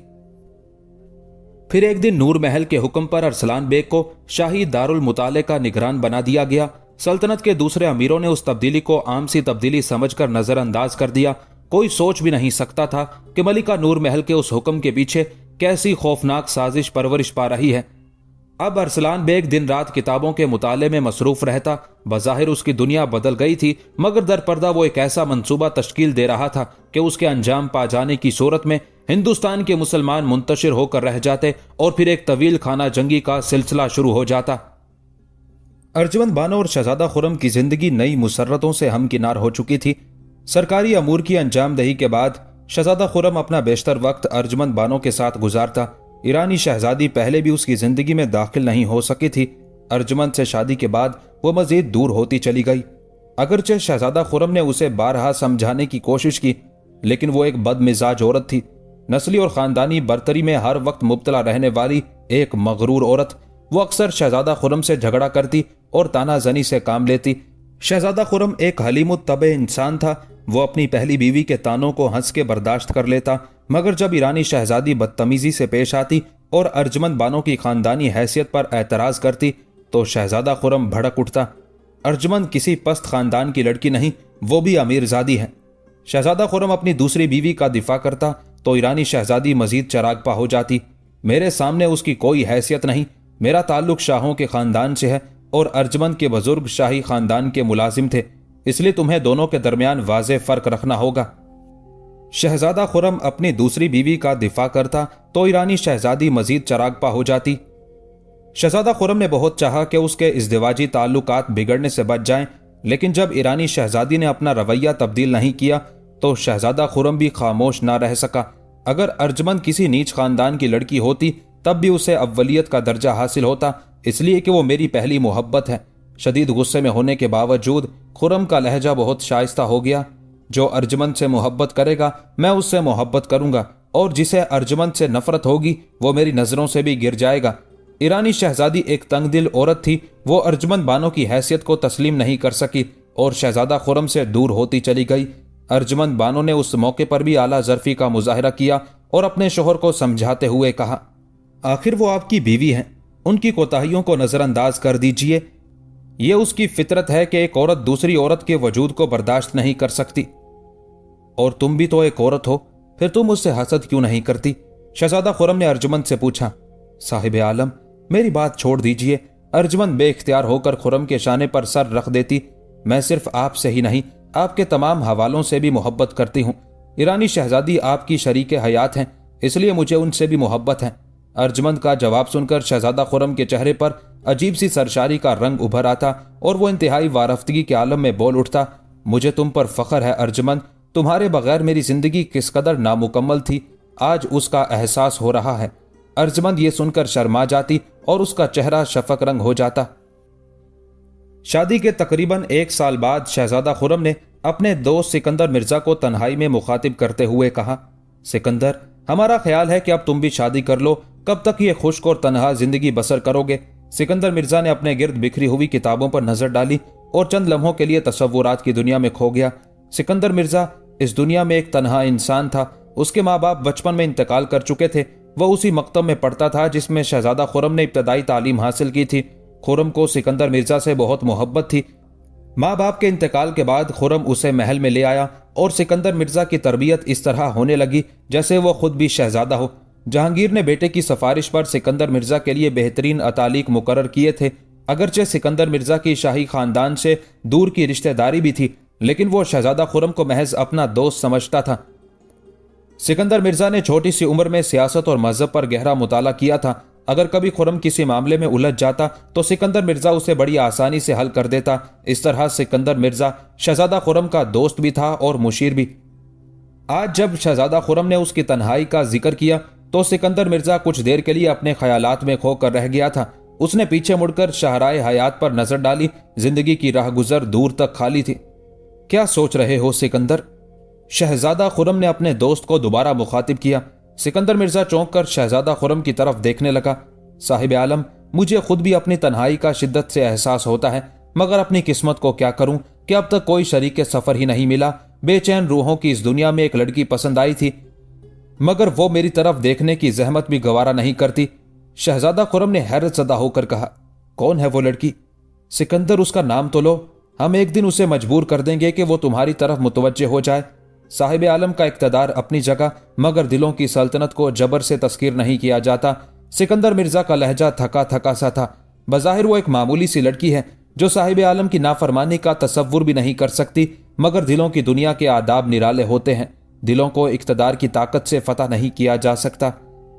फिर एक दिन नूर महल के हुक्म पर अरसलान बेग को शाही दारुल मुताले का निगरान बना दिया गया। सल्तनत के दूसरे अमीरों ने उस तब्दीली को आम सी तब्दीली समझकर नजरअंदाज कर दिया। कोई सोच भी नहीं सकता था कि मलिका नूर महल के उस हुक्म के पीछे कैसी खौफनाक साजिश परवरिश पा रही है। अब अरसलान बेग दिन रात किताबों के मुताले में मसरूफ रहता। बज़ाहिर उसकी दुनिया बदल गई थी, मगर दर पर्दा वो एक ऐसा मंसूबा तश्कील दे रहा था कि उसके अंजाम पा जाने की सूरत में हिंदुस्तान के मुसलमान मुंतशिर होकर रह जाते और फिर एक तवील खाना जंगी का सिलसिला शुरू हो जाता। अर्जुमंद बानो और शहजादा खुरम की जिंदगी नई मुसर्रतों से हमकिनार हो चुकी थी। सरकारी अमूर की अंजामदही के बाद शहजादा खुरम अपना बेशतर वक्त अर्जुमंद बानो के साथ गुजारता। ईरानी शहजादी पहले भी उसकी जिंदगी में दाखिल नहीं हो सकी थी। अर्जुमंद से शादी के बाद वो मजीद दूर होती चली गई। अगरचे शहजादा खुरम ने उसे बारहा समझाने की कोशिश की, लेकिन वो एक बदमिजाज औरत थी, नस्ली और खानदानी बरतरी में हर वक्त मुब्तला रहने वाली एक मगरूर औरत। वो अक्सर शहजादा खुरम से झगड़ा करती और तानाजनी से काम लेती। शहजादा खुरम एक हलीमुत तबे इंसान था। वो अपनी पहली बीवी के तानों को हंस के बर्दाश्त कर लेता, मगर जब ईरानी शहजादी बदतमीजी से पेश आती और अर्जुमंद बानो की खानदानी हैसियत पर एतराज करती तो शहजादा खुरम भड़क उठता। अर्जुमंद किसी पस्त खानदान की लड़की नहीं, वो भी अमीरजादी है। शहजादा खुरम अपनी दूसरी बीवी का दिफा करता तो ईरानी शहजादी मजीद चरागपा हो जाती। मेरे सामने उसकी कोई हैसियत नहीं। मेरा ताल्लुक शाहों के खानदान से है और अर्जमंद के बुजुर्ग शाही खानदान के मुलाजिम थे, इसलिए तुम्हें दोनों के दरमियान वाज़े फर्क रखना होगा। शहजादा खुर्रम अपनी दूसरी बीवी का दिफा करता तो ईरानी शहजादी मजीद चरागपा हो जाती। शहजादा खुर्रम ने बहुत चाहा कि उसके इज़्दिवाजी ताल्लुकात बिगड़ने से बच जाएं, लेकिन जब ईरानी शहजादी ने अपना रवैया तब्दील नहीं किया तो शहजादा खुर्रम भी खामोश ना रह सका। अगर अर्जमंद किसी नीच खानदान की लड़की होती तब भी उसे अव्वलियत का दर्जा हासिल होता, इसलिए कि वो मेरी पहली मोहब्बत है। शदीद गुस्से में होने के बावजूद खुर्रम का लहजा बहुत शाइस्ता हो गया। जो अर्जमंद से मोहब्बत करेगा मैं उससे मोहब्बत करूंगा, और जिसे अर्जमंद से नफरत होगी वो मेरी नजरों से भी गिर जाएगा। ईरानी शहजादी एक तंगदिल औरत थी। वो अर्जमंद बानो की हैसियत को तस्लीम नहीं कर सकी और शहजादा खुर्रम से दूर होती चली गई। अर्जमंद बानो ने उस मौके पर भी आला ज़र्फी का मुजाहरा किया और अपने शोहर को समझाते हुए कहा, आखिर वो आपकी बीवी हैं, उनकी कोताहियों को नजरअंदाज कर दीजिए। ये उसकी फितरत है कि एक औरत दूसरी औरत के वजूद को बर्दाश्त नहीं कर सकती। और तुम भी तो एक औरत हो, फिर तुम उससे हसद क्यों नहीं करती? शहजादा खुर्रम ने अर्जमंद से पूछा। साहिब आलम, मेरी बात छोड़ दीजिए। अर्जमंद बेख्तियार होकर खुर्रम के शाने पर सर रख देती। मैं सिर्फ आपसे ही नहीं, आपके तमाम हवालों से भी मोहब्बत करती हूँ। ईरानी शहजादी आपकी शरीके हयात हैं, इसलिए मुझे उनसे भी मोहब्बत है। अर्जमंद का जवाब सुनकर शहजादा खुर्रम के चेहरे पर अजीब सी सरशारी का रंग उभर आता और वो इंतहाई वारफ्तगी के आलम में बोल उठता, मुझे तुम पर फख्र है अर्जमंद। तुम्हारे बगैर मेरी जिंदगी किस कदर नामुकम्मल थी, आज उसका एहसास हो रहा है। अर्जमंद ये सुनकर शर्मा जाती और उसका चेहरा शफक रंग हो जाता। शादी के तकरीबन 1 साल बाद शहजादा खुर्रम ने अपने दोस्त सिकंदर मिर्जा को तन्हाई में मुखातिब करते हुए कहा, सिकंदर, हमारा ख्याल है कि अब तुम भी शादी कर लो। कब तक ये खुश्क और तन्हा जिंदगी बसर करोगे? सिकंदर मिर्जा ने अपने गिर्द बिखरी हुई किताबों पर नजर डाली और चंद लम्हों के लिए तसव्वुरात की दुनिया में खो गया। सिकंदर मिर्जा इस दुनिया में एक तन्हा इंसान था। उसके माँ बाप बचपन में इंतकाल कर चुके थे। वह उसी मकतब में पढ़ता था जिसमें शहजादा खुर्रम ने इब्तदाई तालीम हासिल की थी। खुर्रम को सिकंदर मिर्जा से बहुत मोहब्बत थी। माँ बाप के इंतकाल के बाद खुर्रम उसे महल में ले आया और सिकंदर मिर्जा की तरबियत इस तरह होने लगी जैसे वो खुद भी शहजादा हो। जहांगीर ने बेटे की सिफारिश पर सिकंदर मिर्जा के लिए बेहतरीन अतालीक मुकर्रर किए थे। अगरचे सिकंदर मिर्जा की शाही खानदान से दूर की रिश्तेदारी भी थी, लेकिन वो शहजादा खुर्रम को महज अपना दोस्त समझता था। सिकंदर मिर्जा ने छोटी सी उम्र में सियासत और मजहब पर गहरा मुताला किया था। अगर कभी खुर्रम किसी मामले में उलझ जाता तो सिकंदर मिर्जा उसे बड़ी आसानी से हल कर देता। इस तरह सिकंदर मिर्जा शहजादा खुर्रम का दोस्त भी था और मुशीर भी। आज जब शहजादा खुर्रम ने उसकी तन्हाई का जिक्र किया तो सिकंदर मिर्जा कुछ देर के लिए अपने ख्यालात में खोकर रह गया था। उसने पीछे मुड़कर शाहराए हयात पर नजर डाली। जिंदगी की राह गुजर दूर तक खाली थी। क्या सोच रहे हो सिकंदर? शहजादा खुर्रम ने अपने दोस्त को दोबारा मुखातिब किया। सिकंदर मिर्जा चौंक कर शहजादा खुर्रम की तरफ देखने लगा। साहिब आलम, मुझे खुद भी अपनी तन्हाई का शिद्दत से एहसास होता है, मगर अपनी किस्मत को क्या करूं कि अब तक कोई शरीक सफर ही नहीं मिला। बेचैन रूहों की इस दुनिया में एक लड़की पसंद आई थी, मगर वो मेरी तरफ देखने की जहमत भी गवारा नहीं करती। शहजादा खुर्रम ने हैरत ज़दा होकर कहा, कौन है वो लड़की? सिकंदर, उसका नाम तो लो। हम एक दिन उसे मजबूर कर देंगे कि वो तुम्हारी तरफ मुतवज्जे हो जाए। साहिब आलम का इक़्तिदार अपनी जगह, मगर दिलों की सल्तनत को जबर से तस्कीर नहीं किया जाता। सिकंदर मिर्जा का लहजा थका थका सा था। बज़ाहिर वो एक मामूली सी लड़की है जो साहिब आलम की नाफरमानी का तसव्वुर भी नहीं कर सकती, मगर दिलों की दुनिया के आदाब निराले होते हैं। दिलों को इक़्तिदार की ताकत से फतह नहीं किया जा सकता।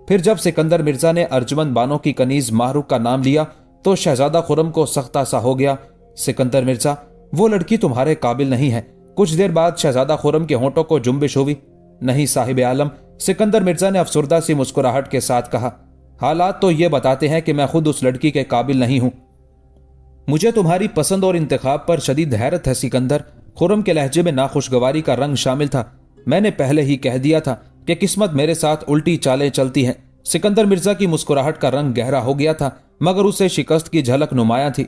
फिर जब सिकंदर मिर्जा ने अर्जुमंद बानो की कनीज माहरुख का नाम लिया तो शहजादा खुर्रम को सख्ता सा हो गया। सिकंदर मिर्जा, वो लड़की तुम्हारे काबिल नहीं है। कुछ देर बाद शहजादा खुर्रम के होंठों को जुम्बिश हुई। नहीं साहिब आलम, सिकंदर मिर्जा ने अफसुर्दा सी मुस्कुराहट के साथ कहा, हालात तो ये बताते हैं कि मैं खुद उस लड़की के काबिल नहीं हूं। मुझे तुम्हारी पसंद और इंतखाब पर शदीद हैरत है सिकंदर। खुर्रम के लहजे में नाखुशगवारी का रंग शामिल था। मैंने पहले ही कह दिया था कि किस्मत मेरे साथ उल्टी चालें चलती हैं। सिकंदर मिर्जा की मुस्कुराहट का रंग गहरा हो गया था, मगर उसे शिकस्त की झलक नुमाया थी।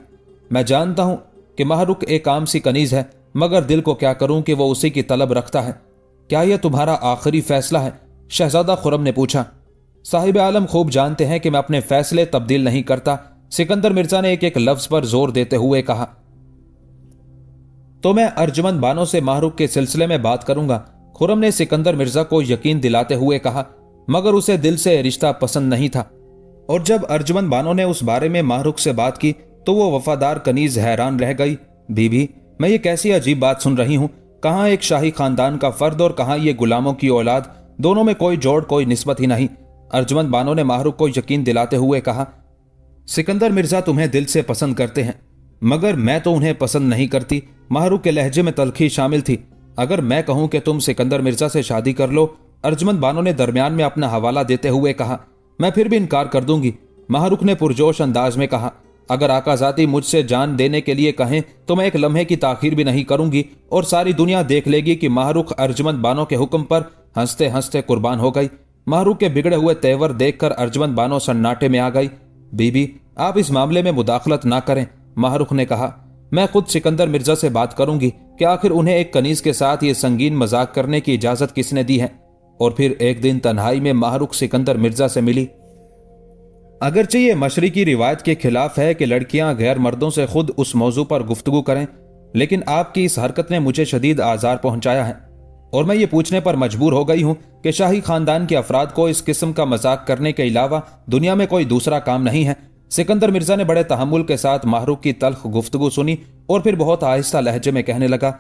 मैं जानता हूं कि माहरुख एक आम सी कनीज है, मगर दिल को क्या करूं कि वो उसी की तलब रखता है। क्या यह तुम्हारा आखिरी फैसला है? शहजादा खुर्रम ने पूछा। साहिब आलम खूब जानते हैं कि मैं अपने फैसले तब्दील नहीं करता। सिकंदर मिर्जा ने एक एक लफ्ज पर जोर देते हुए कहा। तो मैं अर्जुमंद बानो से माहरुख के सिलसिले में बात करूंगा, खुर्रम ने सिकंदर मिर्जा को यकीन दिलाते हुए कहा, मगर उसे दिल से रिश्ता पसंद नहीं था। और जब अर्जुमंद बानो ने उस बारे में माहरुख से बात की तो वो वफादार कनीज हैरान रह गई। बीबी, मैं ये कैसी अजीब बात सुन रही हूँ। कहाँ एक शाही खानदान का फर्द और कहाँ ये गुलामों की औलाद, दोनों में कोई जोड़, कोई निस्बत ही नहीं। अर्जुमंद बानो ने माहरुख को यकीन दिलाते हुए कहा, सिकंदर मिर्जा तुम्हें दिल से पसंद करते हैं, मगर मैं तो उन्हें पसंद नहीं करती। माहरुख के लहजे में तलखी शामिल थी। अगर मैं कहूं कि तुम सिकंदर मिर्जा से शादी कर लो, अर्जुमंद बानो ने दरमियान में अपना हवाला देते हुए कहा, मैं फिर भी इनकार कर दूंगी। माहरुख ने पुरजोश अंदाज में कहा, अगर आकाजाती मुझसे जान देने के लिए कहें तो मैं एक लम्हे की ताखीर भी नहीं करूंगी और सारी दुनिया देख लेगी कि माहरुख अर्जुमंद बानो के हुक्म पर हंसते हंसते कुर्बान हो गई। माहरुख के बिगड़े हुए तेवर देखकर अर्जुमंद बानो सन्नाटे में आ गई। बीबी, आप इस मामले में मुदाखलत ना करें, माहरुख ने कहा। मैं खुद सिकंदर मिर्जा से बात करूंगी कि आखिर उन्हें एक कनीज के साथ ये संगीन मजाक करने की इजाजत किसने दी है। और फिर एक दिन तन्हाई में माहरुख सिकंदर मिर्जा से मिली। अगरचे ये मशरिकी रिवायत के खिलाफ है कि लड़कियां गैर मर्दों से खुद उस मौजू पर गुफ्तगू करें, लेकिन आपकी इस हरकत ने मुझे शदीद आजार पहुंचाया है और मैं ये पूछने पर मजबूर हो गई हूं कि शाही खानदान के अफराद को इस किस्म का मजाक करने के अलावा दुनिया में कोई दूसरा काम नहीं है। सिकंदर मिर्जा ने बड़े तहम्मुल के साथ माहरुख की तल्ख गुफ्तगू सुनी और फिर बहुत आहिस्ता लहजे में कहने लगा,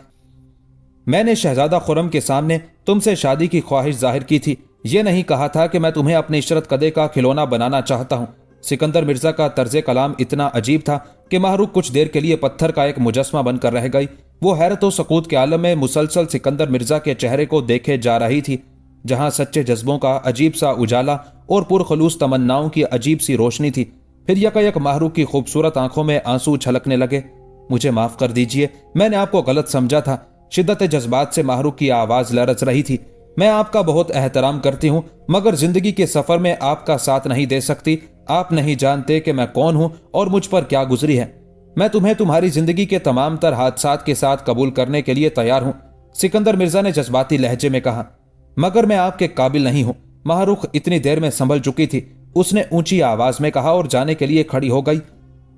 मैंने शहजादा खुर्रम के सामने तुमसे शादी की ख्वाहिश जाहिर की थी। ये नहीं कहा था कि मैं तुम्हें अपने इशरत कदे का खिलौना बनाना चाहता हूं। सिकंदर मिर्जा का तर्ज कलाम इतना अजीब था कि माहरुख कुछ देर के लिए पत्थर का एक मुजस्मा बनकर रह गई। वो हैरत व सकूत के आलम में मुसलसल सिकंदर मिर्जा के चेहरे को देखे जा रही थी, जहां सच्चे जज्बों का अजीब सा उजाला और पुरखलूस तमन्नाओं की अजीब सी रोशनी थी। फिर यकायक माहरुख की खूबसूरत आंखों में आंसू छलकने लगे। मुझे माफ कर दीजिए, मैंने आपको गलत समझा था। शिद्दत जज्बात से माहरुख की आवाज लरज रही थी। मैं आपका बहुत एहतराम करती हूं, मगर जिंदगी के सफर में आपका साथ नहीं दे सकती। आप नहीं जानते कि मैं कौन हूं और मुझ पर क्या गुजरी है। मैं तुम्हें तुम्हारी जिंदगी के तमाम तर हादसात के साथ कबूल करने के लिए तैयार हूं, सिकंदर मिर्जा ने जज्बाती लहजे में कहा। मगर मैं आपके काबिल नहीं हूं। माहरुख इतनी देर में संभल चुकी थी। उसने ऊंची आवाज में कहा और जाने के लिए खड़ी हो गई।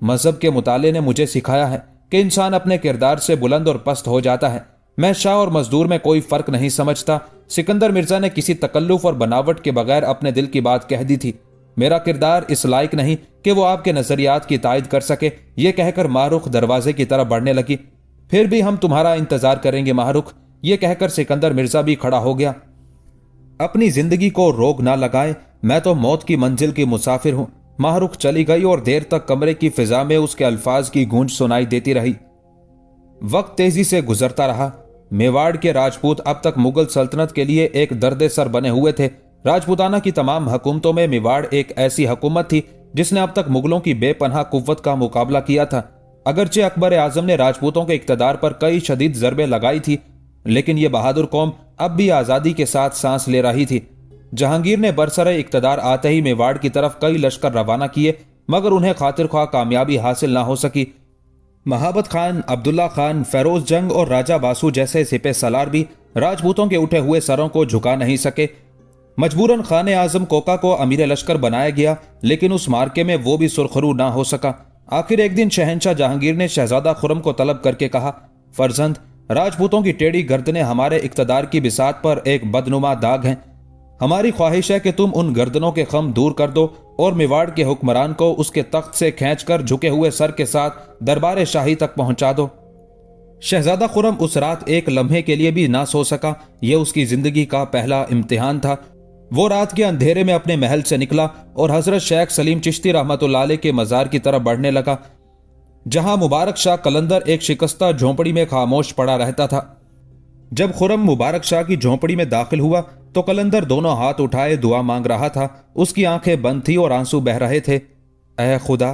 मजहब के मुताले ने मुझे सिखाया है कि इंसान अपने किरदार से बुलंद और पस्त हो जाता है। मैं शाह और मजदूर में कोई फर्क नहीं समझता। सिकंदर मिर्जा ने किसी तकल्लुफ और बनावट के बगैर अपने दिल की बात कह दी थी। मेरा किरदार इस लायक नहीं कि वो आपके नजरियात की तायद कर सके। ये कहकर माहरुख दरवाजे की तरफ बढ़ने लगी। फिर भी हम तुम्हारा इंतजार करेंगे माहरुख, ये कहकर सिकंदर मिर्जा भी खड़ा हो गया। अपनी जिंदगी को रोग ना लगाए, मैं तो मौत की मंजिल की मुसाफिर हूं। माहरुख चली गई और देर तक कमरे की फिजा में उसके अल्फाज की गूंज सुनाई देती रही। वक्त तेजी से गुजरता रहा। मेवाड़ के राजपूत अब तक मुगल सल्तनत के लिए एक दर्द सर बने हुए थे। राजपूताना की तमाम हुकूमतों में मेवाड़ एक ऐसी हुकूमत थी जिसने अब तक मुगलों की बेपनाह कुव्वत का मुकाबला किया था। अगरचे अकबर आजम ने राजपूतों के इक्तदार पर कई शदीद ज़रबें लगाई थी, लेकिन यह बहादुर कौम अब भी आज़ादी के साथ सांस ले रही थी। जहांगीर ने बरसरे इक्तदार आते ही मेवाड़ की तरफ कई लश्कर रवाना किए, मगर उन्हें खातिर ख्वाह कामयाबी हासिल ना हो सकी। महाबत खान, अब्दुल्ला खान, फेरोज जंग और राजा बासु जैसे सिपह सलार भी राजपूतों के उठे हुए सरों को झुका नहीं सके। मजबूरन खान आजम कोका को अमीर लश्कर बनाया गया, लेकिन उस मार्के में वो भी सुरखरू ना हो सका। आखिर एक दिन शहंशाह जहांगीर ने शहजादा खुर्रम को तलब करके कहा, फर्जंद, राजपूतों की टेढ़ी गर्दनें हमारे इक्तदार की बिसात पर एक बदनुमा दाग हैं। हमारी ख्वाहिश है कि तुम उन गर्दनों के खम दूर कर दो और मेवाड़ के हुक्मरान को उसके तख्त से खींचकर झुके हुए सर के साथ दरबार शाही तक पहुंचा दो। शहजादा खुर्रम उस रात एक लम्हे के लिए भी ना सो सका। यह उसकी जिंदगी का पहला इम्तिहान था। वो रात के अंधेरे में अपने महल से निकला और हजरत शेख सलीम चिश्ती रहमतुल्लाह अलैह के मजार की तरफ बढ़ने लगा, जहां मुबारक शाह कलंदर एक शिकस्ता झोंपड़ी में खामोश पड़ा रहता था। जब खुर्रम मुबारक शाह की झोंपड़ी में दाखिल हुआ तो कलंदर दोनों हाथ उठाए दुआ मांग रहा था। उसकी आंखें बंद थी और आंसू बह रहे थे। ऐ खुदा,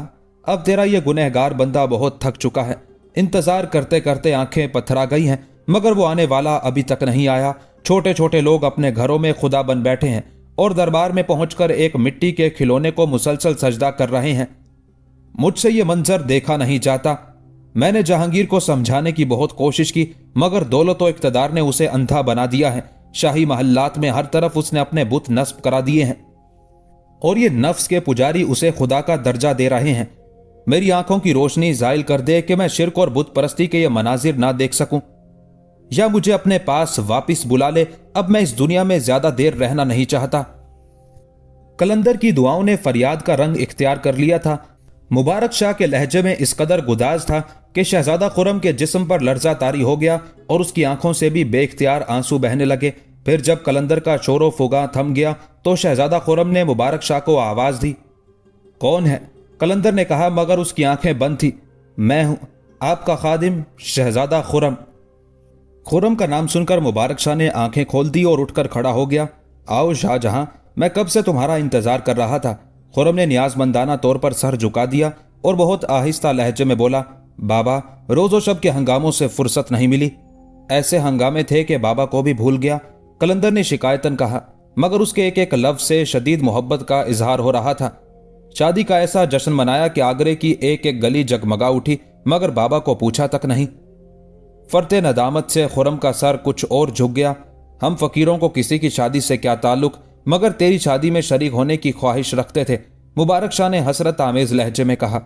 अब तेरा यह गुनहगार बंदा बहुत थक चुका है। इंतजार करते करते आंखें पथरा गई हैं, मगर वो आने वाला अभी तक नहीं आया। छोटे छोटे लोग अपने घरों में खुदा बन बैठे हैं और दरबार में पहुंचकर एक मिट्टी के खिलौने को मुसलसल सजदा कर रहे हैं। मुझसे ये मंजर देखा नहीं जाता। मैंने जहांगीर को समझाने की बहुत कोशिश की, मगर दौलत व इक्तदार ने उसे अंधा बना दिया है। शाही महल्लात में हर तरफ उसने अपने बुत नस्ब करा दिए हैं और ये नफ्स के पुजारी उसे खुदा का दर्जा दे रहे हैं। मेरी आंखों की रोशनी जायल कर दे कि मैं शिर्क और बुत परस्ती के ये मनाजिर ना देख सकूं। या मुझे अपने पास वापिस बुला ले। अब मैं इस दुनिया में ज्यादा देर रहना नहीं चाहता। कलंदर की दुआओं ने फरियाद का रंग इख्तियार कर लिया था। मुबारक शाह के लहजे में इस कदर गुदाज था कि शहजादा खुर्रम के जिस्म पर लर्जा तारी हो गया और उसकी आंखों से भी बेख्तियार आंसू बहने लगे। फिर जब कलंदर का शोरो फुगा थम गया तो शहजादा खुर्रम ने मुबारक शाह को आवाज दी। कौन है? कलंदर ने कहा, मगर उसकी आंखें बंद थी। मैं हूं, आपका खादिम शहजादा खुर्रम। खुर्रम का नाम सुनकर मुबारक शाह ने आंखें खोल दी और उठकर खड़ा हो गया। आओ शाहजहां, मैं कब से तुम्हारा इंतजार कर रहा था। खुर्रम ने नियाजमंदाना तौर पर सर झुका दिया और बहुत आहिस्ता लहजे में बोला, बाबा, रोजो शब के हंगामों से फुर्सत नहीं मिली। ऐसे हंगामे थे कि बाबा को भी भूल गया, कलंदर ने शिकायतन कहा, मगर उसके एक एक लफ्ज से शदीद मोहब्बत का इजहार हो रहा था। शादी का ऐसा जश्न मनाया कि आगरे की एक एक गली जगमगा उठी, मगर बाबा को पूछा तक नहीं। फरते नदामत से खुर्रम का सर कुछ और झुक गया। हम फकीरों को किसी की शादी से क्या ताल्लुक, मगर तेरी शादी में शरीक होने की ख्वाहिश रखते थे। मुबारक शाह ने हसरत आमेज लहजे में कहा।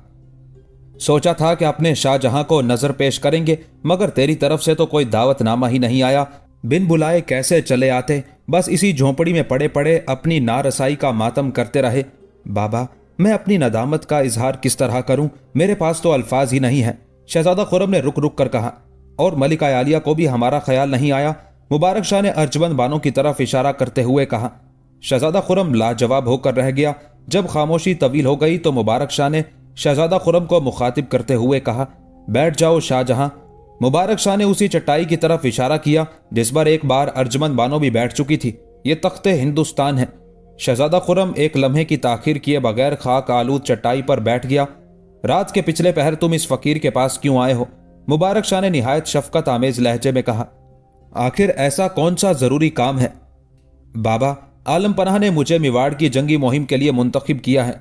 सोचा था कि अपने शाहजहां को नजर पेश करेंगे, मगर तेरी तरफ से तो कोई दावतनामा ही नहीं आया। बिन बुलाए कैसे चले आते, बस इसी झोंपड़ी में पड़े पड़े अपनी नारसाई का मातम करते रहे। बाबा, मैं अपनी नदामत का इजहार किस तरह करूं, मेरे पास तो अल्फाज ही नहीं है। शहजादा खुर्रम ने रुक रुक कर कहा। और मलिका आलिया को भी हमारा ख्याल नहीं आया। मुबारक शाह ने अर्जमंद बानों की तरफ इशारा करते हुए कहा। शहजादा खुर्रम लाजवाब होकर रह गया। जब खामोशी तवील हो गई तो मुबारक शाह ने शहजादा खुर्रम को मुखातिब करते हुए कहा, बैठ जाओ शाहजहां। मुबारक शाह ने उसी चटाई की तरफ इशारा किया जिस पर एक बार अर्जमंद बानो भी बैठ चुकी थी। ये तख्ते हिंदुस्तान है। शहजादा खुर्रम एक लम्हे की ताखीर किए बगैर खाक आलूद चटाई पर बैठ गया। रात के पिछले पहर तुम इस फकीर के पास क्यों आए हो? मुबारक शाह ने निहायत शफकत आमेज लहजे में कहा। आखिर ऐसा कौन सा जरूरी काम है? बाबा, आलम पनाह ने मुझे मेवाड़ की जंगी मुहिम के लिए मुंतखब किया है।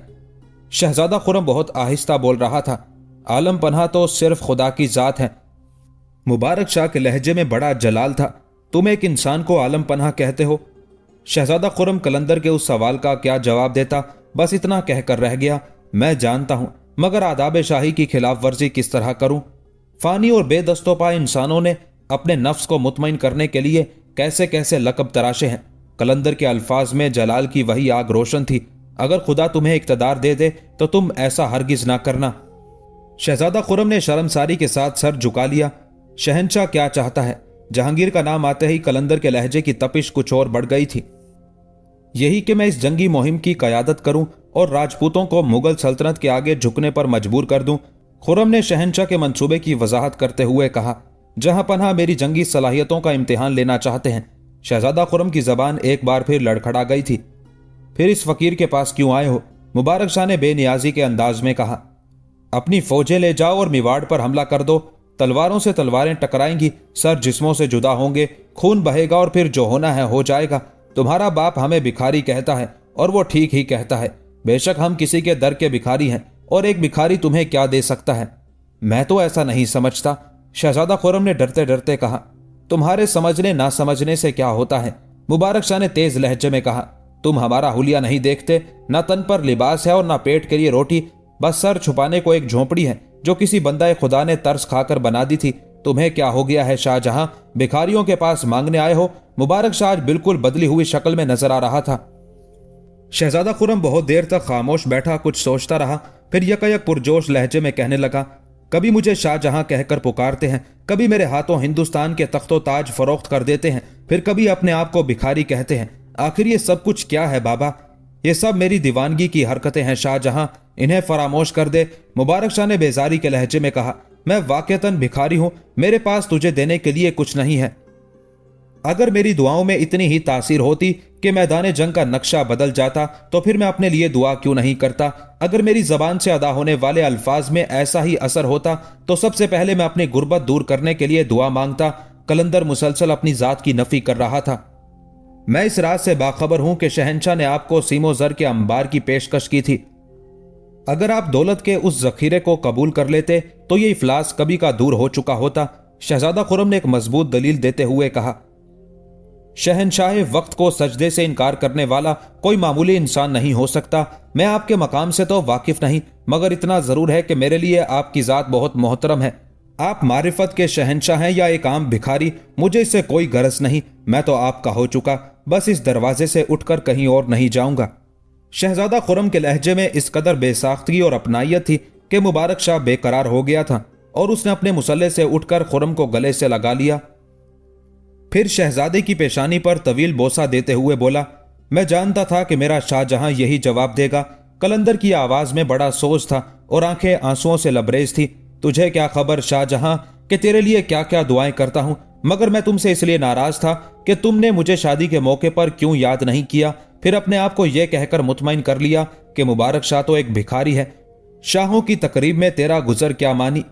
शहजादा खुर्रम बहुत आहिस्ता बोल रहा था। आलम पनाह तो सिर्फ खुदा की जात है। मुबारक शाह के लहजे में बड़ा जलाल था। तुम एक इंसान को आलम पनाह कहते हो? शहजादा खुर्रम कलंदर के उस सवाल का क्या जवाब देता, बस इतना कहकर रह गया, मैं जानता हूं, मगर आदाब शाही की खिलाफ वर्जी किस तरह करूं? फानी और बेदस्तोपा इंसानों ने अपने नफ्स को मुतमईन करने के लिए कैसे कैसे लकब तराशे हैं। कलंदर के अल्फाज में जलाल की वही आग रोशन थी। अगर खुदा तुम्हें इक्तदार दे दे तो तुम ऐसा हरगिज ना करना। शहजादा खुर्रम ने शर्मसारी के साथ सर झुका लिया। शहंशाह क्या चाहता है? जहांगीर का नाम आते ही कलंदर के लहजे की तपिश कुछ और बढ़ गई थी। यही कि मैं इस जंगी मुहिम की कयादत करूं और राजपूतों को मुगल सल्तनत के आगे झुकने पर मजबूर कर दूं। खुर्रम ने शहंशाह के मंसूबे की वजाहत करते हुए कहा, जहां पनाह मेरी जंगी सलाहियतों का इम्तिहान लेना चाहते हैं। शहजादा खुर्रम की जबान एक बार फिर लड़खड़ा गई थी। फिर इस फकीर के पास क्यों आए हो? मुबारक शाह ने बेनियाजी के अंदाज में कहा। अपनी फौजें ले जाओ और मेवाड़ पर हमला कर दो। तलवारों से तलवारें टकराएंगी, सर जिस्मों से जुदा होंगे, खून बहेगा और फिर जो होना है हो जाएगा। तुम्हारा बाप हमें भिखारी कहता है और वो ठीक ही कहता है। बेशक हम किसी के दर के भिखारी हैं और एक भिखारी तुम्हें क्या दे सकता है? मैं तो ऐसा नहीं समझता। शहजादा खुर्रम ने डरते डरते कहा। तुम्हारे समझने ना समझने से क्या होता है? मुबारक शाह ने तेज लहजे में कहा। तुम हमारा हुलिया नहीं देखते, ना तन पर लिबास है और ना पेट के लिए रोटी, बस सर छुपाने को एक झोंपड़ी है जो किसी बंदाए खुदा ने तरस खाकर बना दी थी। तुम्हें क्या हो गया है शाहजहां? भिखारियों के पास मांगने आए हो? मुबारक शाह आज बिल्कुल बदली हुई शक्ल में नजर आ रहा था। शहजादा खुर्रम बहुत देर तक खामोश बैठा कुछ सोचता रहा। फिर यकयक पुरजोश लहजे में कहने लगा, कभी मुझे शाहजहां कहकर पुकारते हैं, कभी मेरे हाथों हिंदुस्तान के तख्तो ताज फरोख्त कर देते हैं, फिर कभी अपने आप को भिखारी कहते हैं। आखिर ये सब कुछ क्या है बाबा? ये सब मेरी दीवानगी की हरकतें हैं शाहजहां, इन्हें फरामोश कर दे। मुबारक शाह ने बेजारी के लहजे में कहा। मैं वाकईतन भिखारी हूं, मेरे पास तुझे देने के लिए कुछ नहीं है। अगर मेरी दुआओं में इतनी ही तासीर होती कि मैदान जंग का नक्शा बदल जाता तो फिर मैं अपने लिए दुआ क्यों नहीं करता? अगर मेरी जबान से अदा होने वाले अल्फाज में ऐसा ही असर होता तो सबसे पहले मैं अपनी गुर्बत दूर करने के लिए दुआ मांगता। कलंदर मुसलसल अपनी जात की नफी कर रहा था। मैं इस रात से बाखबर हूं कि शहंशाह ने आपको सीमो जर के अंबार की पेशकश की थी। अगर आप दौलत के उस जखीरे को कबूल कर लेते तो ये इफलास कभी का दूर हो चुका होता। शहजादा खुर्रम ने एक मजबूत दलील देते हुए कहा। शहंशाह वक्त को सजदे से इनकार करने वाला कोई मामूली इंसान नहीं हो सकता। मैं आपके मकाम से तो वाकिफ नहीं, मगर इतना जरूर है कि मेरे लिए आपकी जात बहुत मोहतरम है। आप मारिफत के शहंशाह हैं या एक आम भिखारी, मुझे इससे कोई गरज नहीं। मैं तो आपका हो चुका, बस इस दरवाजे से उठकर कहीं और नहीं जाऊंगा। शहजादा खुर्रम के लहजे में इस कदर बेसाख्तगी और अपनायत थी कि मुबारक शाह बेकरार हो गया था और उसने अपने मुसल्ले से उठकर खुर्रम को गले से लगा लिया। फिर शहजादे की पेशानी पर तवील बोसा देते हुए बोला, मैं जानता था कि मेरा शाहजहां यही जवाब देगा। कलंदर की आवाज में बड़ा सोच था और आंखें आंसुओं से लबरेज थी। तुझे क्या खबर शाहजहां कि तेरे लिए क्या क्या दुआएं करता हूं, मगर मैं तुमसे इसलिए नाराज था कि तुमने मुझे शादी के मौके पर क्यों याद नहीं किया, फिर अपने आप को यह कहकर मुतमईन कर लिया कि मुबारक शाह तो एक भिखारी है। शाहों की तकरीब में तेरा गुजर क्या मानी।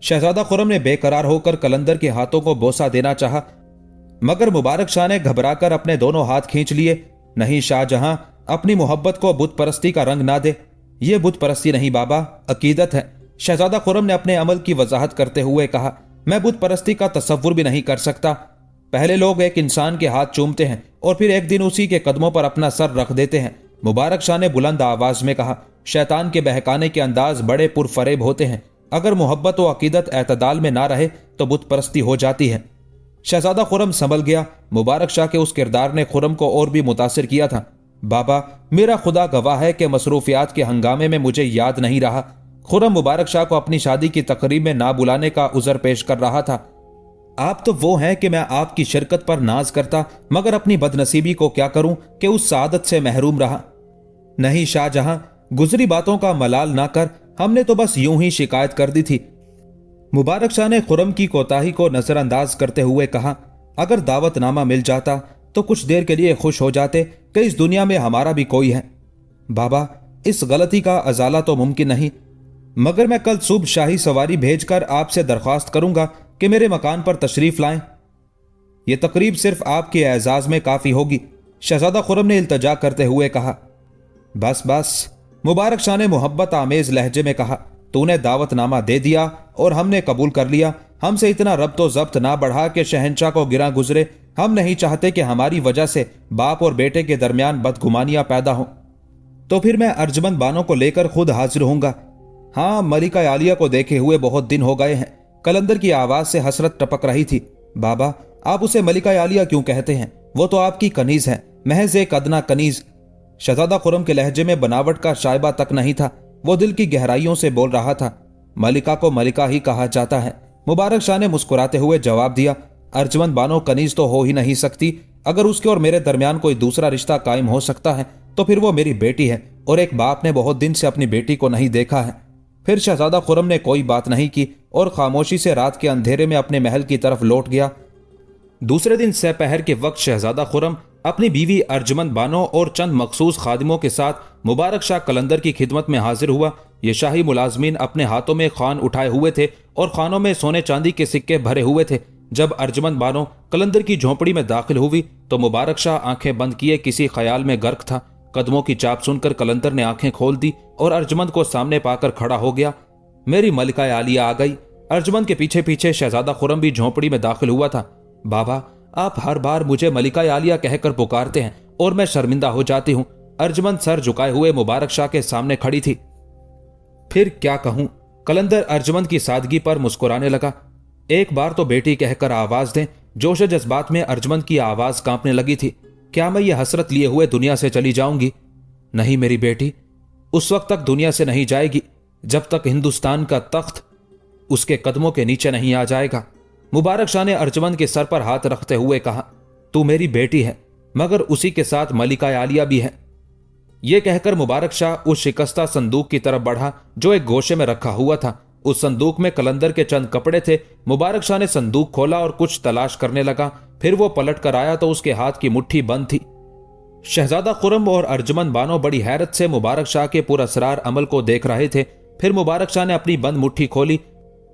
शहजादा खुर्रम ने बेकरार होकर कलंदर के हाथों को बोसा देना चाहा, मगर मुबारक शाह ने घबराकर अपने दोनों हाथ खींच लिए। नहीं शाहजहां, अपनी मोहब्बत को बुत परस्ती का रंग ना दे। यह बुत परस्ती नहीं बाबा, अकीदत है। शहजादा खुर्रम ने अपने अमल की वजाहत करते हुए कहा, मैं बुत परस्ती का तसव्वुर भी नहीं कर सकता। पहले लोग एक इंसान के हाथ चूमते हैं और फिर एक दिन उसी के कदमों पर अपना सर रख देते हैं। मुबारक शाह ने बुलंद आवाज में कहा, शैतान के बहकाने के अंदाज बड़े पुरफरेब होते हैं। अगर मोहब्बत व अकीदत एतदाल में ना रहे तो बुत परस्ती हो जाती है। शहजादा खुर्रम संभल गया। मुबारक शाह के उस किरदार ने खुर्रम को और भी मुतासिर किया था। बाबा, मेरा खुदा गवाह है कि मसरूफियात के हंगामे में मुझे याद नहीं रहा। खुर्रम मुबारक शाह को अपनी शादी की तकरीब में ना बुलाने का उज़र पेश कर रहा था। आप तो वो हैं कि मैं आपकी शिरकत पर नाज करता, मगर अपनी बदनसीबी को क्या करूं कि उस सादत से महरूम रहा। नहीं शाहजहां, गुजरी बातों का मलाल ना कर, हमने तो बस यूं ही शिकायत कर दी थी। मुबारक शाह ने खुर्रम की कोताही को नजरअंदाज करते हुए कहा, अगर दावतनामा मिल जाता तो कुछ देर के लिए खुश हो जाते कि इस दुनिया में हमारा भी कोई है। बाबा, इस गलती का अजाला तो मुमकिन नहीं, मगर मैं कल सुबह शाही सवारी भेजकर आपसे दरख्वास्त करूंगा कि मेरे मकान पर तशरीफ लाएं। यह तकरीब सिर्फ आपके एजाज में काफी होगी। शहजादा खुर्रम ने इल्तजा करते हुए कहा। बस बस, मुबारक शाह ने मोहब्बत आमेज लहजे में कहा, तूने दावतनामा दे दिया और हमने कबूल कर लिया। हमसे इतना रब्तो जब्त ना बढ़ा कि शहंशाह को गिरा गुजरे। हम नहीं चाहते कि हमारी वजह से बाप और बेटे के दरमियान बदगुमानियां पैदा हो। तो फिर मैं अर्जमंद बानों को लेकर खुद हाजिर होऊंगा। हाँ, मलिका आलिया को देखे हुए बहुत दिन हो गए हैं। कलंदर की आवाज से हसरत टपक रही थी। बाबा, आप उसे मलिका आलिया क्यों कहते हैं? वो तो आपकी कनीज है, महज एक अदना कनीज। शहजादा खुर्रम के लहजे में बनावट का शायबा तक नहीं था। वो दिल की गहराइयों से बोल रहा था। मलिका को मलिका ही कहा जाता है। मुबारक शाह ने मुस्कुराते हुए जवाब दिया, अर्जमंद बानो कनीज तो हो ही नहीं सकती। अगर उसके और मेरे दरमियान कोई दूसरा रिश्ता कायम हो सकता है तो फिर वो मेरी बेटी है, और एक बाप ने बहुत दिन से अपनी बेटी को नहीं देखा है। फिर शहजादा खुर्रम ने कोई बात नहीं की और खामोशी से रात के अंधेरे में अपने महल की तरफ लौट गया। दूसरे दिन सहपहर के वक्त शहजादा खुर्रम अपनी बीवी अर्जमंद बानो और चंद मखसूस खादिमों के साथ मुबारक शाह कलंदर की खिदमत में हाजिर हुआ। ये शाही मुलाजमीन अपने हाथों में खान उठाए हुए थे और खानों में सोने चांदी के सिक्के भरे हुए थे। जब अर्जमंद बानो कलंदर की झोंपड़ी में दाखिल हुई तो मुबारक शाह आंखें बंद किए किसी ख्याल में गर्क था। कदमों की चाप सुनकर कलंदर ने आंखें खोल दी और अर्जमंद को सामने पाकर खड़ा हो गया। मेरी मलिका आलिया आ गई। अर्जमंद के पीछे पीछे शहजादा खुर्रम भी झोंपड़ी में दाखिल हुआ था। बाबा, आप हर बार मुझे मलिका आलिया कहकर पुकारते हैं और मैं शर्मिंदा हो जाती हूं। अर्जमंद सर झुकाए हुए मुबारक शाह के सामने खड़ी थी। फिर क्या कहूं? कलंदर अर्जमंद की सादगी पर मुस्कुराने लगा। एक बार तो बेटी कहकर आवाज दें। जोश जज्बात में अर्जमंद की आवाज कांपने लगी थी। क्या मैं ये हसरत लिए हुए दुनिया से चली जाऊंगी? नहीं मेरी बेटी, उस वक्त तक दुनिया से नहीं जाएगी जब तक हिंदुस्तान का तख्त उसके कदमों के नीचे नहीं आ जाएगा। मुबारक शाह ने अर्जमंद के सर पर हाथ रखते हुए कहा, तू मेरी बेटी है, मगर उसी के साथ मलिका आलिया भी है। यह कहकर मुबारक शाह उस शिकस्ता संदूक की तरफ बढ़ा जो एक गोशे में रखा हुआ था। उस संदूक में कलंदर के चंद कपड़े थे। मुबारक शाह ने संदूक खोला और कुछ तलाश करने लगा। फिर वो पलट कर आया तो उसके हाथ की मुट्ठी बंद थी। शहजादा खुर्रम और अर्जमंद बानो बड़ी हैरत से मुबारक शाह के पुरअसरार अमल को देख रहे थे। फिर मुबारक शाह ने अपनी बंद मुट्ठी खोली।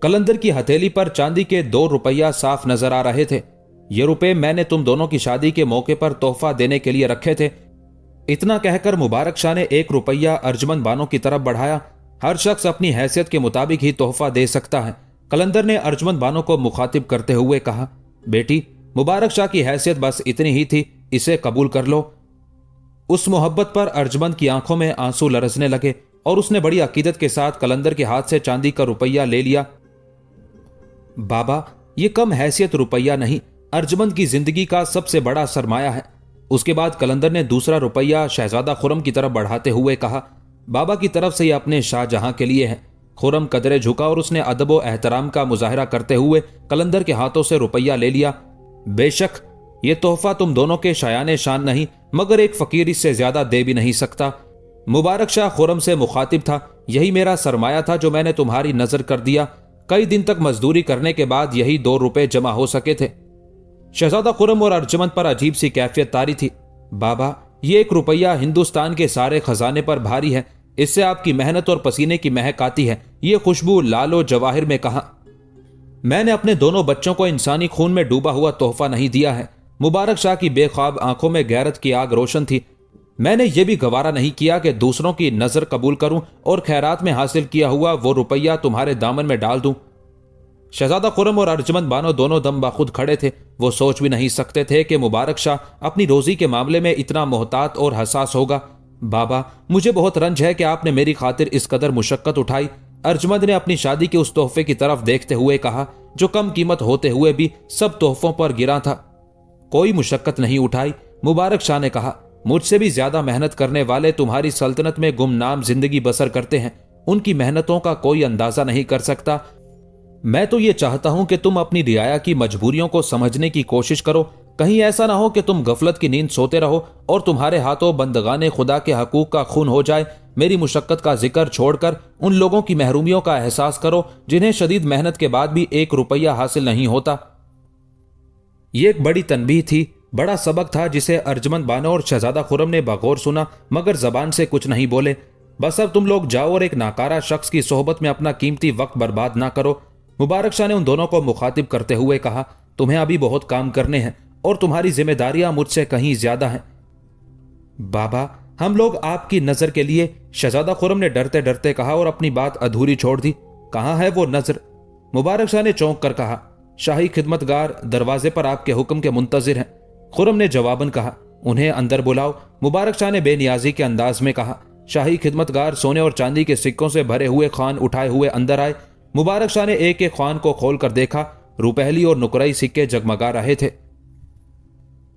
कलंदर की हथेली पर चांदी के 2 रुपया साफ नजर आ रहे थे। ये रुपए मैंने तुम दोनों की शादी के मौके पर तोहफा देने के लिए रखे थे। इतना कहकर मुबारक शाह ने 1 रुपया अर्जमंद बानो की तरफ बढ़ाया। हर शख्स अपनी हैसियत के मुताबिक ही तोहफा दे सकता है। कलंदर ने अर्जमंद बानो को मुखातिब करते हुए कहा, बेटी, मुबारक शाह की हैसियत बस इतनी ही थी, इसे कबूल कर लो। उस मोहब्बत पर अर्जमंद की आंखों में आंसू लरसने लगे और उसने बड़ी अकीदत के साथ कलंदर के हाथ से चांदी का रुपया ले लिया। बाबा, ये कम हैसियत रुपया नहीं, अर्जुमंद की जिंदगी का सबसे बड़ा सरमाया है। उसके बाद कलंदर ने दूसरा रुपया शहजादा खुर्रम की तरफ बढ़ाते हुए कहा, बाबा की तरफ से ये अपने शाहजहां के लिए है। खुर्रम कदरे झुका और उसने अदब व एहतराम का मुजाहरा करते हुए कलंदर के हाथों से रुपया ले लिया। बेशक ये तोहफा तुम दोनों के शायाने शान नहीं, मगर एक फकीर इससे ज्यादा दे भी नहीं सकता। मुबारक शाह खुर्रम से मुखातिब था, यही मेरा सरमाया था जो मैंने तुम्हारी नजर कर दिया। कई दिन तक मजदूरी करने के बाद यही 2 रुपए जमा हो सके थे। शहजादा खुर्रम और अर्जुमंद पर अजीब सी कैफियत तारी थी। बाबा, ये 1 रुपया हिंदुस्तान के सारे खजाने पर भारी है, इससे आपकी मेहनत और पसीने की महक आती है। ये खुशबू लालो जवाहिर में कहा। मैंने अपने दोनों बच्चों को इंसानी खून में डूबा हुआ तोहफा नहीं दिया है। मुबारक शाह की बेख्वाब आंखों में गैरत की आग रोशन थी। मैंने यह भी गवारा नहीं किया कि दूसरों की नजर कबूल करूं और खैरात में हासिल किया हुआ वो रुपया तुम्हारे दामन में डाल दूं। शहजादा खुर्रम और अर्जुमंद बानो दोनों दम बाखुद खड़े थे। वो सोच भी नहीं सकते थे कि मुबारक शाह अपनी रोजी के मामले में इतना मोहतात और हसास होगा। बाबा, मुझे बहुत रंज है कि आपने मेरी खातिर इस कदर मुशक्कत उठाई। अर्जुमंद ने अपनी शादी के उस तोहफे की तरफ देखते हुए कहा जो कम कीमत होते हुए भी सब तोहफों पर गिरा था। कोई मुशक्कत नहीं उठाई, मुबारक शाह ने कहा। मुझसे भी ज्यादा मेहनत करने वाले तुम्हारी सल्तनत में गुमनाम जिंदगी बसर करते हैं। उनकी मेहनतों का कोई अंदाजा नहीं कर सकता। मैं तो ये चाहता हूं कि तुम अपनी रियाया की मजबूरियों को समझने की कोशिश करो। कहीं ऐसा ना हो कि तुम गफलत की नींद सोते रहो और तुम्हारे हाथों बंदगाने खुदा के हकूक का खून हो जाए। मेरी मुशक्कत का जिक्र छोड़कर उन लोगों की महरूमियों का एहसास करो जिन्हें शदीद मेहनत के बाद भी 1 रुपया हासिल नहीं होता। ये एक बड़ी तनबीह थी, बड़ा सबक था जिसे अर्जुमंद बानो और शहजादा खुर्रम ने बगौर सुना, मगर जबान से कुछ नहीं बोले। बस अब तुम लोग जाओ और एक नाकारा शख्स की सोहबत में अपना कीमती वक्त बर्बाद ना करो। मुबारक शाह ने उन दोनों को मुखातिब करते हुए कहा, तुम्हें अभी बहुत काम करने हैं और तुम्हारी जिम्मेदारियां मुझसे कहीं ज्यादा हैं। बाबा, हम लोग आपकी नजर के लिए, शहजादा खुर्रम ने डरते डरते कहा और अपनी बात अधूरी छोड़ दी। कहां है वो नजर? मुबारक शाह ने चौंक कर कहा, शाही खिदमतगार दरवाजे पर आपके हुक्म के मुंतजिर हैं। खुर्रम ने जवाबन कहा, उन्हें अंदर बुलाओ। मुबारक शाह ने बेनियाजी के अंदाज में कहा। शाही खिदमतगार सोने और चांदी के सिक्कों से भरे हुए खान उठाए हुए अंदर आए। मुबारक शाह ने एक एक खान को खोलकर देखा। रुपहली और नुकराई सिक्के जगमगा रहे थे।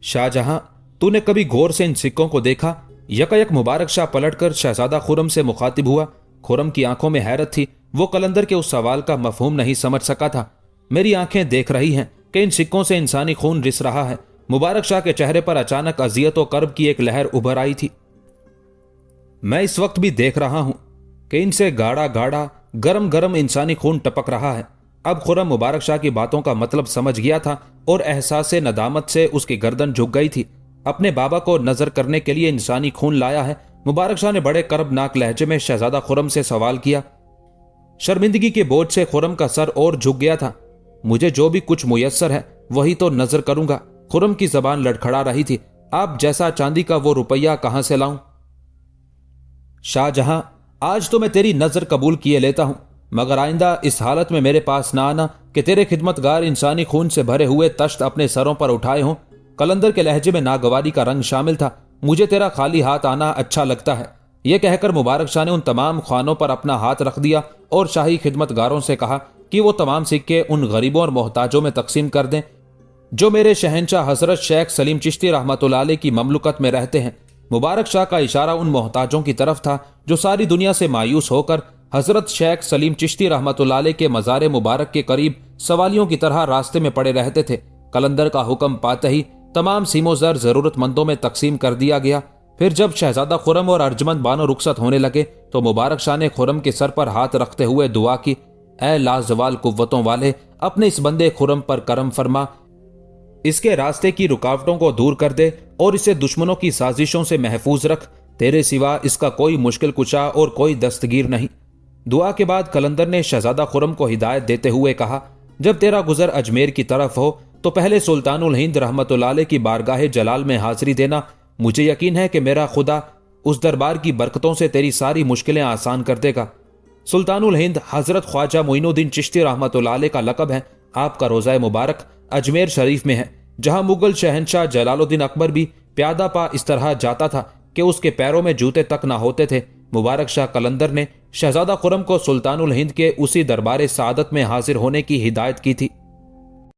शाहजहां, तूने कभी गौर से इन सिक्कों को देखा? यकायक मुबारक शाह पलटकर शहजादा खुर्रम से मुखातिब हुआ। खुर्रम की आंखों में हैरत थी। वो कलंदर के उस सवाल का मफहूम नहीं समझ सका था। मेरी आंखें देख रही हैं कि इन सिक्कों से इंसानी खून रिस रहा है। मुबारक शाह के चेहरे पर अचानक अजियत और कर्ब की एक लहर उभर आई थी। मैं इस वक्त भी देख रहा हूं कि इनसे गाढ़ा गाढ़ा गरम गरम इंसानी खून टपक रहा है। अब खुर्रम मुबारक शाह की बातों का मतलब समझ गया था और एहसास नदामत से उसकी गर्दन झुक गई थी। अपने बाबा को नजर करने के लिए इंसानी खून लाया है? मुबारक शाह ने बड़े कर्बनाक लहजे में शहजादा खुर्रम से सवाल किया। शर्मिंदगी के बोझ से खुर्रम का सर और झुक गया था। मुझे जो भी कुछ मुयस्सर है वही तो नजर करूंगा। खुर्रम की जबान लड़खड़ा रही थी। आप जैसा चांदी का वो रुपया कहां से लाऊं? शाहजहां, आज तो मैं तेरी नजर कबूल किए लेता हूं, मगर आइंदा इस हालत में मेरे पास ना आना कि तेरे खिदमतगार इंसानी खून से भरे हुए तश्त अपने सरों पर उठाए हों। कलंदर के लहजे में नागवारी का रंग शामिल था। मुझे तेरा खाली हाथ आना अच्छा लगता है। यह कहकर मुबारक शाह ने उन तमाम खानों पर अपना हाथ रख दिया और शाही खिदमतगारों से कहा कि वो तमाम सिक्के उन गरीबों और मोहताजों में तकसीम कर दें जो मेरे शहंशाह हजरत शेख सलीम चिश्ती रहमतुल्लाह अलैह की ममलुकत में रहते हैं। मुबारक शाह का इशारा उन मोहताजों की तरफ था जो सारी दुनिया से मायूस होकर हजरत शेख सलीम चिश्ती रहमतुल्लाह अलैह के मज़ार मुबारक के करीब सवालियों की तरह रास्ते में पड़े रहते थे। कलंदर का हुक्म पाते ही तमाम सीमो ज़र जरूरतमंदों में तकसीम कर दिया गया। फिर जब शहजादा खुर्रम और अर्जुमंद बानो रुखसत होने लगे तो मुबारक शाह ने खुर्रम के सर पर हाथ रखते हुए दुआ की, ऐ लाजवाल कुव्वतों वाले, अपने इस बंदे खुर्रम पर करम फरमा, इसके रास्ते की रुकावटों को दूर कर दे और इसे दुश्मनों की साजिशों से महफूज रख। तेरे सिवा इसका कोई मुश्किल कुशा और कोई दस्तगीर नहीं। दुआ के बाद कलंदर ने शहजादा खुर्रम को हिदायत देते हुए कहा, जब तेरा गुजर अजमेर की तरफ हो तो पहले सुल्तानुल हिंद रहमतुल्लाह अलैह की बारगाह जलाल में हाजिरी देना। मुझे यकीन है कि मेरा खुदा उस दरबार की बरकतों से तेरी सारी मुश्किलें आसान कर देगा। सुल्तानुल हिंद हजरत ख्वाजा मोइनुद्दीन चिश्ती रहमतुल्लाह अलैह का लकब है। आपका रोज़ा मुबारक अजमेर शरीफ में है, जहां मुगल शहंशाह जलालुद्दीन अकबर भी प्यादा पा इस तरह जाता था कि उसके पैरों में जूते तक ना होते थे। मुबारक शाह कलंदर ने शहजादा खुर्रम को सुल्तानुल हिंद के उसी दरबार सआदत में हाजिर होने की हिदायत की थी।